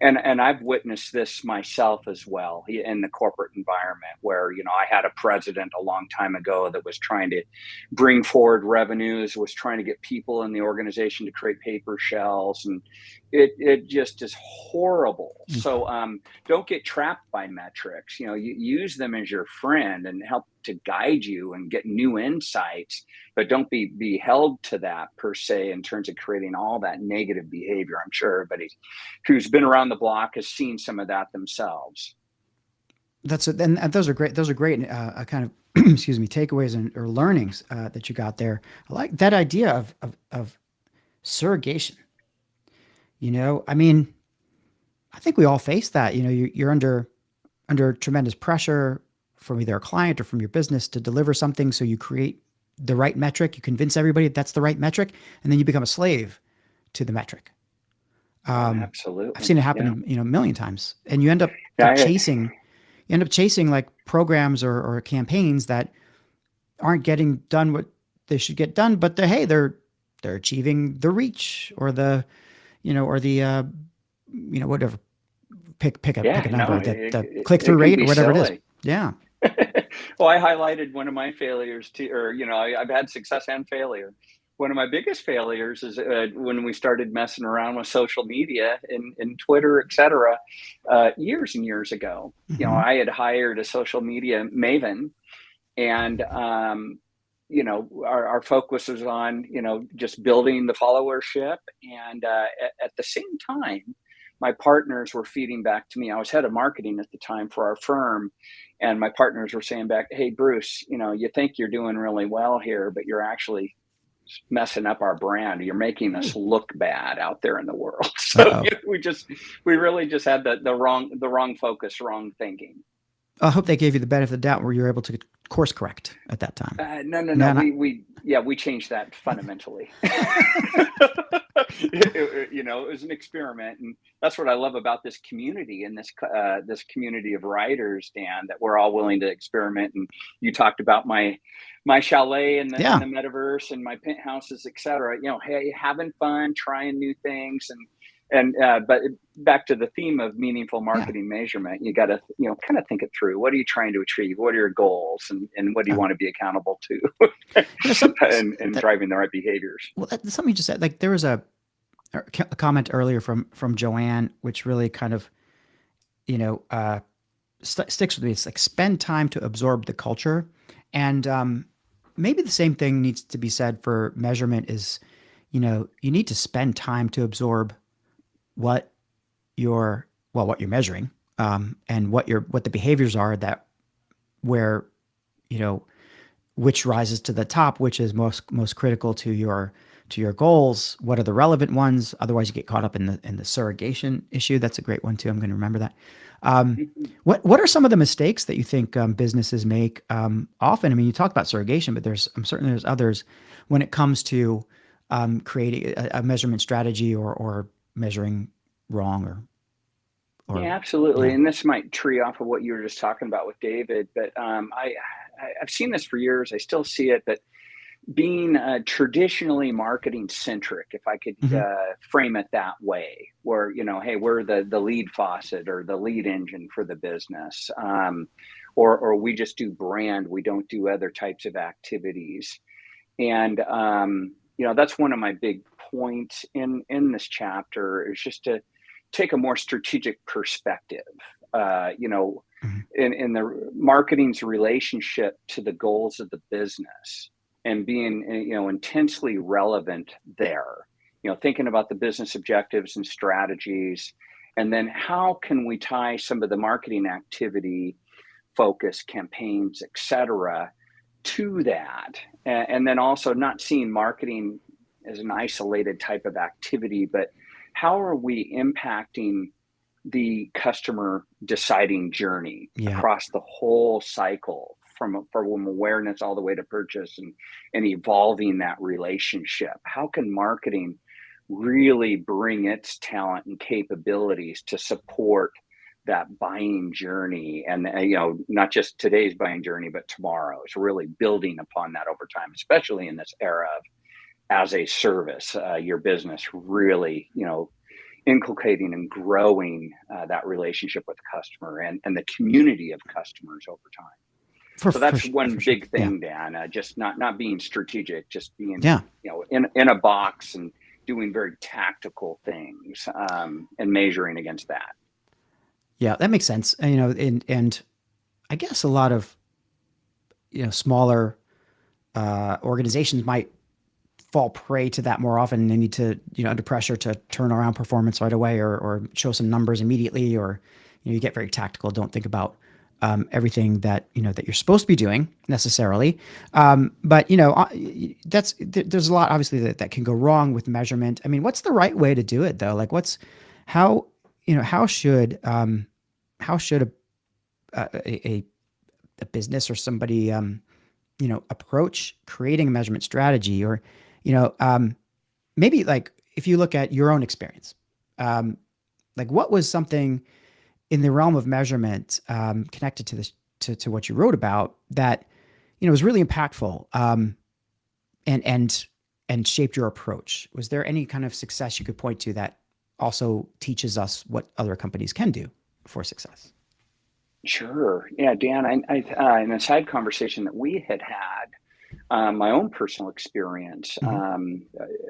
And I've witnessed this myself as well in the corporate environment where, I had a president a long time ago that was trying to bring forward revenues, was trying to get people in the organization to create paper shells. And it just is horrible. So don't get trapped by metrics. You use them as your friend and help to guide you and get new insights, but don't be held to that per se in terms of creating all that negative behavior. I'm sure everybody who's been around the block has seen some of that themselves. And those are great. Those are great kind of takeaways or learnings that you got there. I like that idea of surrogation. I think we all face that. You're under tremendous pressure from either a client or from your business to deliver something. So you create the right metric. You convince everybody that's the right metric, and then you become a slave to the metric. Absolutely. I've seen it happen, a million times, and you end up chasing like programs or campaigns that aren't getting done what they should get done, but they're achieving the reach or the whatever. Pick a number, the click-through rate or whatever it is. Yeah. Well, I highlighted one of my failures too, or, I've had success and failure. One of my biggest failures is when we started messing around with social media and Twitter, et cetera, years and years ago. I had hired a social media maven, and, our focus was on, just building the followership. And at the same time, my partners were feeding back to me. I was head of marketing at the time for our firm. And my partners were saying back, hey, Bruce, you think you're doing really well here, but you're actually messing up our brand. You're making us look bad out there in the world. So we really just had the wrong focus, wrong thinking. I hope they gave you the benefit of the doubt where you were able to course correct at that time. No. We changed that fundamentally. It was an experiment, and that's what I love about this community and this community of writers, Dan, that we're all willing to experiment. And you talked about my chalet in the metaverse and my penthouses, et cetera. Hey, having fun, trying new things, but back to the theme of meaningful marketing measurement, you got to kind of think it through. What are you trying to achieve? What are your goals, and what do you want to be accountable to, and driving the right behaviors? Well, that's something you just said. Like there was a comment earlier from Joanne, which really kind of sticks with me. It's like spend time to absorb the culture, and maybe the same thing needs to be said for measurement. Is you need to spend time to absorb what you're measuring, and what the behaviors are that where, which rises to the top, which is most critical to your goals. What are the relevant ones? Otherwise, you get caught up in the surrogation issue. That's a great one too. I'm going to remember that. What are some of the mistakes that you think businesses make often? I mean, you talk about surrogation, but I'm certain there's others when it comes to creating a measurement strategy or measuring wrong or Yeah, absolutely. yeah. And this might tree off of what you were just talking about with David, but I've seen this for years. I still see it, but being traditionally marketing centric, if I could Mhm. frame it that way, where, hey, we're the lead faucet or the lead engine for the business, or we just do brand, we don't do other types of activities. And that's one of my big points in this chapter, is just to take a more strategic perspective. Mhm. In the marketing's relationship to the goals of the business, and being intensely relevant there. Thinking about the business objectives and strategies, and then how can we tie some of the marketing activity, focus, campaigns, etc., to that, and then also not seeing marketing as an isolated type of activity, but how are we impacting the customer deciding journey Yeah. across the whole cycle, from awareness all the way to purchase, and evolving that relationship. How can marketing really bring its talent and capabilities to support that buying journey, and not just today's buying journey, but tomorrow's, really building upon that over time, especially in this era of as a service, your business really inculcating and growing that relationship with the customer, and the community of customers over time. So that's one For sure. big thing, Dan. Just not being strategic, just being Yeah. in a box and doing very tactical things, and measuring against that. Yeah, that makes sense. And I guess a lot of smaller organizations might fall prey to that more often. They need to, under pressure to turn around performance right away, or show some numbers immediately, or you get very tactical. Don't think about everything that that you're supposed to be doing necessarily. But there's a lot obviously that can go wrong with measurement. I mean, what's the right way to do it though? Like, how how should a business or somebody approach creating a measurement strategy, or maybe like if you look at your own experience, like what was something in the realm of measurement connected to this to what you wrote about that was really impactful, and shaped your approach? Was there any kind of success you could point to that also teaches us what other companies can do for success? Sure. Yeah, Dan, in a side conversation that we had, my own personal experience, Mhm.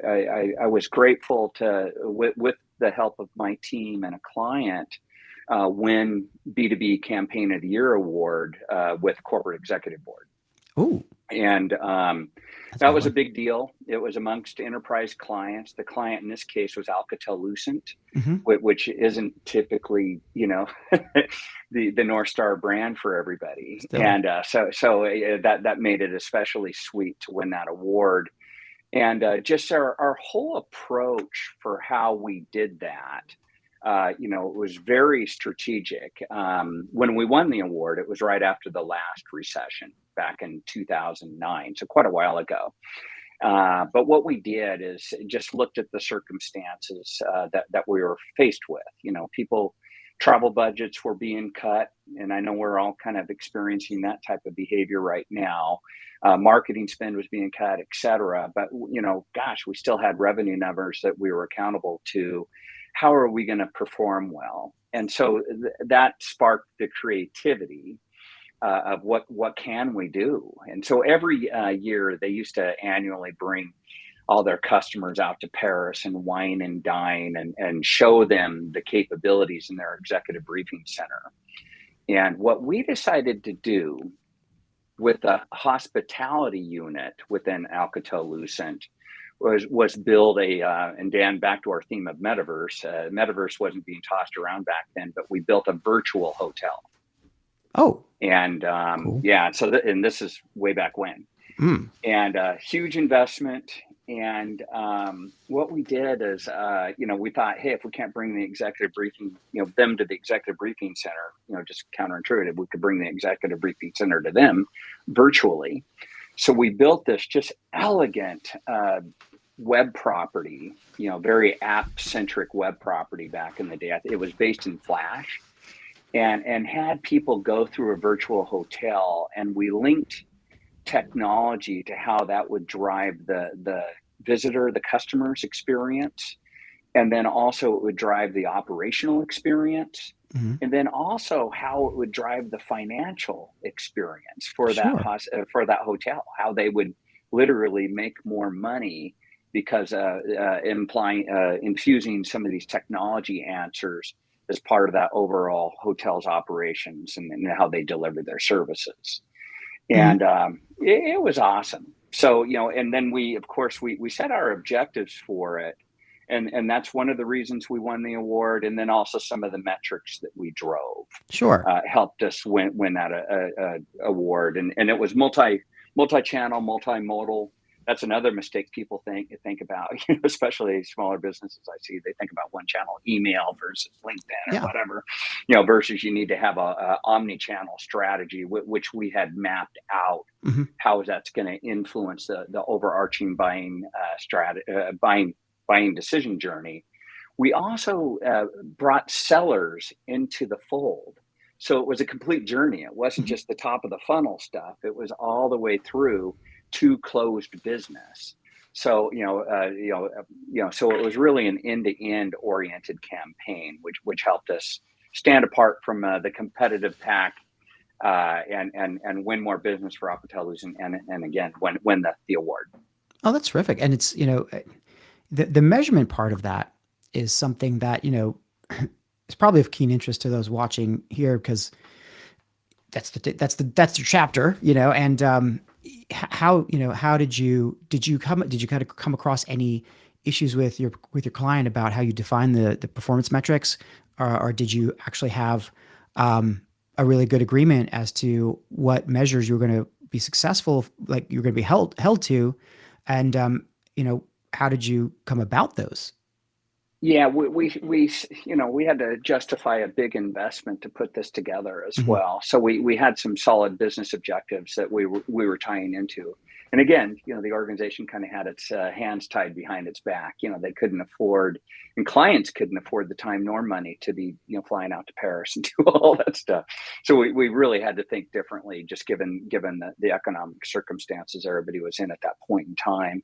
I was grateful to, with the help of my team and a client, win B2B Campaign of the Year award with Corporate Executive Board. Oh, And that's a that big was a one. big deal. It was amongst enterprise clients. The client in this case was Alcatel-Lucent, Mhm. which isn't typically, the North Star brand for everybody. Still. And that made it especially sweet to win that award. And just our whole approach for how we did that, it was very strategic. When we won the award, it was right after the last recession back in 2009, so quite a while ago. But what we did is just looked at the circumstances that we were faced with. People, travel budgets were being cut, and I know we're all kind of experiencing that type of behavior right now. Marketing spend was being cut, et cetera. But gosh, we still had revenue numbers that we were accountable to. How are we going to perform well? And so that sparked the creativity of what can we do. And so every year they used to annually bring all their customers out to Paris and wine and dine, and show them the capabilities in their executive briefing center. And what we decided to do with the hospitality unit within Alcatel-Lucent was build and Dan, back to our theme of metaverse. Metaverse wasn't being tossed around back then, but we built a virtual hotel. Oh, and cool. yeah, so and this is way back when, and huge investment. And what we did is, we thought, hey, if we can't bring the executive briefing, them to the executive briefing center, just counterintuitive, we could bring the executive briefing center to them virtually. So we built this just elegant web property, very app-centric web property back in the day. It was based in Flash, and had people go through a virtual hotel, and we linked technology to how that would drive the visitor, the customer's experience, and then also it would drive the operational experience, and then also how it would drive the financial experience for that hotel, how they would literally make more money because infusing some of these technology answers as part of that overall hotel's operations and how they deliver their services. And it was awesome. So, and then we set our objectives for it. And that's one of the reasons we won the award. And then also some of the metrics that we drove helped us win that award. And it was multi-channel, multimodal. That's another mistake people think about, especially smaller businesses. I see they think about one channel, email versus LinkedIn or whatever, versus you need to have a omni-channel strategy, which we had mapped out how that's going to influence the overarching buying decision journey. We also brought sellers into the fold. So it was a complete journey. It wasn't just the top of the funnel stuff. It was all the way through to closed business. So, so it was really an end-to-end oriented campaign, which helped us stand apart from the competitive pack and win more business for Alcatelus and again, win the award. Oh, that's terrific. And it's, the measurement part of that is something that, is probably of keen interest to those watching here, because that's your chapter, and how did you kind of come across any issues with your client about how you define the performance metrics, or did you actually have a really good agreement as to what measures you were going to be successful, like you're going to be held to, and how did you come about those? Yeah, we had to justify a big investment to put this together as well. So we had some solid business objectives that we were tying into. And again, the organization kind of had its hands tied behind its back. They couldn't afford, and clients couldn't afford the time nor money to be, flying out to Paris and do all that stuff. So we really had to think differently, just given the economic circumstances everybody was in at that point in time.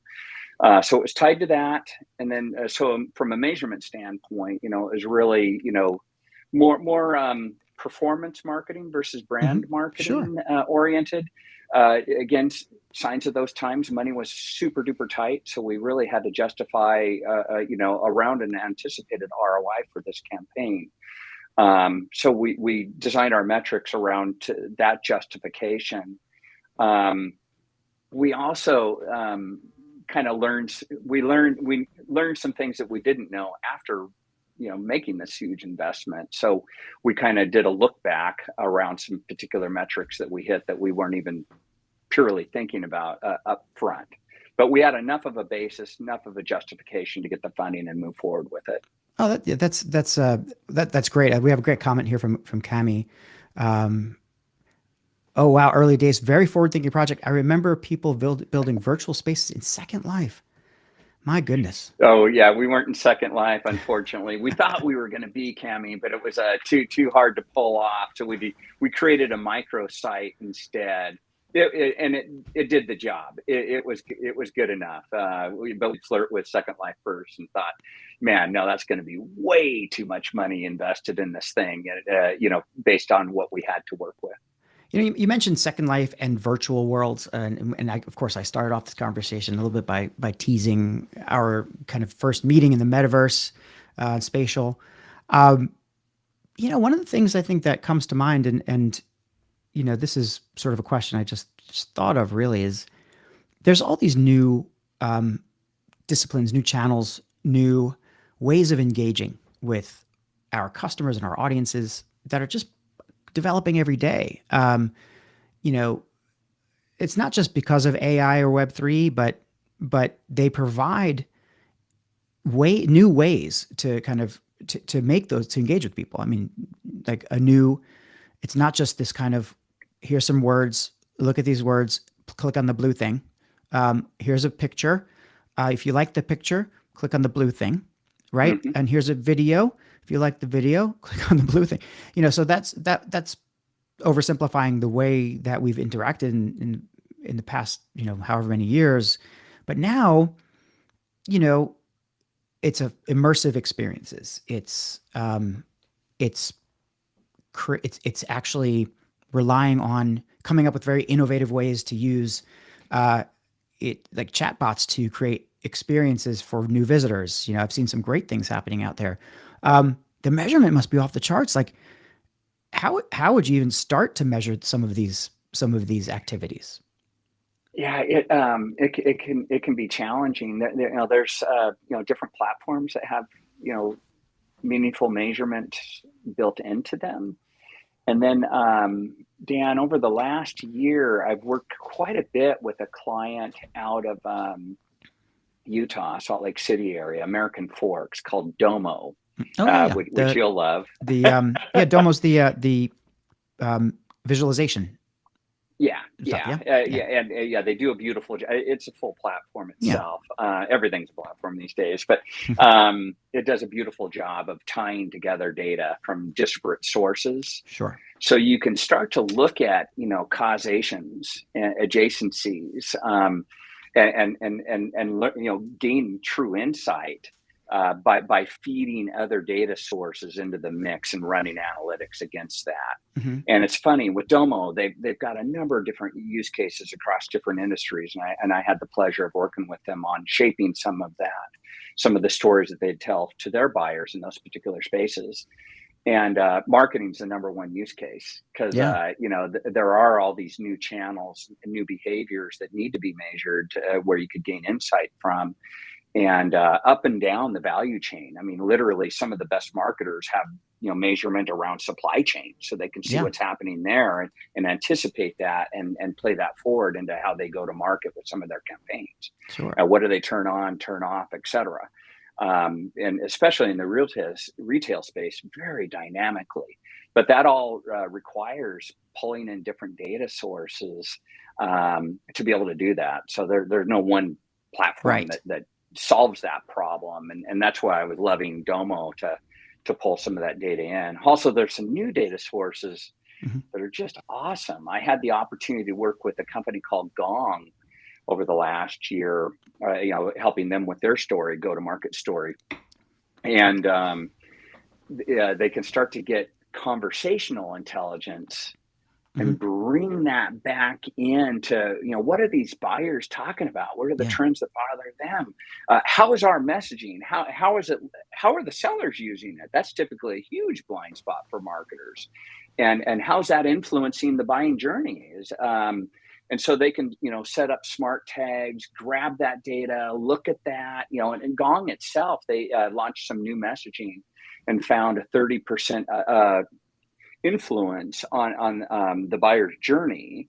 So it was tied to that. And then, so from a measurement standpoint, it was really, more performance marketing versus brand marketing oriented. Again, signs of those times, money was super duper tight. So we really had to justify, around an anticipated ROI for this campaign. So we designed our metrics around that justification. We also, kind of learned some things that we didn't know after making this huge investment. So we kind of did a look back around some particular metrics that we hit that we weren't even purely thinking about up front, but we had enough of a basis, enough of a justification to get the funding and move forward with it. Oh, that's great. We have a great comment here from Cami. Oh, wow. Early days, very forward-thinking project. I remember people building virtual spaces in Second Life. My goodness. Oh, yeah. We weren't in Second Life, unfortunately. We thought we were going to be, Cami, but it was too hard to pull off. So we created a microsite instead. It did the job. It was good enough. We flirt with Second Life first and thought, man, no, that's going to be way too much money invested in this thing, based on what we had to work with. You mentioned Second Life and virtual worlds, and of course I started off this conversation a little bit by teasing our kind of first meeting in the metaverse, spatial. One of the things I think that comes to mind, and this is sort of a question I just thought of really, is there's all these new disciplines, new channels, new ways of engaging with our customers and our audiences that are just developing every day. You know, it's not just because of AI or Web3, but they provide new ways to kind of to make those, to engage with people. I mean, like it's not just this kind of, here's some words, look at these words, click on the blue thing. Here's a picture. If you like the picture, click on the blue thing, right? Mm-hmm. And here's a video. If you like the video, click on the blue thing. You know, so that's oversimplifying the way that we've interacted in the past, you know, however many years. But now, you know, it's immersive experiences. It's actually relying on coming up with very innovative ways to use like chatbots to create experiences for new visitors. You know, I've seen some great things happening out there. The measurement must be off the charts. Like, how would you even start to measure some of these activities? Yeah, it can be challenging. You know, there's different platforms that have, you know, meaningful measurement built into them. And then, Dan, over the last year, I've worked quite a bit with a client out of Utah, Salt Lake City area, American Forks, called Domo, which you'll love. Domo's the visualization. Yeah, stuff, they do a beautiful job. It's a full platform itself. Everything's a platform these days, but it does a beautiful job of tying together data from disparate sources. Sure. So you can start to look at, you know, causations and adjacencies, and you know, gain true insight by feeding other data sources into the mix and running analytics against that. Mm-hmm. And it's funny with Domo, they've got a number of different use cases across different industries, and I had the pleasure of working with them on shaping some of the stories that they tell to their buyers in those particular spaces. And marketing is the number one use case because you know, there are all these new channels, new behaviors that need to be measured where you could gain insight from. And up and down the value chain. I mean, literally, some of the best marketers have, you know, measurement around supply chain, so they can see what's happening there and anticipate that and play that forward into how they go to market with some of their campaigns. Sure. What do they turn on, turn off, et cetera. And especially in the retail space, very dynamically. But that all requires pulling in different data sources to be able to do that. So there's no one platform that solves that problem, and that's why I was loving Domo to pull some of that data in. Also, there's some new data sources that are just awesome. I had the opportunity to work with a company called Gong over the last year, you know, helping them with their story, go-to-market story, and they can start to get conversational intelligence and bring that back into, you know, what are these buyers talking about? What are the trends that bother them? How is our messaging? How is it? How are the sellers using it? That's typically a huge blind spot for marketers. And how's that influencing the buying journey? And so they can, you know, set up smart tags, grab that data, look at that, you know, and Gong itself, they launched some new messaging and found a 30% influence on the buyer's journey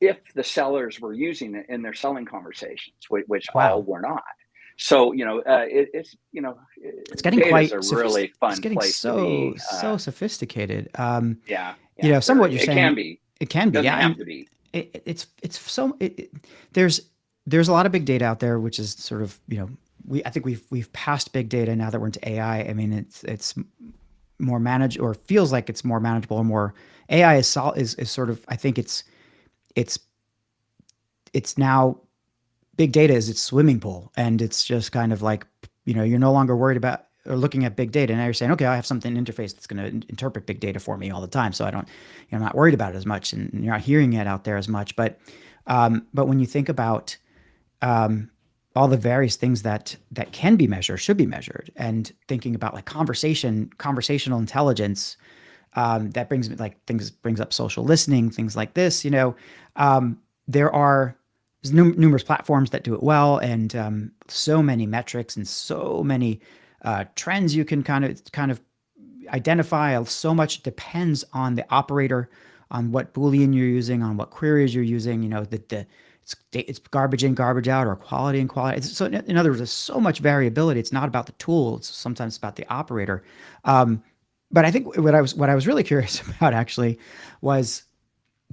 if the sellers were using it in their selling conversations, which all were not. So, you know, it's, you know, it's getting quite a really fun it's getting place so to be. So sophisticated. You know, some of what you're saying, it can be. It can be. Doesn't have to be. There's a lot of big data out there, which is sort of, you know, I think we've passed big data now that we're into AI. I mean, it's more managed, or feels like it's more manageable, or more AI is sort of, I think it's now big data is its swimming pool, and it's just kind of like, you know, you're no longer worried about or looking at big data. Now you're saying, okay, I have something interface that's going to interpret big data for me all the time. So I'm not worried about it as much, and you're not hearing it out there as much. But when you think about all the various things that can be measured, should be measured, and thinking about like conversational intelligence, that brings up social listening, things like this, you know, there's there's numerous platforms that do it well, and so many metrics and so many trends you can kind of identify. So much depends on the operator, on what Boolean you're using, on what queries you're using. It's garbage in, garbage out, or quality and quality. So in other words, there's so much variability. It's not about the tool. It's sometimes about the operator. But I think what I was really curious about actually was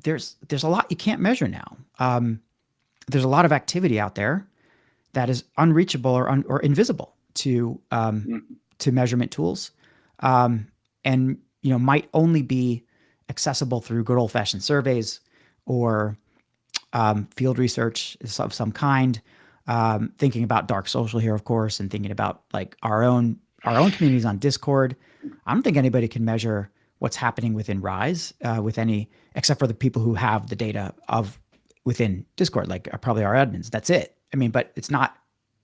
there's a lot you can't measure now. There's a lot of activity out there that is unreachable or invisible to measurement tools, and might only be accessible through good old-fashioned surveys or field research of some kind. Thinking about dark social here, of course, and thinking about like our own communities on Discord. I don't think anybody can measure what's happening within Rise except for the people who have the data within Discord, like probably our admins. That's it. I mean, but it's not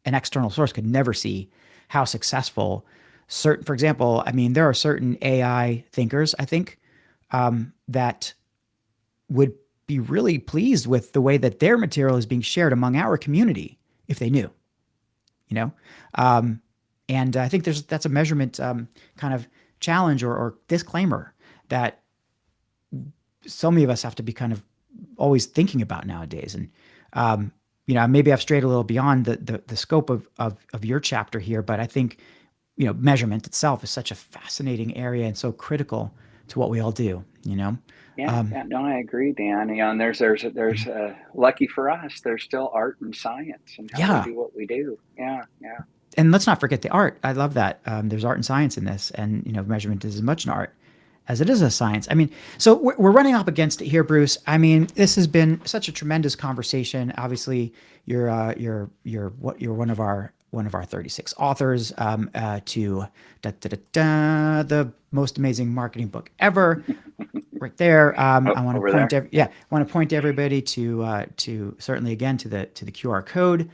an external source could never see how successful for example, I mean, there are certain AI thinkers, I think, that would be really pleased with the way that their material is being shared among our community if they knew, and I think that's a measurement kind of challenge or disclaimer that so many of us have to be kind of always thinking about nowadays. And maybe I've strayed a little beyond the scope of your chapter here, but I think measurement itself is such a fascinating area and so critical to what we all do. No, I agree, Dan. And there's lucky for us, there's still art and science and how we do what we do. Yeah. And let's not forget the art. I love that. There's art and science in this, and measurement is as much an art as it is a science. I mean, so we're running up against it here, Bruce. I mean, this has been such a tremendous conversation. Obviously, you're one of our 36 authors to the most amazing marketing book ever, right there. I want to point everybody to certainly again to the QR code,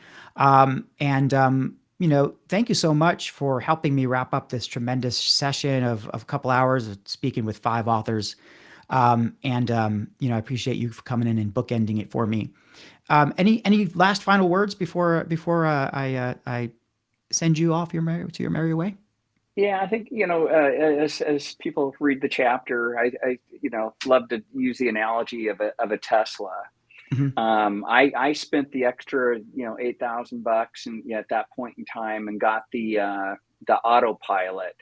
thank you so much for helping me wrap up this tremendous session of a couple hours of speaking with 5 authors. I appreciate you for coming in and bookending it for me. Any last final words before I send you off to your merry way? Yeah, I think as people read the chapter, I love to use the analogy of a Tesla. Mm-hmm. I spent the extra $8,000 and at that point in time and got the autopilot.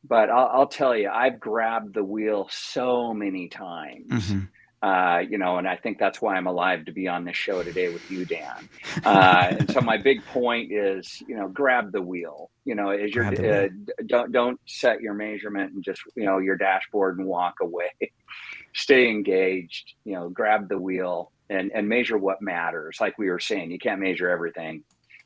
But I'll tell you, I've grabbed the wheel so many times. Mm-hmm. And I think that's why I'm alive to be on this show today with you, Dan. And so my big point is, grab the wheel. Don't set your measurement and just your dashboard and walk away. Stay engaged. Grab the wheel and measure what matters. Like we were saying, you can't measure everything.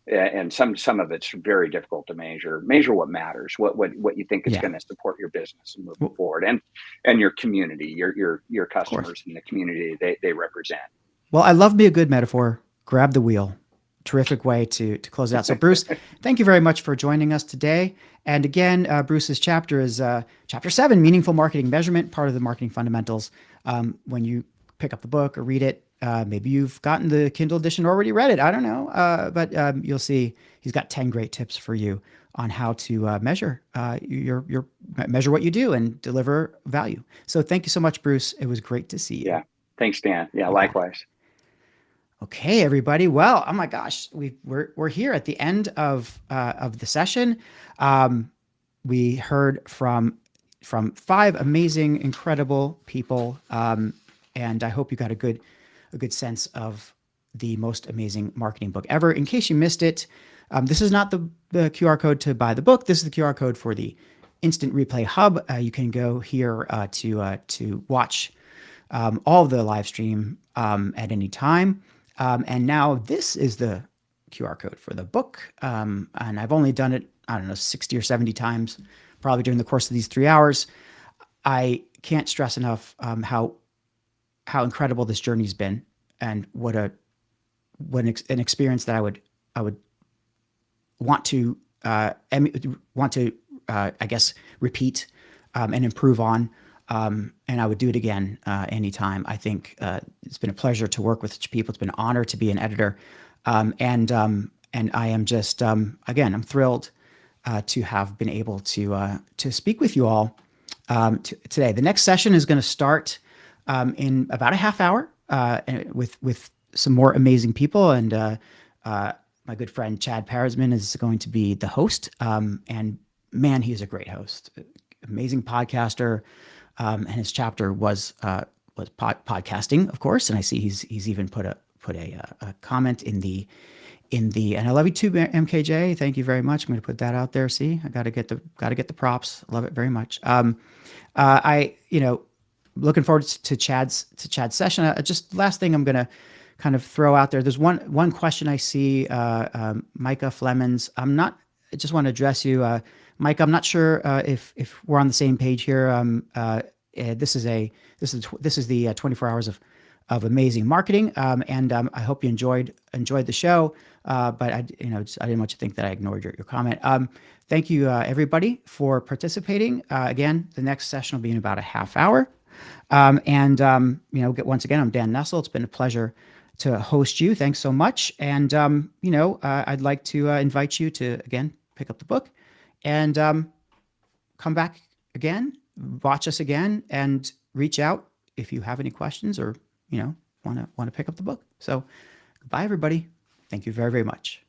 And some of it's very difficult to measure. Measure what matters, what you think is going to support your business and move forward, and your community, your customers and the community they represent. Well, I love me a good metaphor. Grab the wheel. Terrific way to close it out. So, Bruce, thank you very much for joining us today. And again, Bruce's chapter is Chapter 7, Meaningful Marketing Measurement, part of the Marketing Fundamentals. When you pick up the book or read it, maybe you've gotten the Kindle edition or already read it. I don't know. But you'll see he's got 10 great tips for you on how to measure measure what you do and deliver value. So thank you so much, Bruce. It was great to see you. Yeah. Thanks, Dan. Yeah, likewise. Okay, everybody. Well, oh my gosh, we're here at the end of the session. We heard from 5 amazing, incredible people, and I hope you got a good sense of the most amazing marketing book ever. In case you missed it, this is not the QR code to buy the book. This is the QR code for the Instant Replay Hub. You can go here to watch all of the live stream at any time. And now this is the QR code for the book. And I've only done it, 60 or 70 times, probably during the course of these 3 hours. I can't stress enough how incredible this journey's been, and what an experience that I would want to I guess repeat and improve on. And I would do it again anytime. I think it's been a pleasure to work with such people. It's been an honor to be an editor. And I am just, again, I'm thrilled to have been able to speak with you all today. The next session is going to start in about a half hour with some more amazing people. And my good friend Chad Parisman is going to be the host. And man, he's a great host, amazing podcaster. And his chapter was podcasting, of course. And I see he's even put a comment in the and I love you too, MKJ. Thank you very much. I'm going to put that out there. See, I got to get the props. Love it very much. Looking forward to Chad's session. Just last thing I'm going to kind of throw out there. There's one question I see, Micah Flemons. I just want to address you, Mike. I'm not sure if we're on the same page here. This is the 24 hours of amazing marketing, and I hope you enjoyed the show. But I didn't want you to think that I ignored your comment. Thank you, everybody, for participating. Again, the next session will be in about a half hour. Once again, I'm Dan Nessel. It's been a pleasure to host you. Thanks so much. And I'd like to invite you to again pick up the book and come back again, watch us again, and reach out if you have any questions or want to pick up the book. So goodbye, everybody. Thank you very, very much.